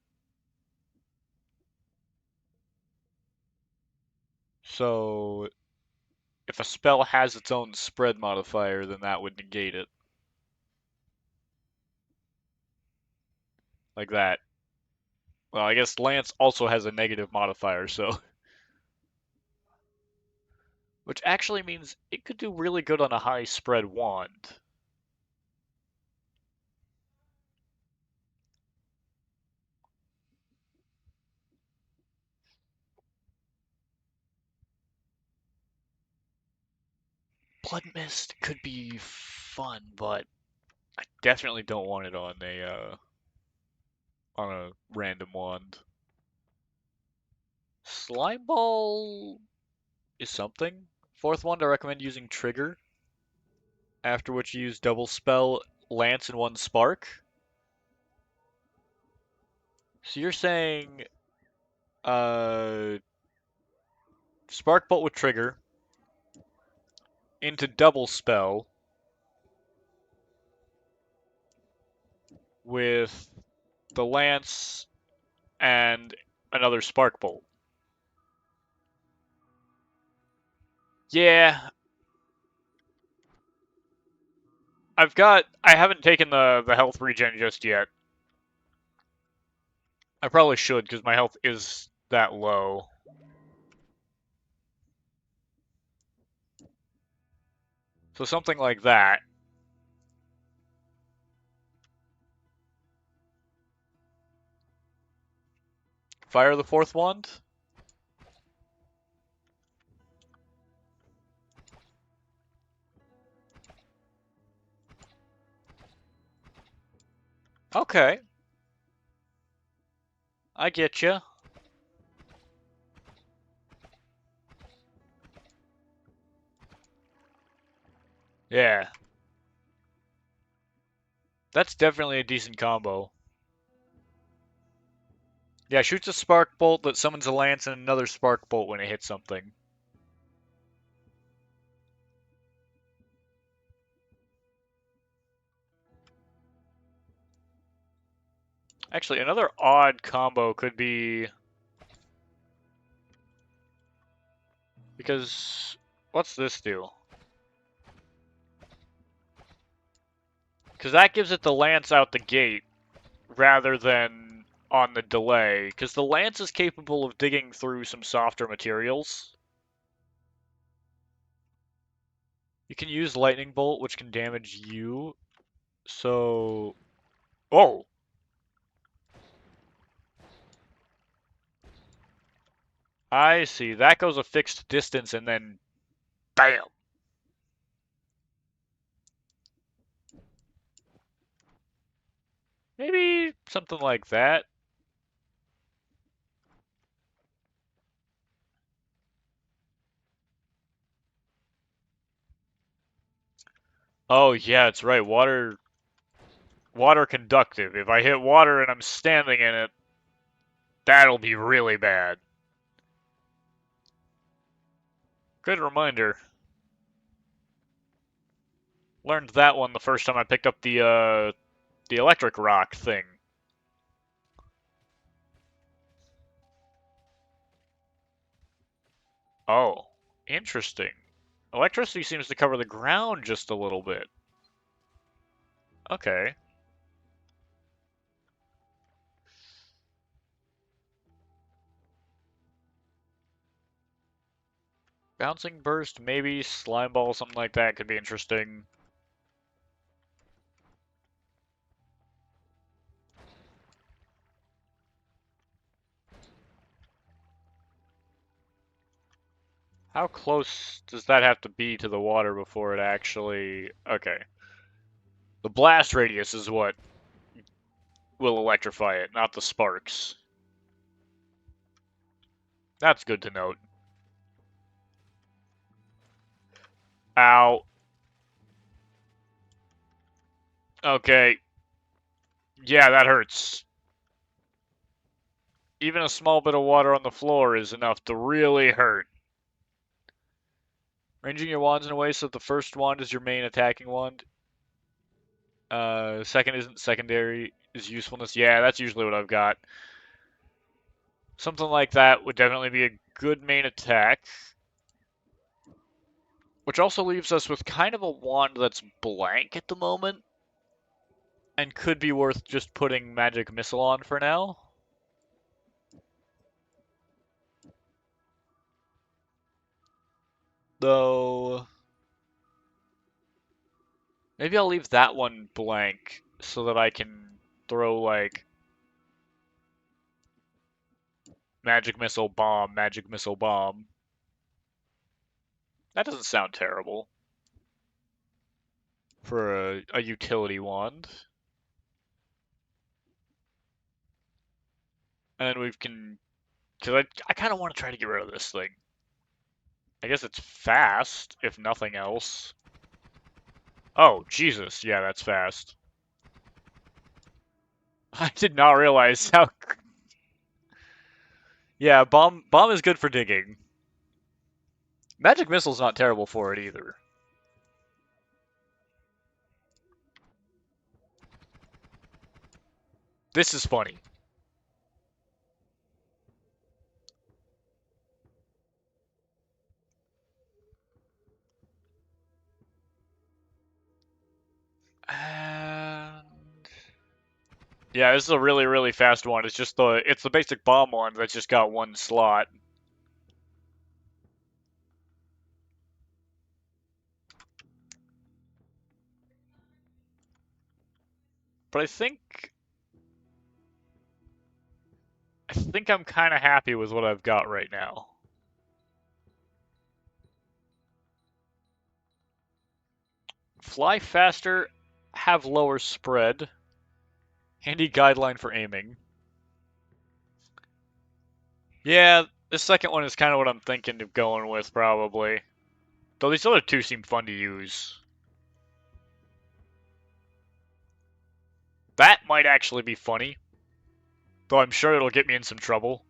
So, if a spell has its own spread modifier, then that would negate it. Like that. Well, I guess Lance also has a negative modifier, so which actually means it could do really good on a high spread wand. Blood Mist could be fun, but I definitely don't want it on a random wand. Slime Ball is something. Fourth wand, I recommend using Trigger, after which you use double spell, Lance, and one Spark. So you're saying uh, Spark Bolt with Trigger into double spell with the Lance and another Spark Bolt. Yeah, I haven't taken the health regen just yet. I probably should because my health is that low. So something like that. Fire the fourth wand. Okay, I get you. Yeah, that's definitely a decent combo. Yeah, shoots a spark bolt that summons a lance and another spark bolt when it hits something. Actually, another odd combo could be because what's this do? Because that gives it the lance out the gate rather than on the delay. Because the lance is capable of digging through some softer materials. You can use lightning bolt, which can damage you. So, oh, I see. That goes a fixed distance and then bam. Maybe something like that. Oh yeah, it's right. Water conductive. If I hit water and I'm standing in it, that'll be really bad. Good reminder. Learned that one the first time I picked up the electric rock thing. Oh, interesting. Electricity seems to cover the ground just a little bit. Okay. Bouncing burst, maybe slime ball, something like that could be interesting. How close does that have to be to the water before it actually... Okay. The blast radius is what will electrify it, not the sparks. That's good to note. Ow. Okay. Yeah, that hurts. Even a small bit of water on the floor is enough to really hurt. Ranging your wands in a way so that the first wand is your main attacking wand. Second isn't secondary, is usefulness. Yeah, that's usually what I've got. Something like that would definitely be a good main attack. Which also leaves us with kind of a wand that's blank at the moment. And could be worth just putting Magic Missile on for now. though. Maybe I'll leave that one blank so that I can throw like magic missile bomb, magic missile bomb. That doesn't sound terrible for a utility wand. And then we can, because I kind of want to try to get rid of this thing. I guess it's fast, if nothing else. Oh, Jesus, yeah, that's fast. I did not realize how... Yeah, bomb is good for digging. Magic missile's not terrible for it either. This is funny. And yeah, this is a really, really fast one. It's the basic bomb one that's just got one slot. But I think I'm kind of happy with what I've got right now. Fly faster, have lower spread, handy guideline for aiming. Yeah, the second one is kind of what I'm thinking of going with, probably. Though these other two seem fun to use. That might actually be funny. Though I'm sure it'll get me in some trouble.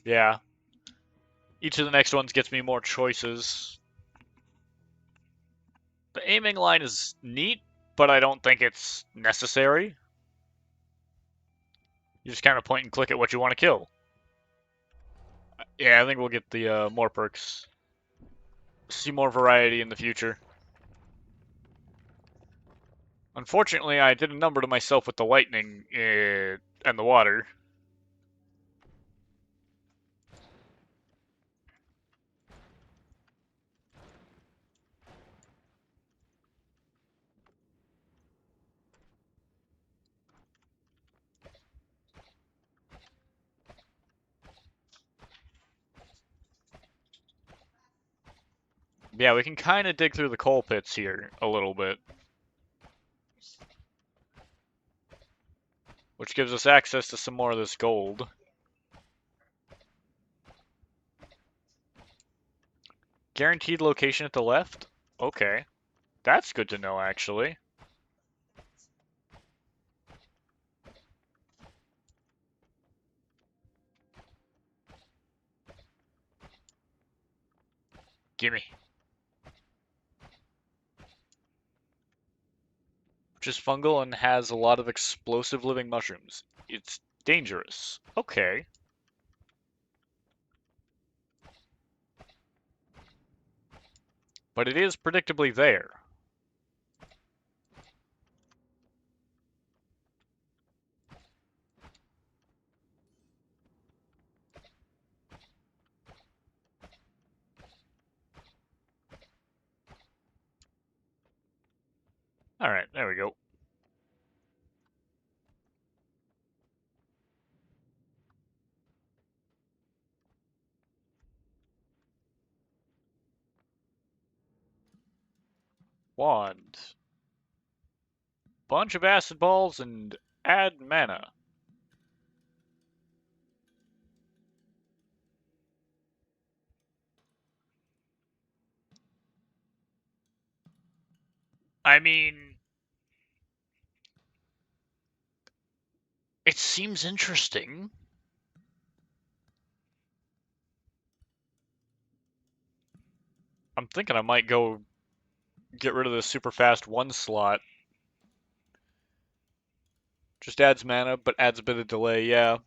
Yeah. Each of the next ones gets me more choices. The aiming line is neat, but I don't think it's necessary. You just kind of point and click at what you want to kill. Yeah, I think we'll get the more perks. See more variety in the future. Unfortunately, I did a number to myself with the lightning and the water. Yeah, we can kind of dig through the coal pits here a little bit. Which gives us access to some more of this gold. Guaranteed location at the left? Okay. That's good to know, actually. Gimme. Which is fungal and has a lot of explosive living mushrooms. It's dangerous. Okay. But it is predictably there. Alright, there we go. Wand. Bunch of acid balls and add mana. I mean, it seems interesting. I'm thinking I might go get rid of this super fast one slot. Just adds mana, but adds a bit of delay, yeah.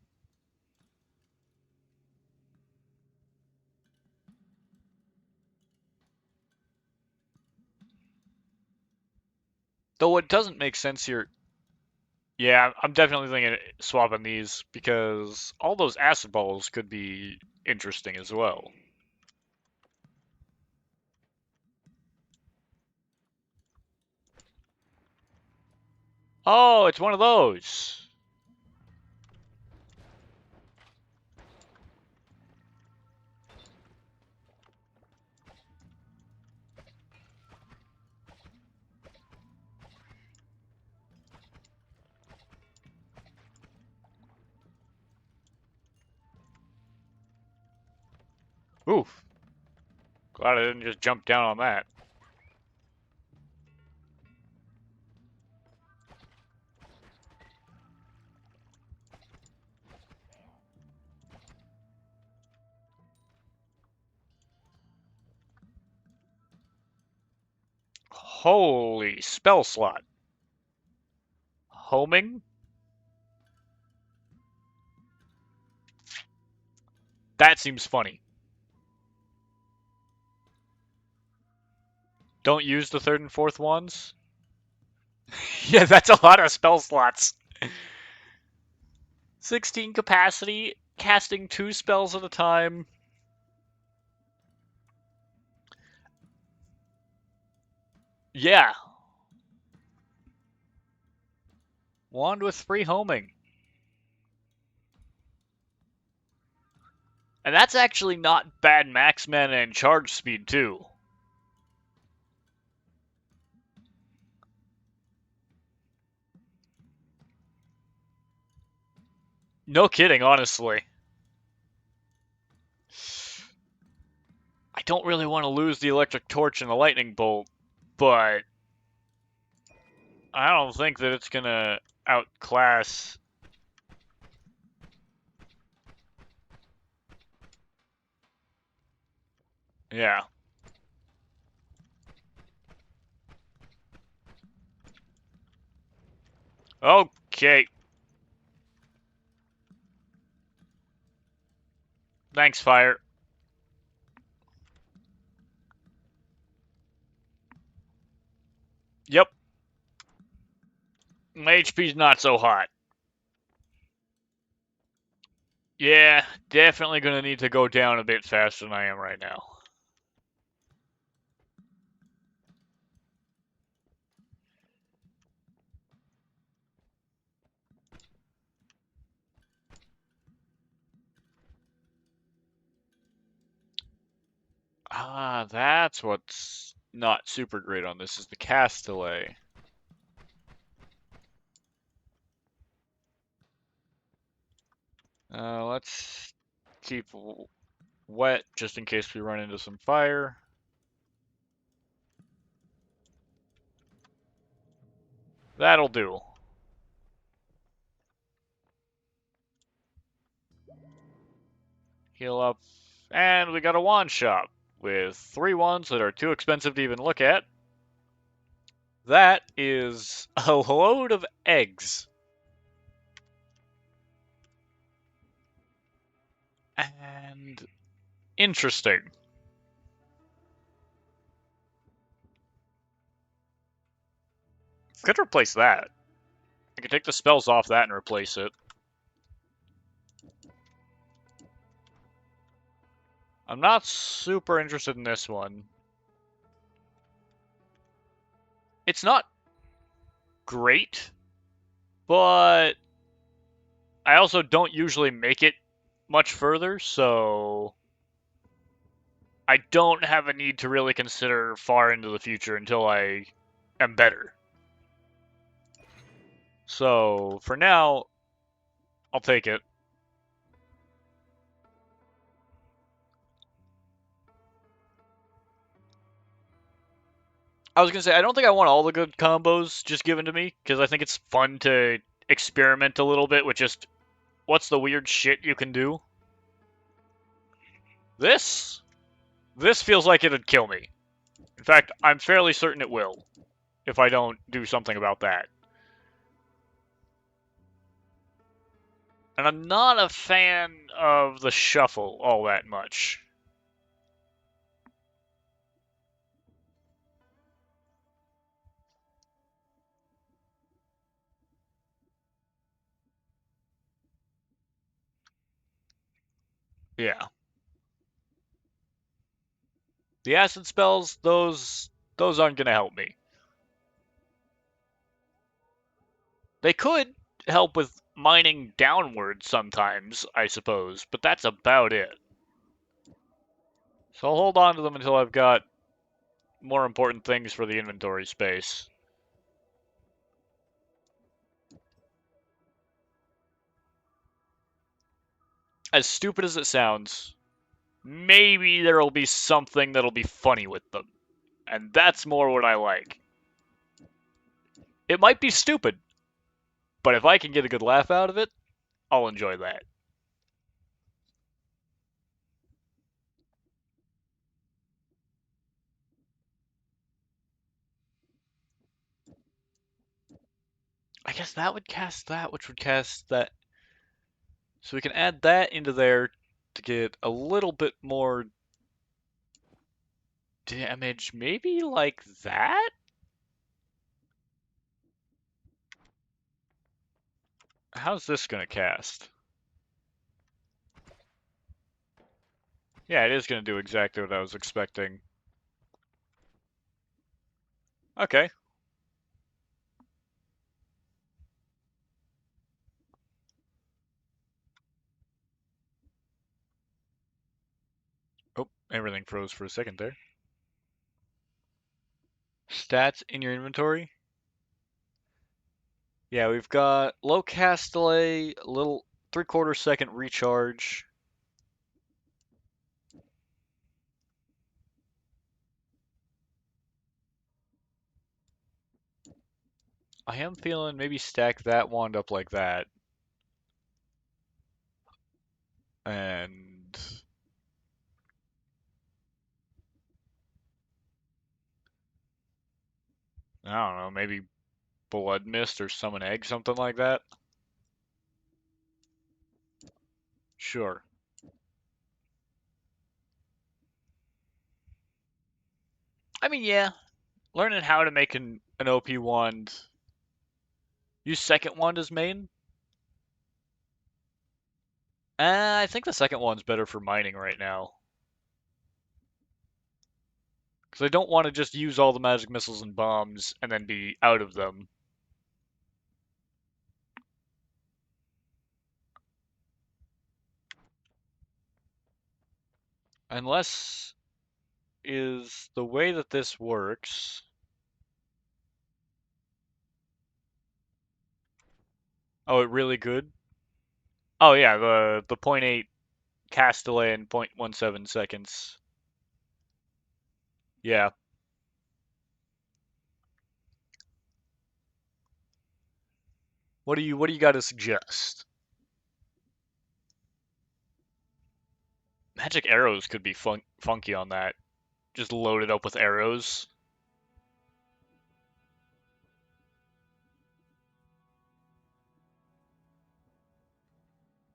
Though what doesn't make sense here... Yeah, I'm definitely thinking swapping these, because all those acid balls could be interesting as well. Oh, it's one of those. Oof. Glad I didn't just jump down on that. Holy spell slot. Homing? That seems funny. Don't use the third and fourth ones? Yeah, that's a lot of spell slots. 16 capacity, casting 2 spells at a time. Yeah. Wand with 3 homing. And that's actually not bad max mana and charge speed, too. No kidding, honestly. I don't really want to lose the electric torch and the lightning bolt, but I don't think that it's gonna outclass. Yeah. Okay. Thanks, fire. Yep. My HP's not so hot. Yeah, definitely gonna need to go down a bit faster than I am right now. Ah, that's what's not super great on this is the cast delay. Let's keep wet just in case we run into some fire. That'll do. Heal up. And we got a wand shop with 3 wands that are too expensive to even look at. That is a load of eggs. And interesting. Could replace that. I could take the spells off that and replace it. I'm not super interested in this one. It's not great, but I also don't usually make it much further, so I don't have a need to really consider far into the future until I am better. So for now, I'll take it. I was gonna say I don't think I want all the good combos just given to me because I think it's fun to experiment a little bit with just what's the weird shit you can do. This this feels like it'd kill me. In fact, I'm fairly certain it will if I don't do something about that. And I'm not a fan of the shuffle all that much. Yeah. The acid spells, those aren't gonna help me. They could help with mining downward sometimes, I suppose, but that's about it. So I'll hold on to them until I've got more important things for the inventory space. As stupid as it sounds, maybe there'll be something that'll be funny with them. And that's more what I like. It might be stupid, but if I can get a good laugh out of it, I'll enjoy that. I guess that would cast that, which would cast that. So we can add that into there to get a little bit more damage. Maybe like that? How's this gonna cast? Yeah, it is gonna do exactly what I was expecting. Okay. Oh, everything froze for a second there. Stats in your inventory? Yeah, we've got low cast delay, little 3/4 second recharge. I am feeling maybe stack that wand up like that. And I don't know, maybe blood mist or summon egg, something like that. Sure. I mean, yeah, learning how to make an OP wand. Use second wand as main. I think the second one's better for mining right now. Because I don't want to just use all the magic missiles and bombs and then be out of them. Unless is the way that this works. Oh, it really good? Oh yeah, the point .8 cast delay in 0.17 seconds. Yeah. What do you got to suggest? Magic arrows could be funky on that. Just load it up with arrows.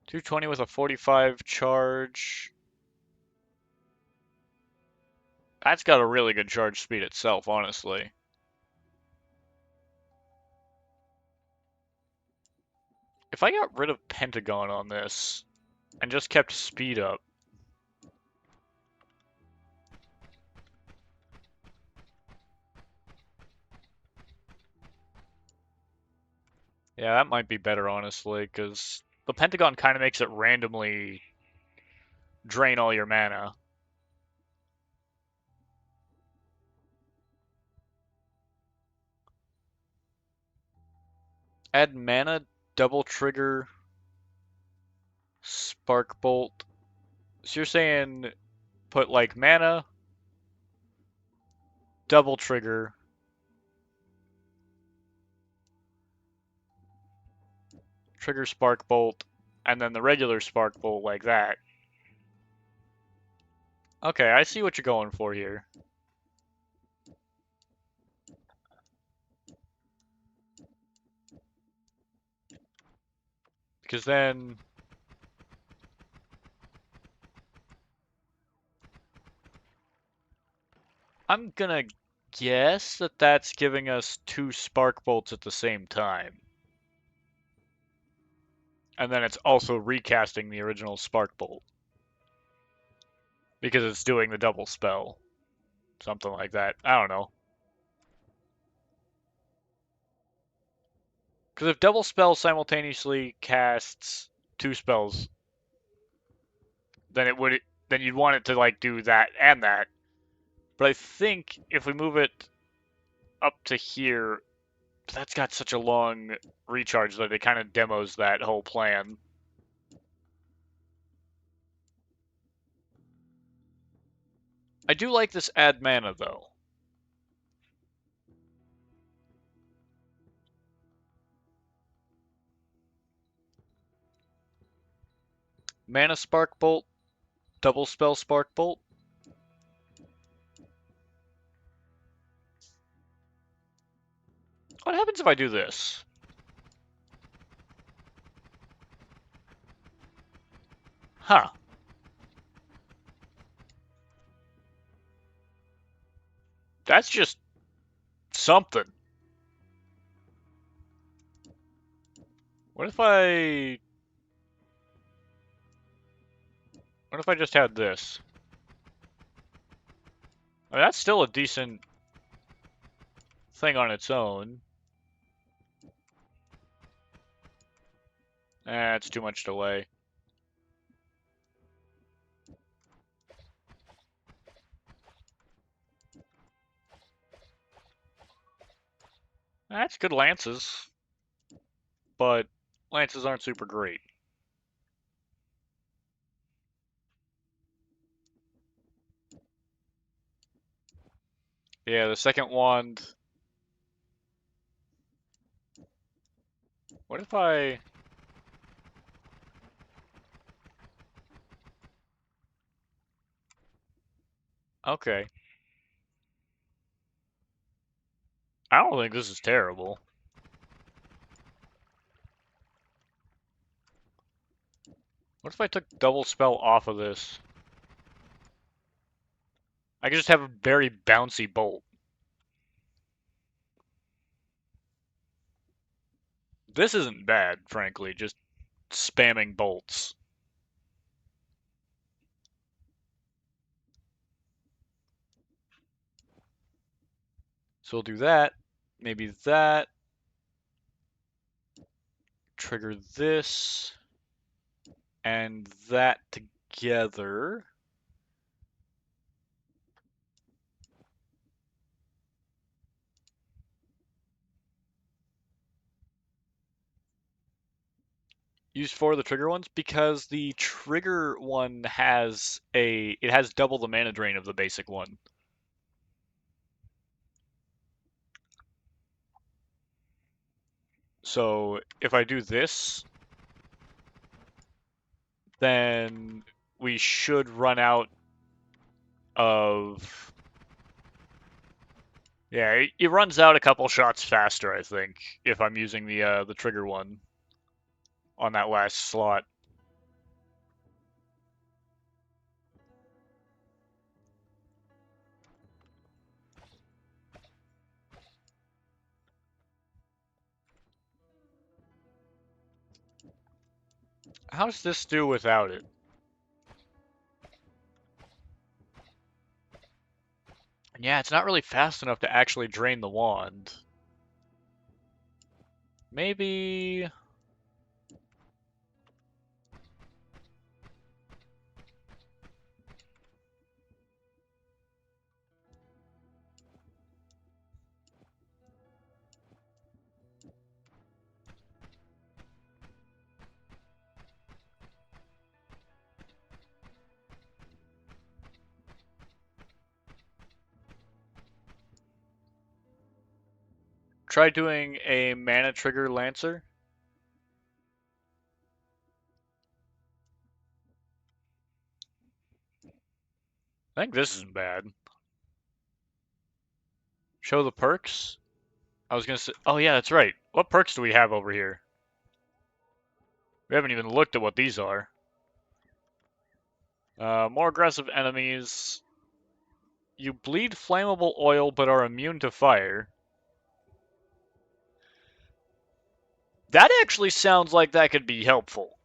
220 with a 45 charge. That's got a really good charge speed itself, honestly. If I got rid of Pentagon on this and just kept speed up, yeah, that might be better, honestly, because the Pentagon kind of makes it randomly drain all your mana. Add mana, double trigger, spark bolt. So you're saying put like mana, double trigger, trigger spark bolt, and then the regular spark bolt like that. Okay, I see what you're going for here. Because then I'm gonna guess that that's giving us two spark bolts at the same time. And then it's also recasting the original spark bolt. Because it's doing the double spell. Something like that. I don't know. Because if double spell simultaneously casts 2 spells, then you'd want it to like do that and that. But I think if we move it up to here, that's got such a long recharge that it kind of demos that whole plan. I do like this add mana though. Mana Spark Bolt, double spell Spark Bolt. What happens if I do this? Huh. That's just something. What if I... What if I just had this? I mean, that's still a decent thing on its own. It's too much delay. That's good lances, but lances aren't super great. Yeah, the second wand. What if I... Okay. I don't think this is terrible. What if I took double spell off of this? I could just have a very bouncy bolt. This isn't bad, frankly, just spamming bolts. So we'll do that, maybe that, trigger this, and that together. Use 4 of the trigger ones because the trigger one has it has double the mana drain of the basic one. So if I do this, then we should run out of... Yeah, it runs out a couple shots faster, I think, if I'm using the trigger one on that last slot. How does this do without it? Yeah, it's not really fast enough to actually drain the wand. Maybe... Try doing a mana trigger Lancer. I think this isn't bad. Show the perks. I was gonna say, oh yeah, that's right. What perks do we have over here? We haven't even looked at what these are. More aggressive enemies. You bleed flammable oil but are immune to fire. That actually sounds like that could be helpful.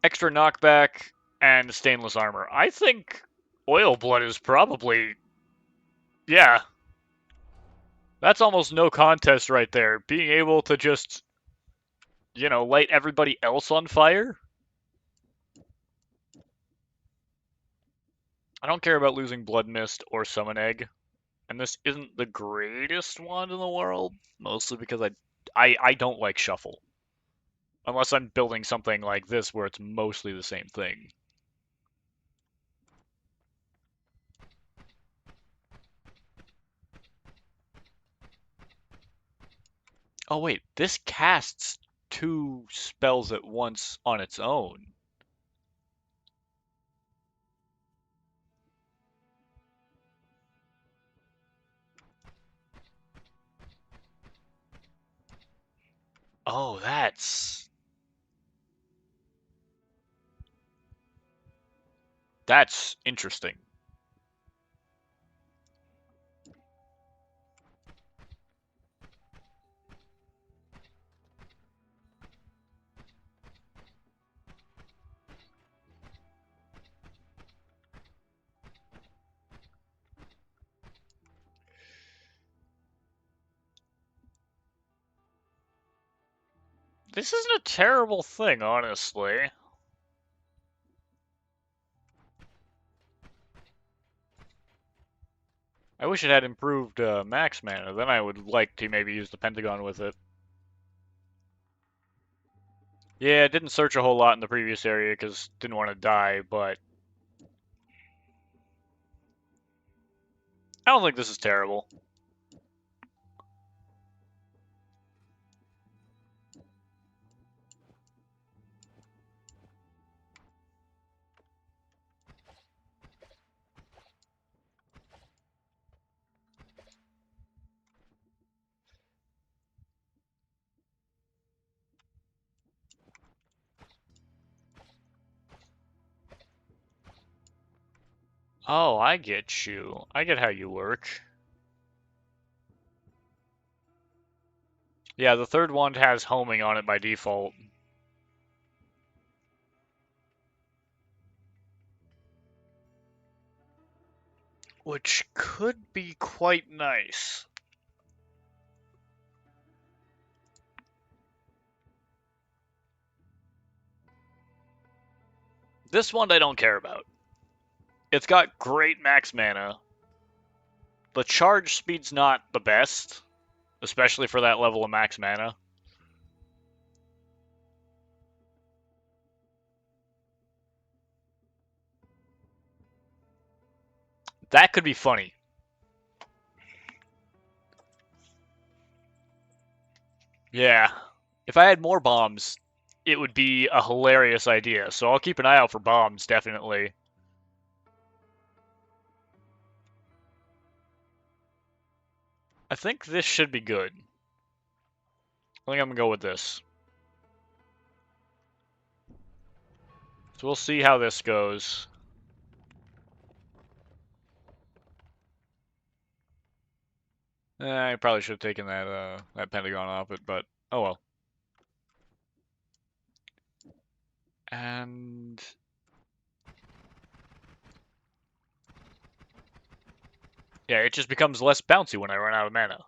Extra knockback and stainless armor. I think oil blood is probably... Yeah. That's almost no contest right there. Being able to just, light everybody else on fire? I don't care about losing Blood Mist or Summon Egg, and this isn't the greatest wand in the world, mostly because I don't like Shuffle. Unless I'm building something like this where it's mostly the same thing. Oh wait, this casts 2 spells at once on its own. Oh, that's interesting. This isn't a terrible thing, honestly. I wish it had improved max mana, then I would like to maybe use the Pentagon with it. Yeah, it didn't search a whole lot in the previous area because didn't want to die, but I don't think this is terrible. Oh, I get you. I get how you work. Yeah, the third wand has homing on it by default. Which could be quite nice. This one I don't care about. It's got great max mana. The charge speed's not the best, especially for that level of max mana. That could be funny. Yeah. If I had more bombs, it would be a hilarious idea. So I'll keep an eye out for bombs, definitely. I think this should be good. I think I'm gonna go with this. So we'll see how this goes. I probably should have taken that Pentagon off it, but oh well. And yeah, it just becomes less bouncy when I run out of mana.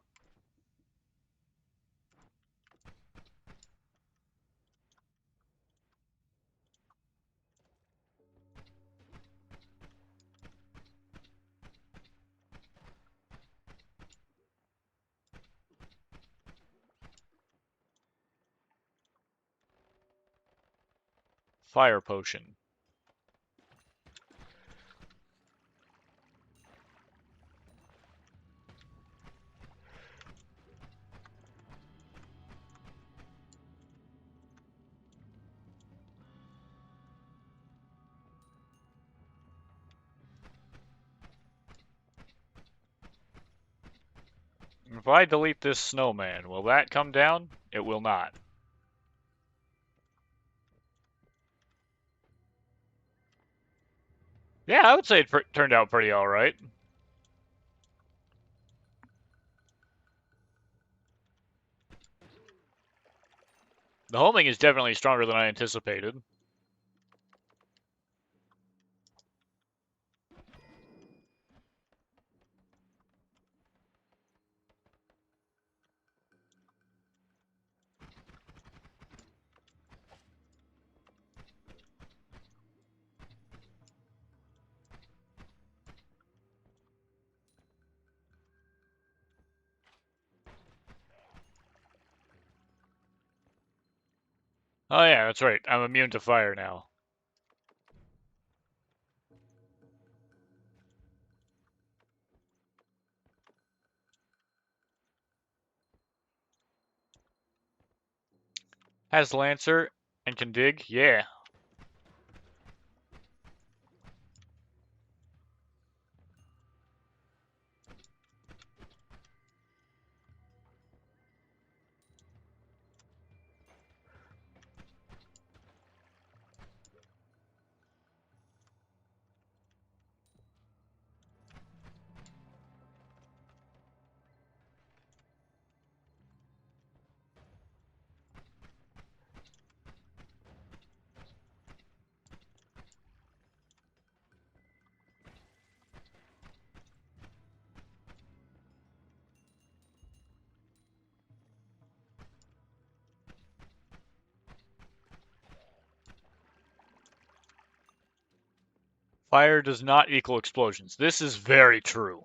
Fire potion. If I delete this snowman, will that come down? It will not. Yeah, I would say it turned out pretty alright. The homing is definitely stronger than I anticipated. Oh yeah, that's right. I'm immune to fire now. Has Lancer and can dig? Yeah. Fire does not equal explosions. This is very true.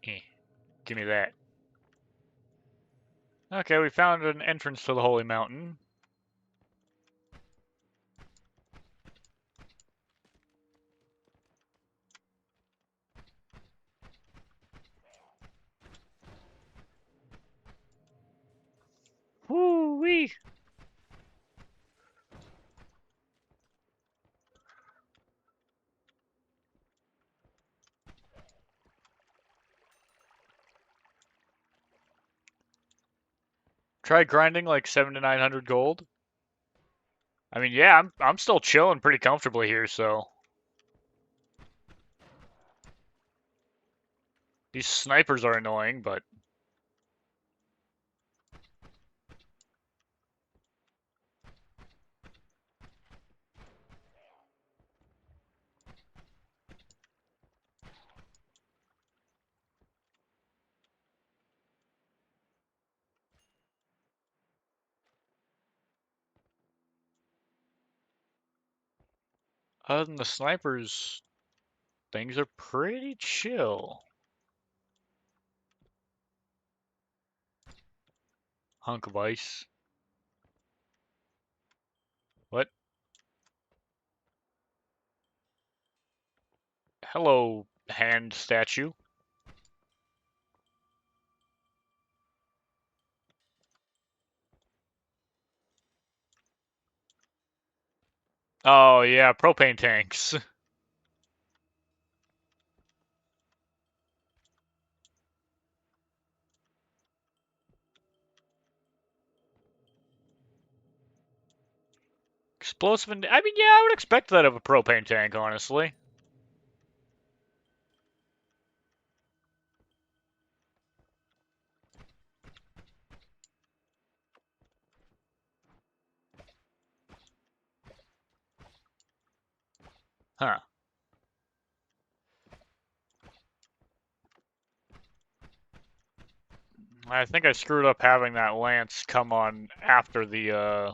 Eh, give me that. Okay, we found an entrance to the Holy Mountain. Woo-wee! Try grinding like 7 to 900 gold. I mean, yeah, I'm still chilling pretty comfortably here, so these snipers are annoying, but other than the snipers, things are pretty chill. Hunk of ice. What? Hello, hand statue. Oh yeah, propane tanks. Explosive and I mean, yeah, I would expect that of a propane tank, honestly. Huh. I think I screwed up having that lance come on after the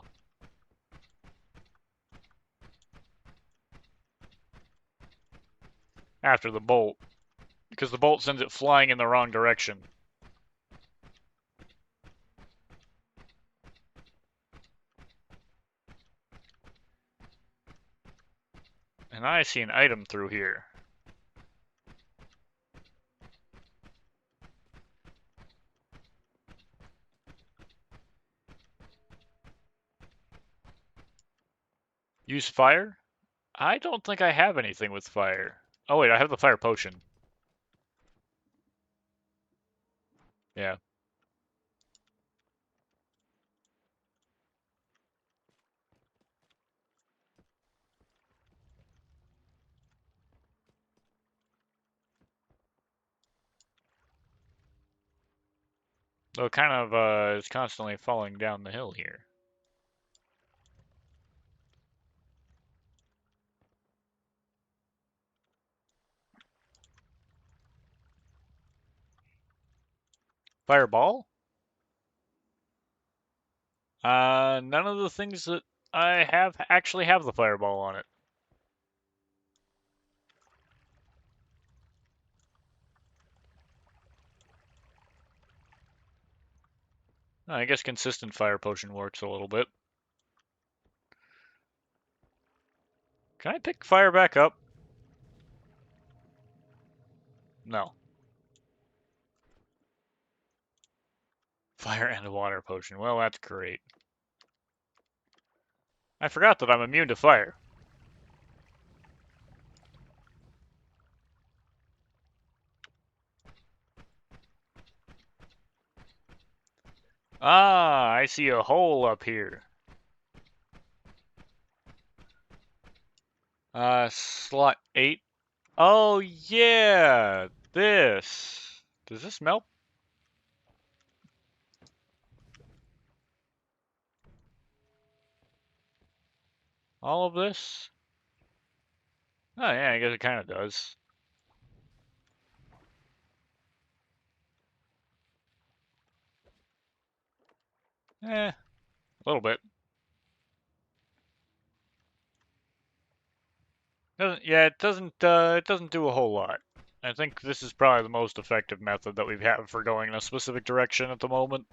bolt, because the bolt sends it flying in the wrong direction. And I see an item through here. Use fire? I don't think I have anything with fire. Oh wait, I have the fire potion. Yeah. Though it kind of is constantly falling down the hill here. Fireball? None of the things that I have actually have the fireball on it. I guess consistent fire potion works a little bit. Can I pick fire back up? No. Fire and a water potion. Well, that's great. I forgot that I'm immune to fire. Ah, I see a hole up here. Slot 8. Oh, yeah! This. Does this melt? All of this? Oh, yeah, I guess it kind of does. A little bit. It doesn't do a whole lot. I think this is probably the most effective method that we've had for going in a specific direction at the moment.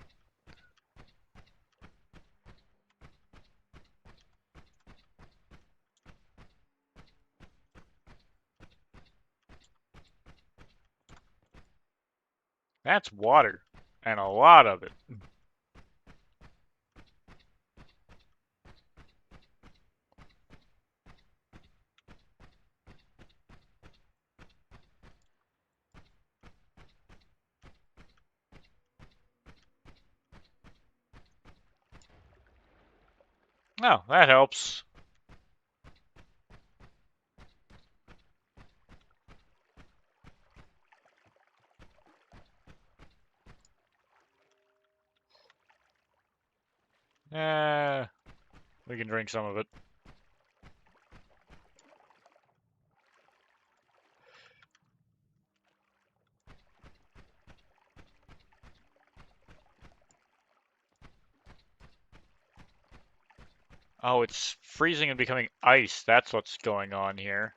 That's water. And a lot of it. Oh, that helps. Eh, we can drink some of it. Oh, it's freezing and becoming ice. That's what's going on here.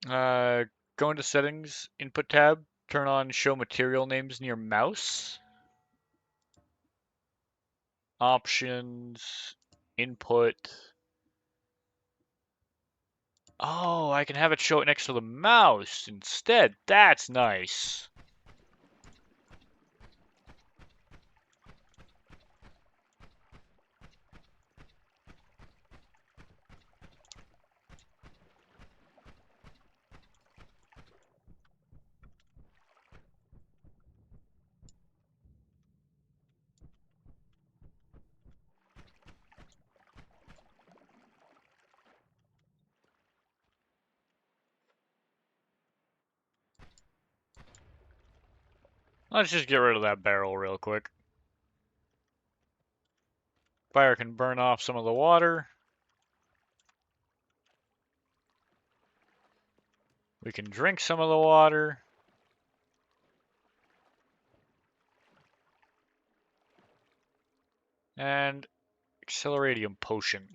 Uh, go into settings, input tab, turn on show material names near mouse. Options, input. Oh, I can have it show it next to the mouse instead. That's nice. Let's just get rid of that barrel real quick. Fire can burn off some of the water. We can drink some of the water. And acceleratium potion.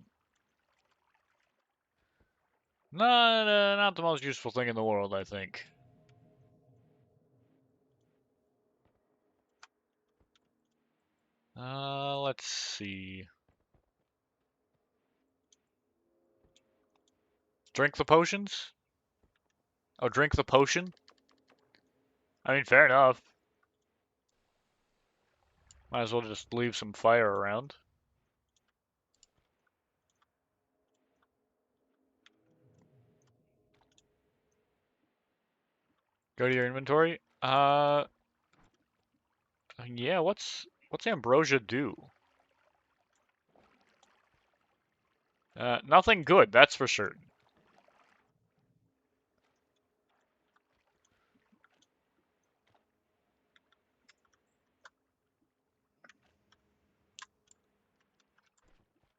Not the most useful thing in the world, I think. Let's see. Drink the potions? Oh, drink the potion? I mean, fair enough. Might as well just leave some fire around. Go to your inventory. Yeah, what's ambrosia do? Nothing good, that's for sure.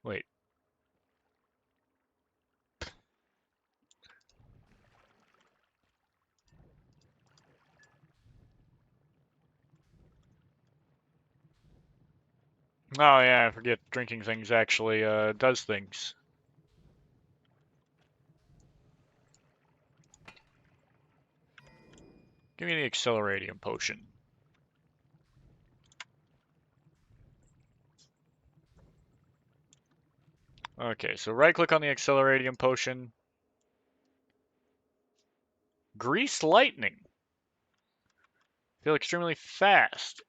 Wait. Oh yeah, I forget drinking things actually does things. Give me the accelerating potion. Okay, so right click on the accelerating potion. Grease lightning. Feel extremely fast.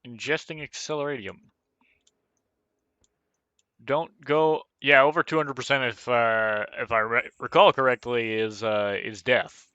Ingesting accelerating. Don't go. Yeah, over 200% if I recall correctly is death.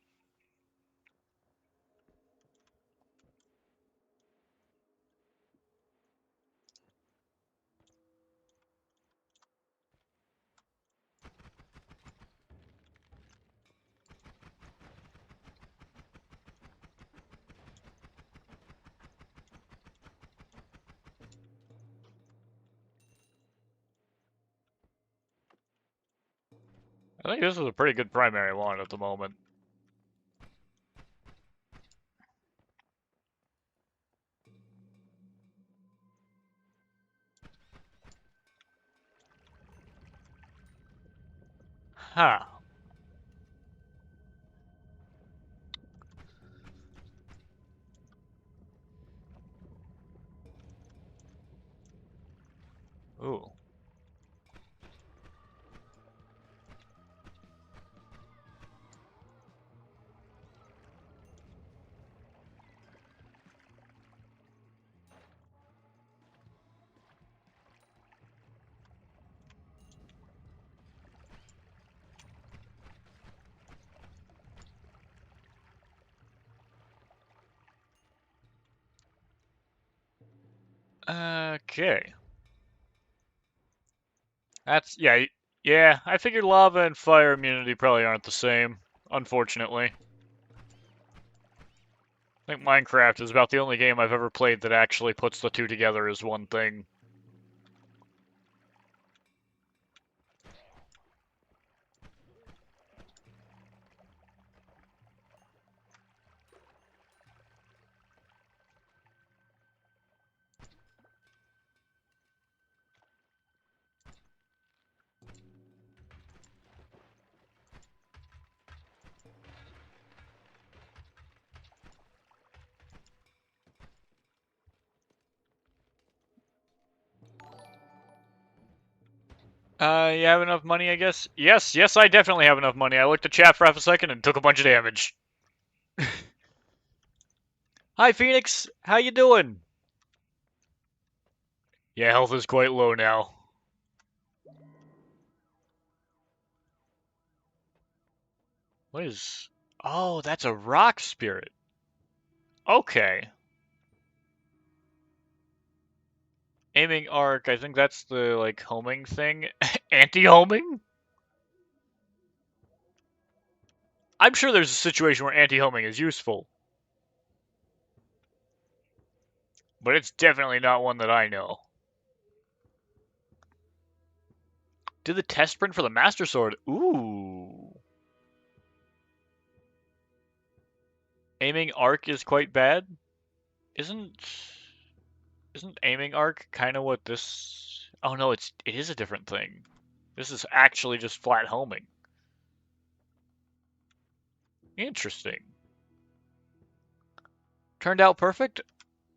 I think this is a pretty good primary one at the moment. Huh. Ooh. Okay. That's yeah, yeah. I figured lava and fire immunity probably aren't the same, unfortunately. I think Minecraft is about the only game I've ever played that actually puts the two together as one thing. You have enough money, I guess? Yes, yes, I definitely have enough money. I looked at chat for half a second and took a bunch of damage. Hi, Phoenix. How you doing? Yeah, health is quite low now. What is... Oh, that's a rock spirit. Okay. Aiming arc, I think that's the, like, homing thing. Anti-homing? I'm sure there's a situation where anti-homing is useful. But it's definitely not one that I know. Did the test print for the Master Sword. Ooh. Aiming arc is quite bad. Isn't isn't aiming arc kind of what this? Oh no, it is a different thing. This is actually just flat homing. Interesting. Turned out perfect?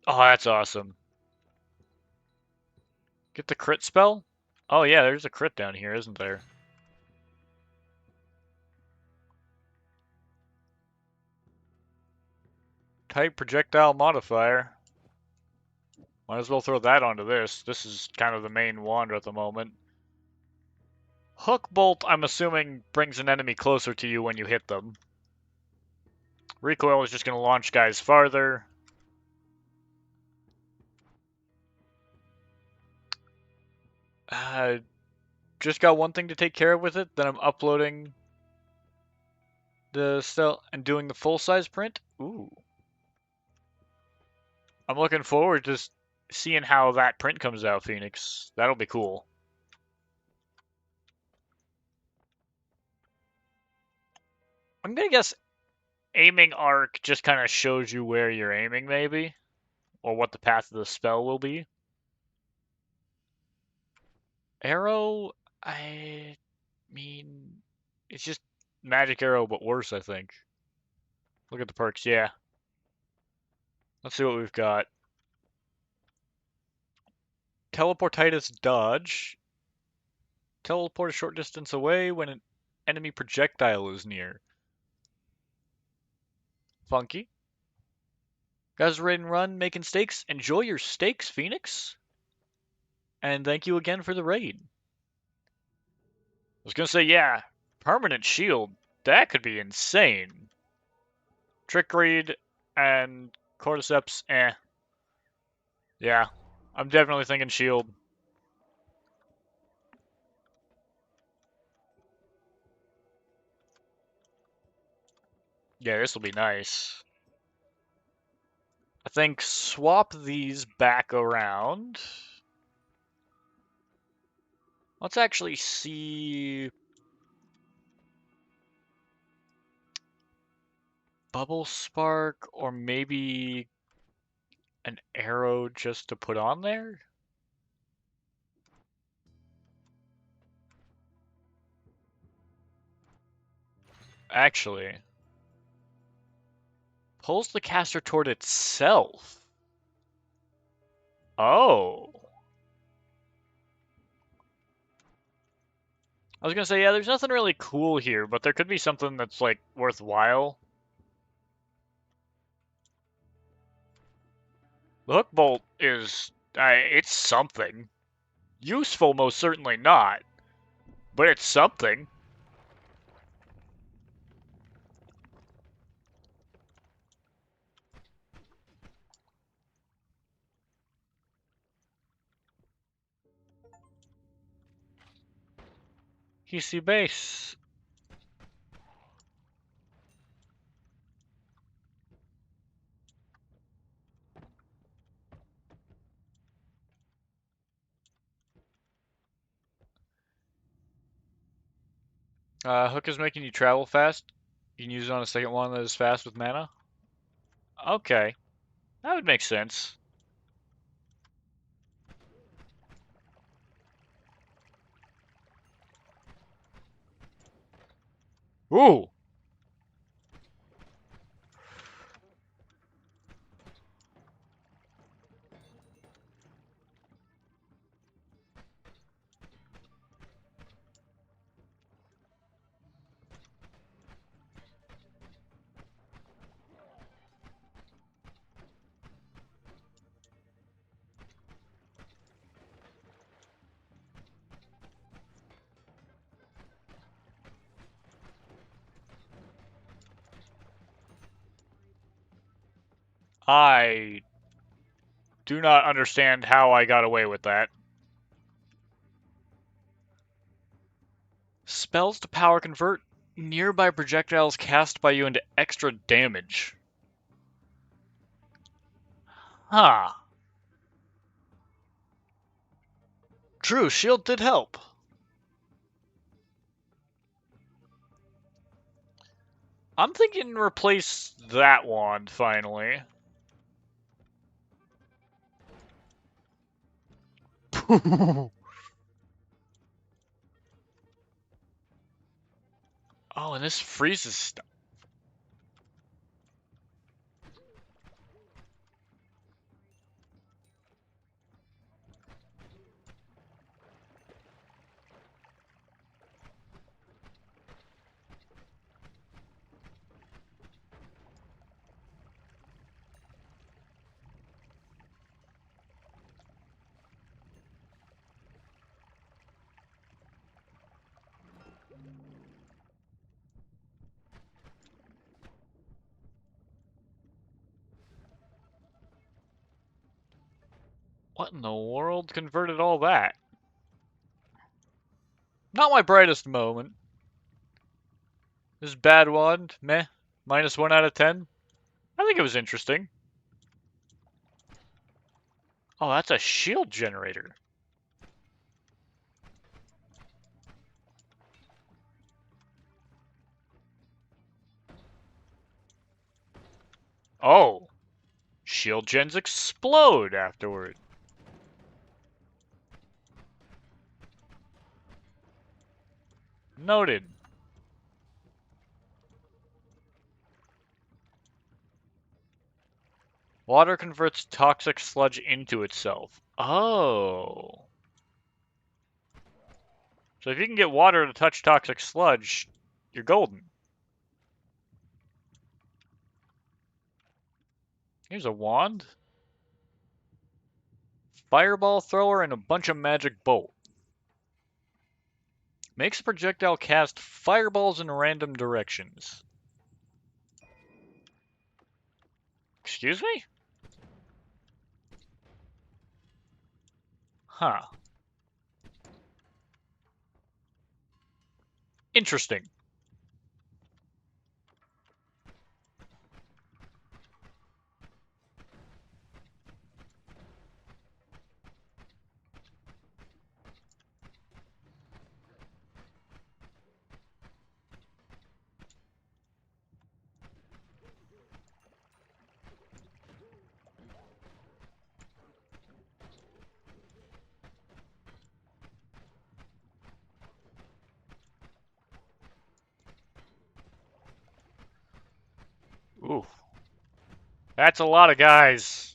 Oh, that's awesome. Get the crit spell? Oh yeah, there's a crit down here, isn't there? Type projectile modifier. Might as well throw that onto this. This is kind of the main wand at the moment. Hook bolt, I'm assuming, brings an enemy closer to you when you hit them. Recoil is just going to launch guys farther. Just got one thing to take care of with it. Then I'm uploading the cell and doing the full-size print. Ooh. I'm looking forward to seeing how that print comes out, Phoenix. That'll be cool. I'm gonna guess aiming arc just kind of shows you where you're aiming, maybe, or what the path of the spell will be. Arrow, I mean, it's just magic arrow, but worse, I think. Look at the perks, yeah. Let's see what we've got. Teleportitis dodge. Teleport a short distance away when an enemy projectile is near. Funky. Guys, ready and run, making stakes. Enjoy your stakes, Phoenix. And thank you again for the raid. I was gonna say, yeah, permanent shield. That could be insane. Trick read and cordyceps, eh. Yeah, I'm definitely thinking shield. Yeah, this will be nice. I think swap these back around. Let's actually see bubble spark or maybe an arrow just to put on there. Actually, pulls the caster toward itself. Oh. I was gonna say, yeah, there's nothing really cool here, but there could be something that's, like, worthwhile. The hook bolt is, it's something. Useful, most certainly not, but it's something. PC base. Hook is making you travel fast. You can use it on a second one that is fast with mana. Okay, that would make sense. Ooh! I do not understand how I got away with that. Spells to power convert nearby projectiles cast by you into extra damage. Huh. True, shield did help. I'm thinking replace that wand, finally. Oh, and this freezes stuff. What in the world converted all that? Not my brightest moment. This bad wand, meh. -1 out of 10. I think it was interesting. Oh, that's a shield generator. Oh, shield gens explode afterward. Noted. Water converts toxic sludge into itself. Oh. So if you can get water to touch toxic sludge, you're golden. Here's a wand. Fireball thrower and a bunch of magic bolt. Makes a projectile cast fireballs in random directions. Excuse me? Huh. Interesting. Ooh. That's a lot of guys.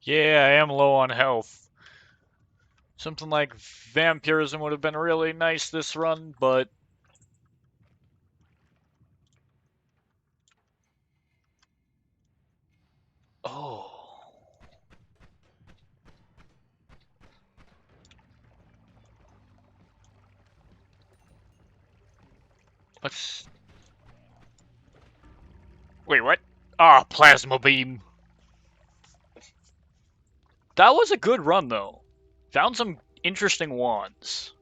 Yeah, I am low on health. Something like vampirism would have been really nice this run, but... Oh. Let's... Wait, what? Ah, plasma beam. That was a good run, though. Found some interesting wands.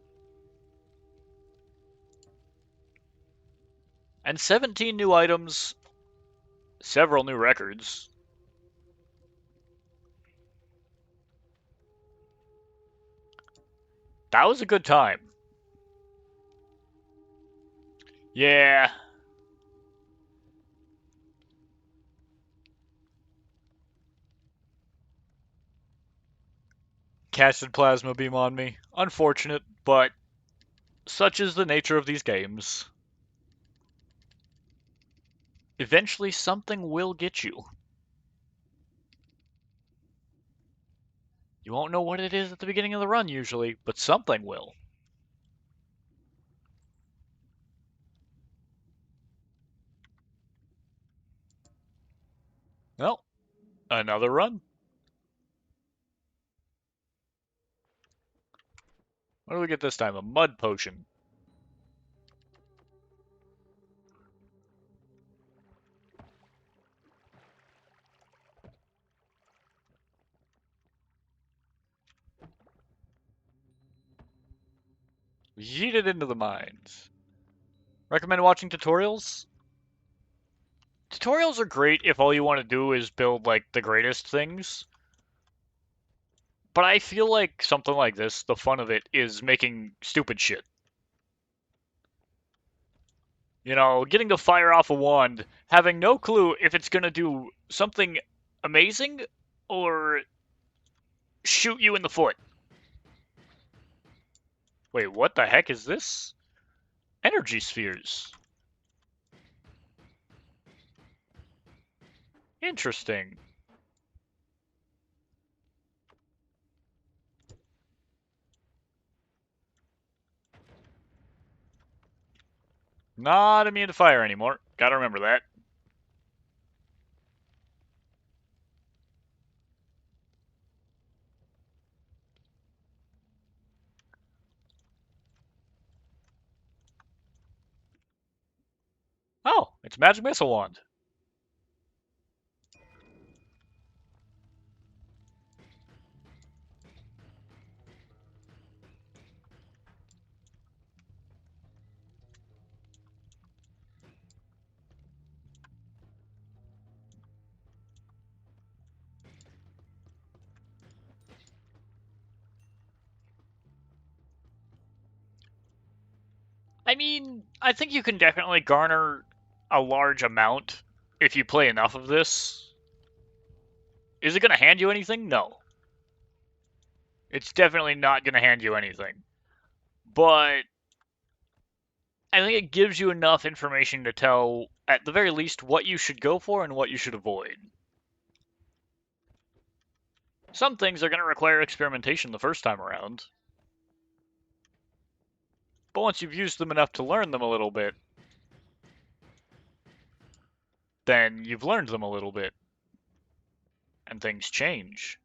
And 17 new items, several new records. That was a good time. Yeah. Casted plasma beam on me. Unfortunate, but such is the nature of these games. Eventually something will get you. You won't know what it is at the beginning of the run usually, but something will. Well, another run. What do we get this time? A mud potion. Yeeted into the mines. Recommend watching tutorials? Tutorials are great if all you want to do is build, like, the greatest things. But I feel like something like this, the fun of it is making stupid shit. You know, getting to fire off a wand, having no clue if it's gonna do something amazing or shoot you in the foot. Wait, what the heck is this? Energy spheres. Interesting. Not immune to fire anymore. Gotta remember that. Oh, it's a magic missile wand. I mean, I think you can definitely garner a large amount if you play enough of this. Is it going to hand you anything? No. It's definitely not going to hand you anything. But I think it gives you enough information to tell, at the very least, what you should go for and what you should avoid. Some things are going to require experimentation the first time around. But once you've used them enough to learn them a little bit, then you've learned them a little bit. And things change.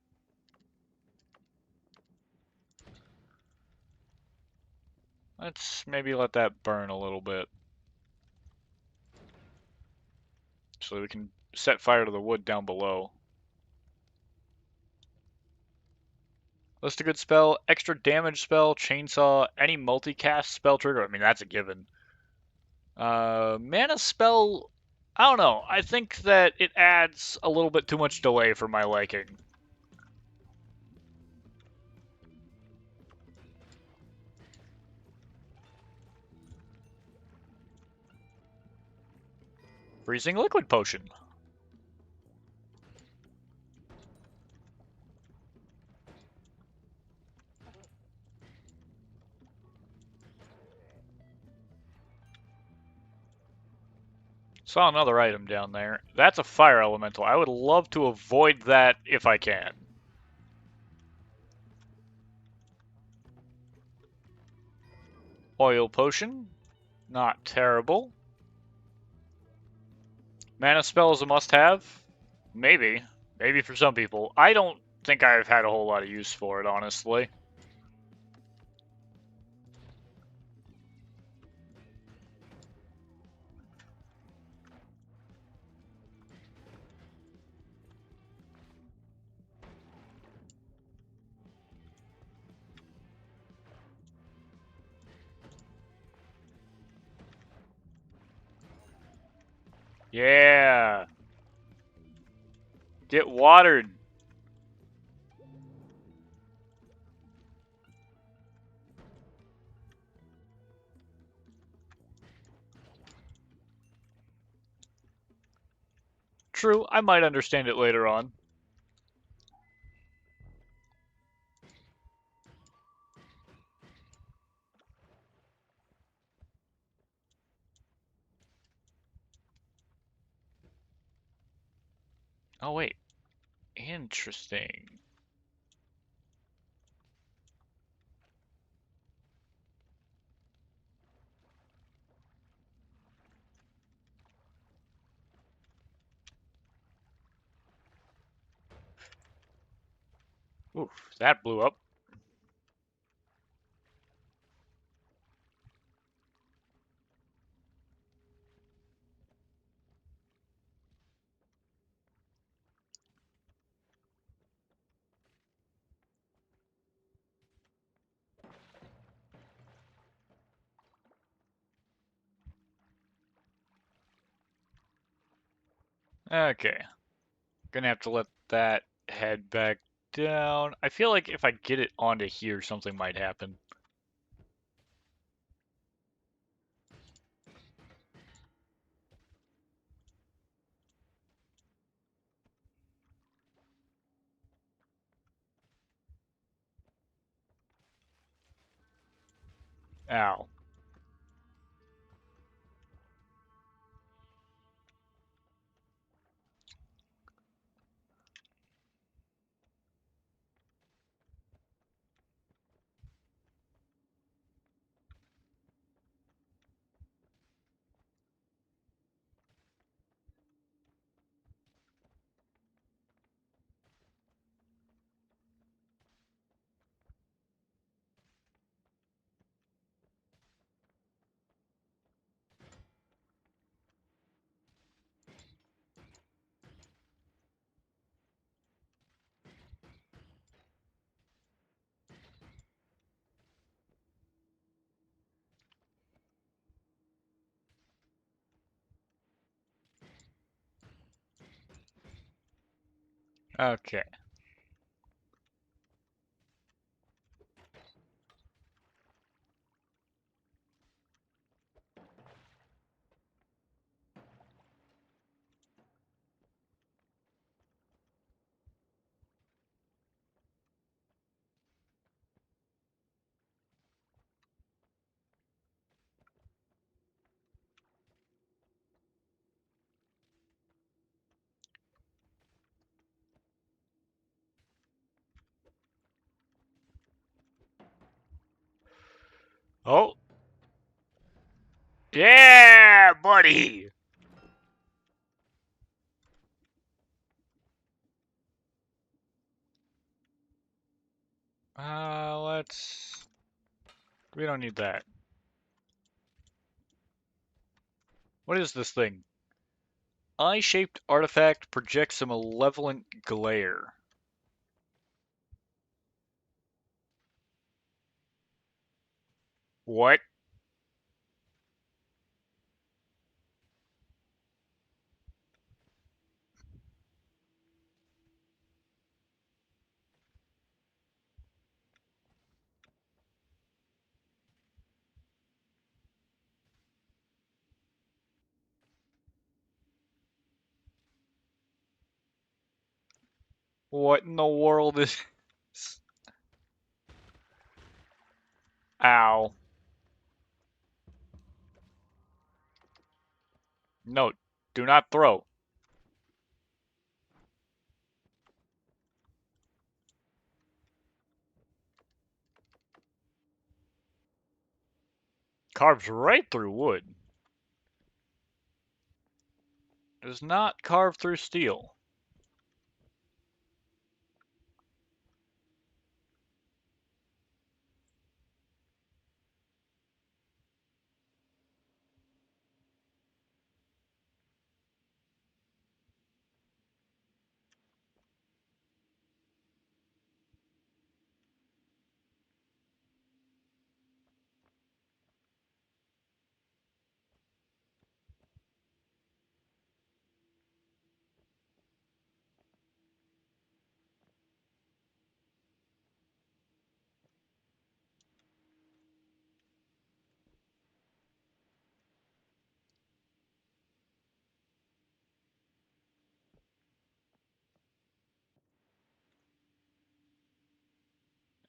Let's maybe let that burn a little bit. So we can set fire to the wood down below. List a good spell, extra damage spell, chainsaw, any multicast spell trigger. I mean, that's a given. Mana spell, I don't know. I think that it adds a little bit too much delay for my liking. Freezing liquid potion. Saw another item down there. That's a fire elemental. I would love to avoid that if I can. Oil potion. Not terrible. Mana spell is a must-have? Maybe. Maybe for some people. I don't think I've had a whole lot of use for it, honestly. Yeah! Get watered! True, I might understand it later on. Oh, wait. Interesting. Oof, that blew up. Okay. Gonna have to let that head back down. I feel like if I get it onto here, something might happen. Ow. Okay. Oh, yeah, buddy. Let's. We don't need that. What is this thing? Eye-shaped artifact projects a malevolent glare. What? What in the world is... Ow. No, do not throw. Carves right through wood. Does not carve through steel.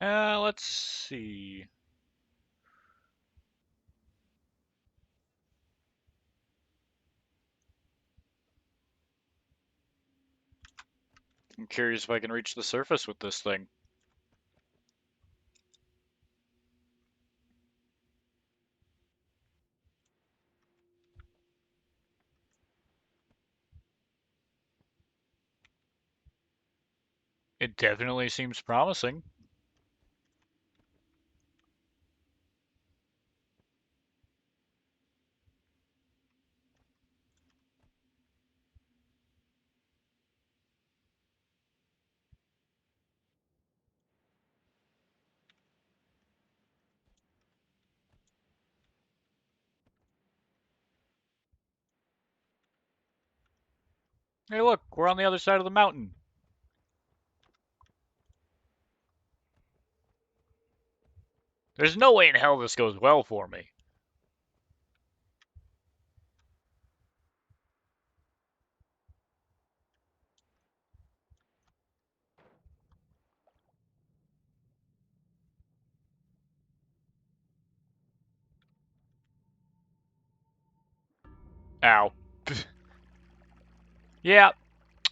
Let's see. I'm curious if I can reach the surface with this thing. It definitely seems promising. Hey, look, we're on the other side of the mountain. There's no way in hell this goes well for me. Ow. Yeah,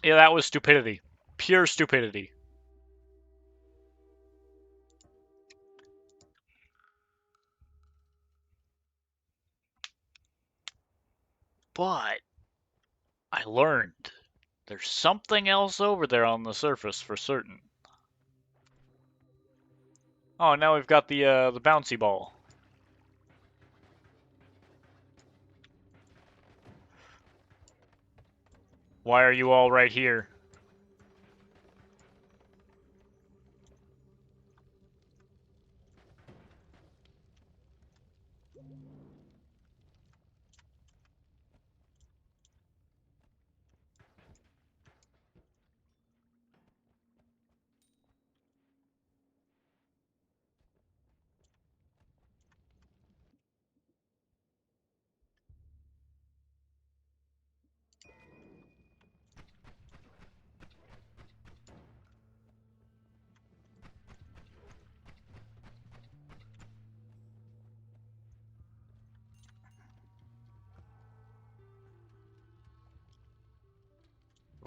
yeah, that was stupidity. Pure stupidity. But I learned there's something else over there on the surface for certain. Oh, now we've got the bouncy ball. Why are you all right here?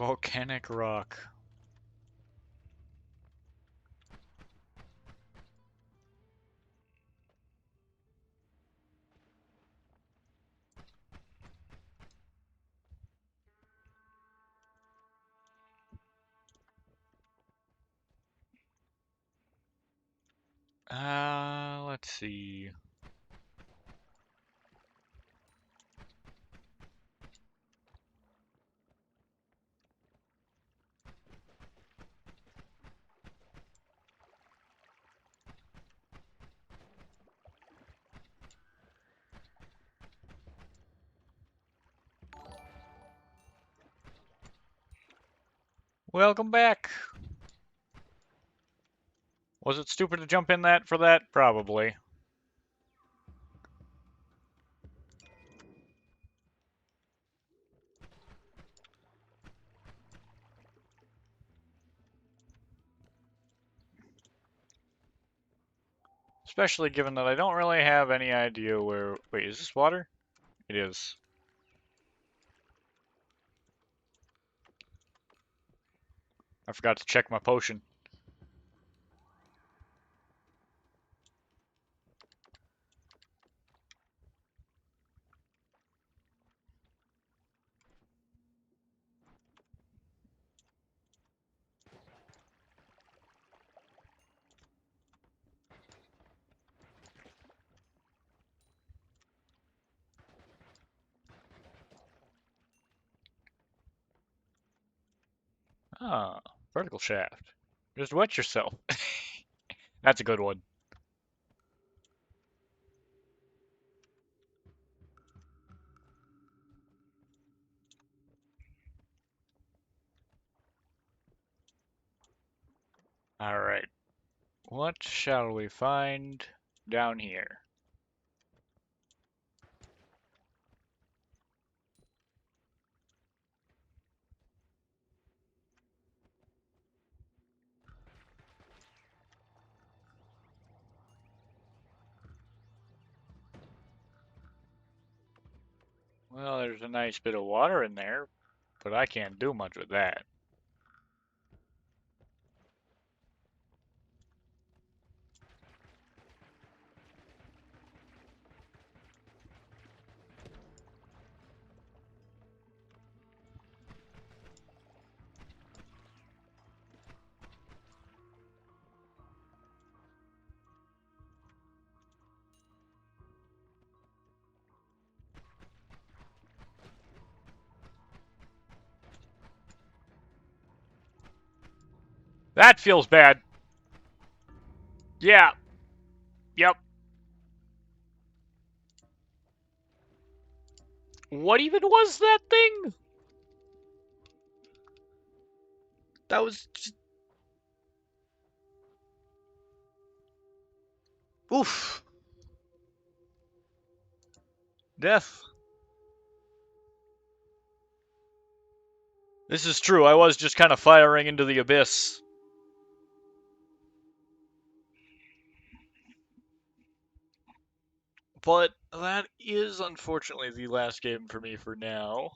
Volcanic rock. Let's see. Welcome back. Was it stupid to jump in that for that? Probably. Especially given that I don't really have any idea where... Wait, is this water? It is. I forgot to check my potion. Ah, vertical shaft. Just wet yourself. That's a good one. Alright. What shall we find down here? Well, there's a nice bit of water in there, but I can't do much with that. That feels bad. Yeah. Yep. What even was that thing? That was just... Oof. Death. This is true. I was just kind of firing into the abyss. But that is unfortunately the last game for me for now,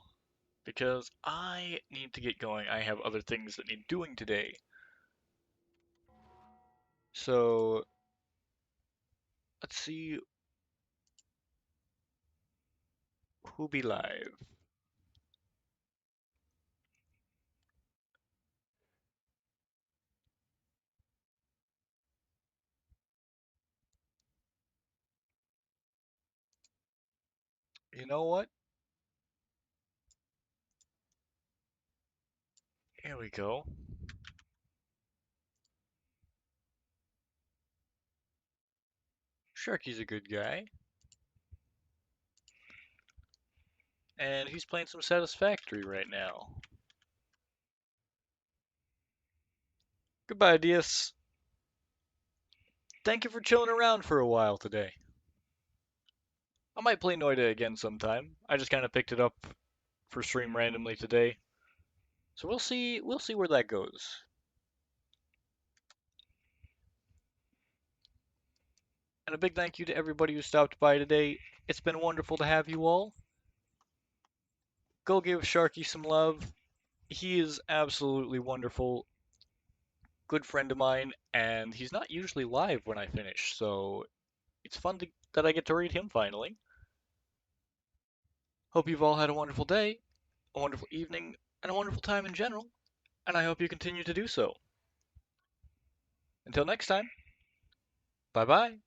because I need to get going. I have other things that need doing today. So, let's see who be live. You know what? Here we go. Sharky's a good guy. And he's playing some Satisfactory right now. Goodbye, Dias. Thank you for chilling around for a while today. I might play Noida again sometime. I just kind of picked it up for stream randomly today. So we'll see where that goes. And a big thank you to everybody who stopped by today. It's been wonderful to have you all. Go give Sharky some love. He is absolutely wonderful, good friend of mine, and he's not usually live when I finish, so it's fun that I get to read him finally. Hope you've all had a wonderful day, a wonderful evening, and a wonderful time in general, and I hope you continue to do so. Until next time, bye bye.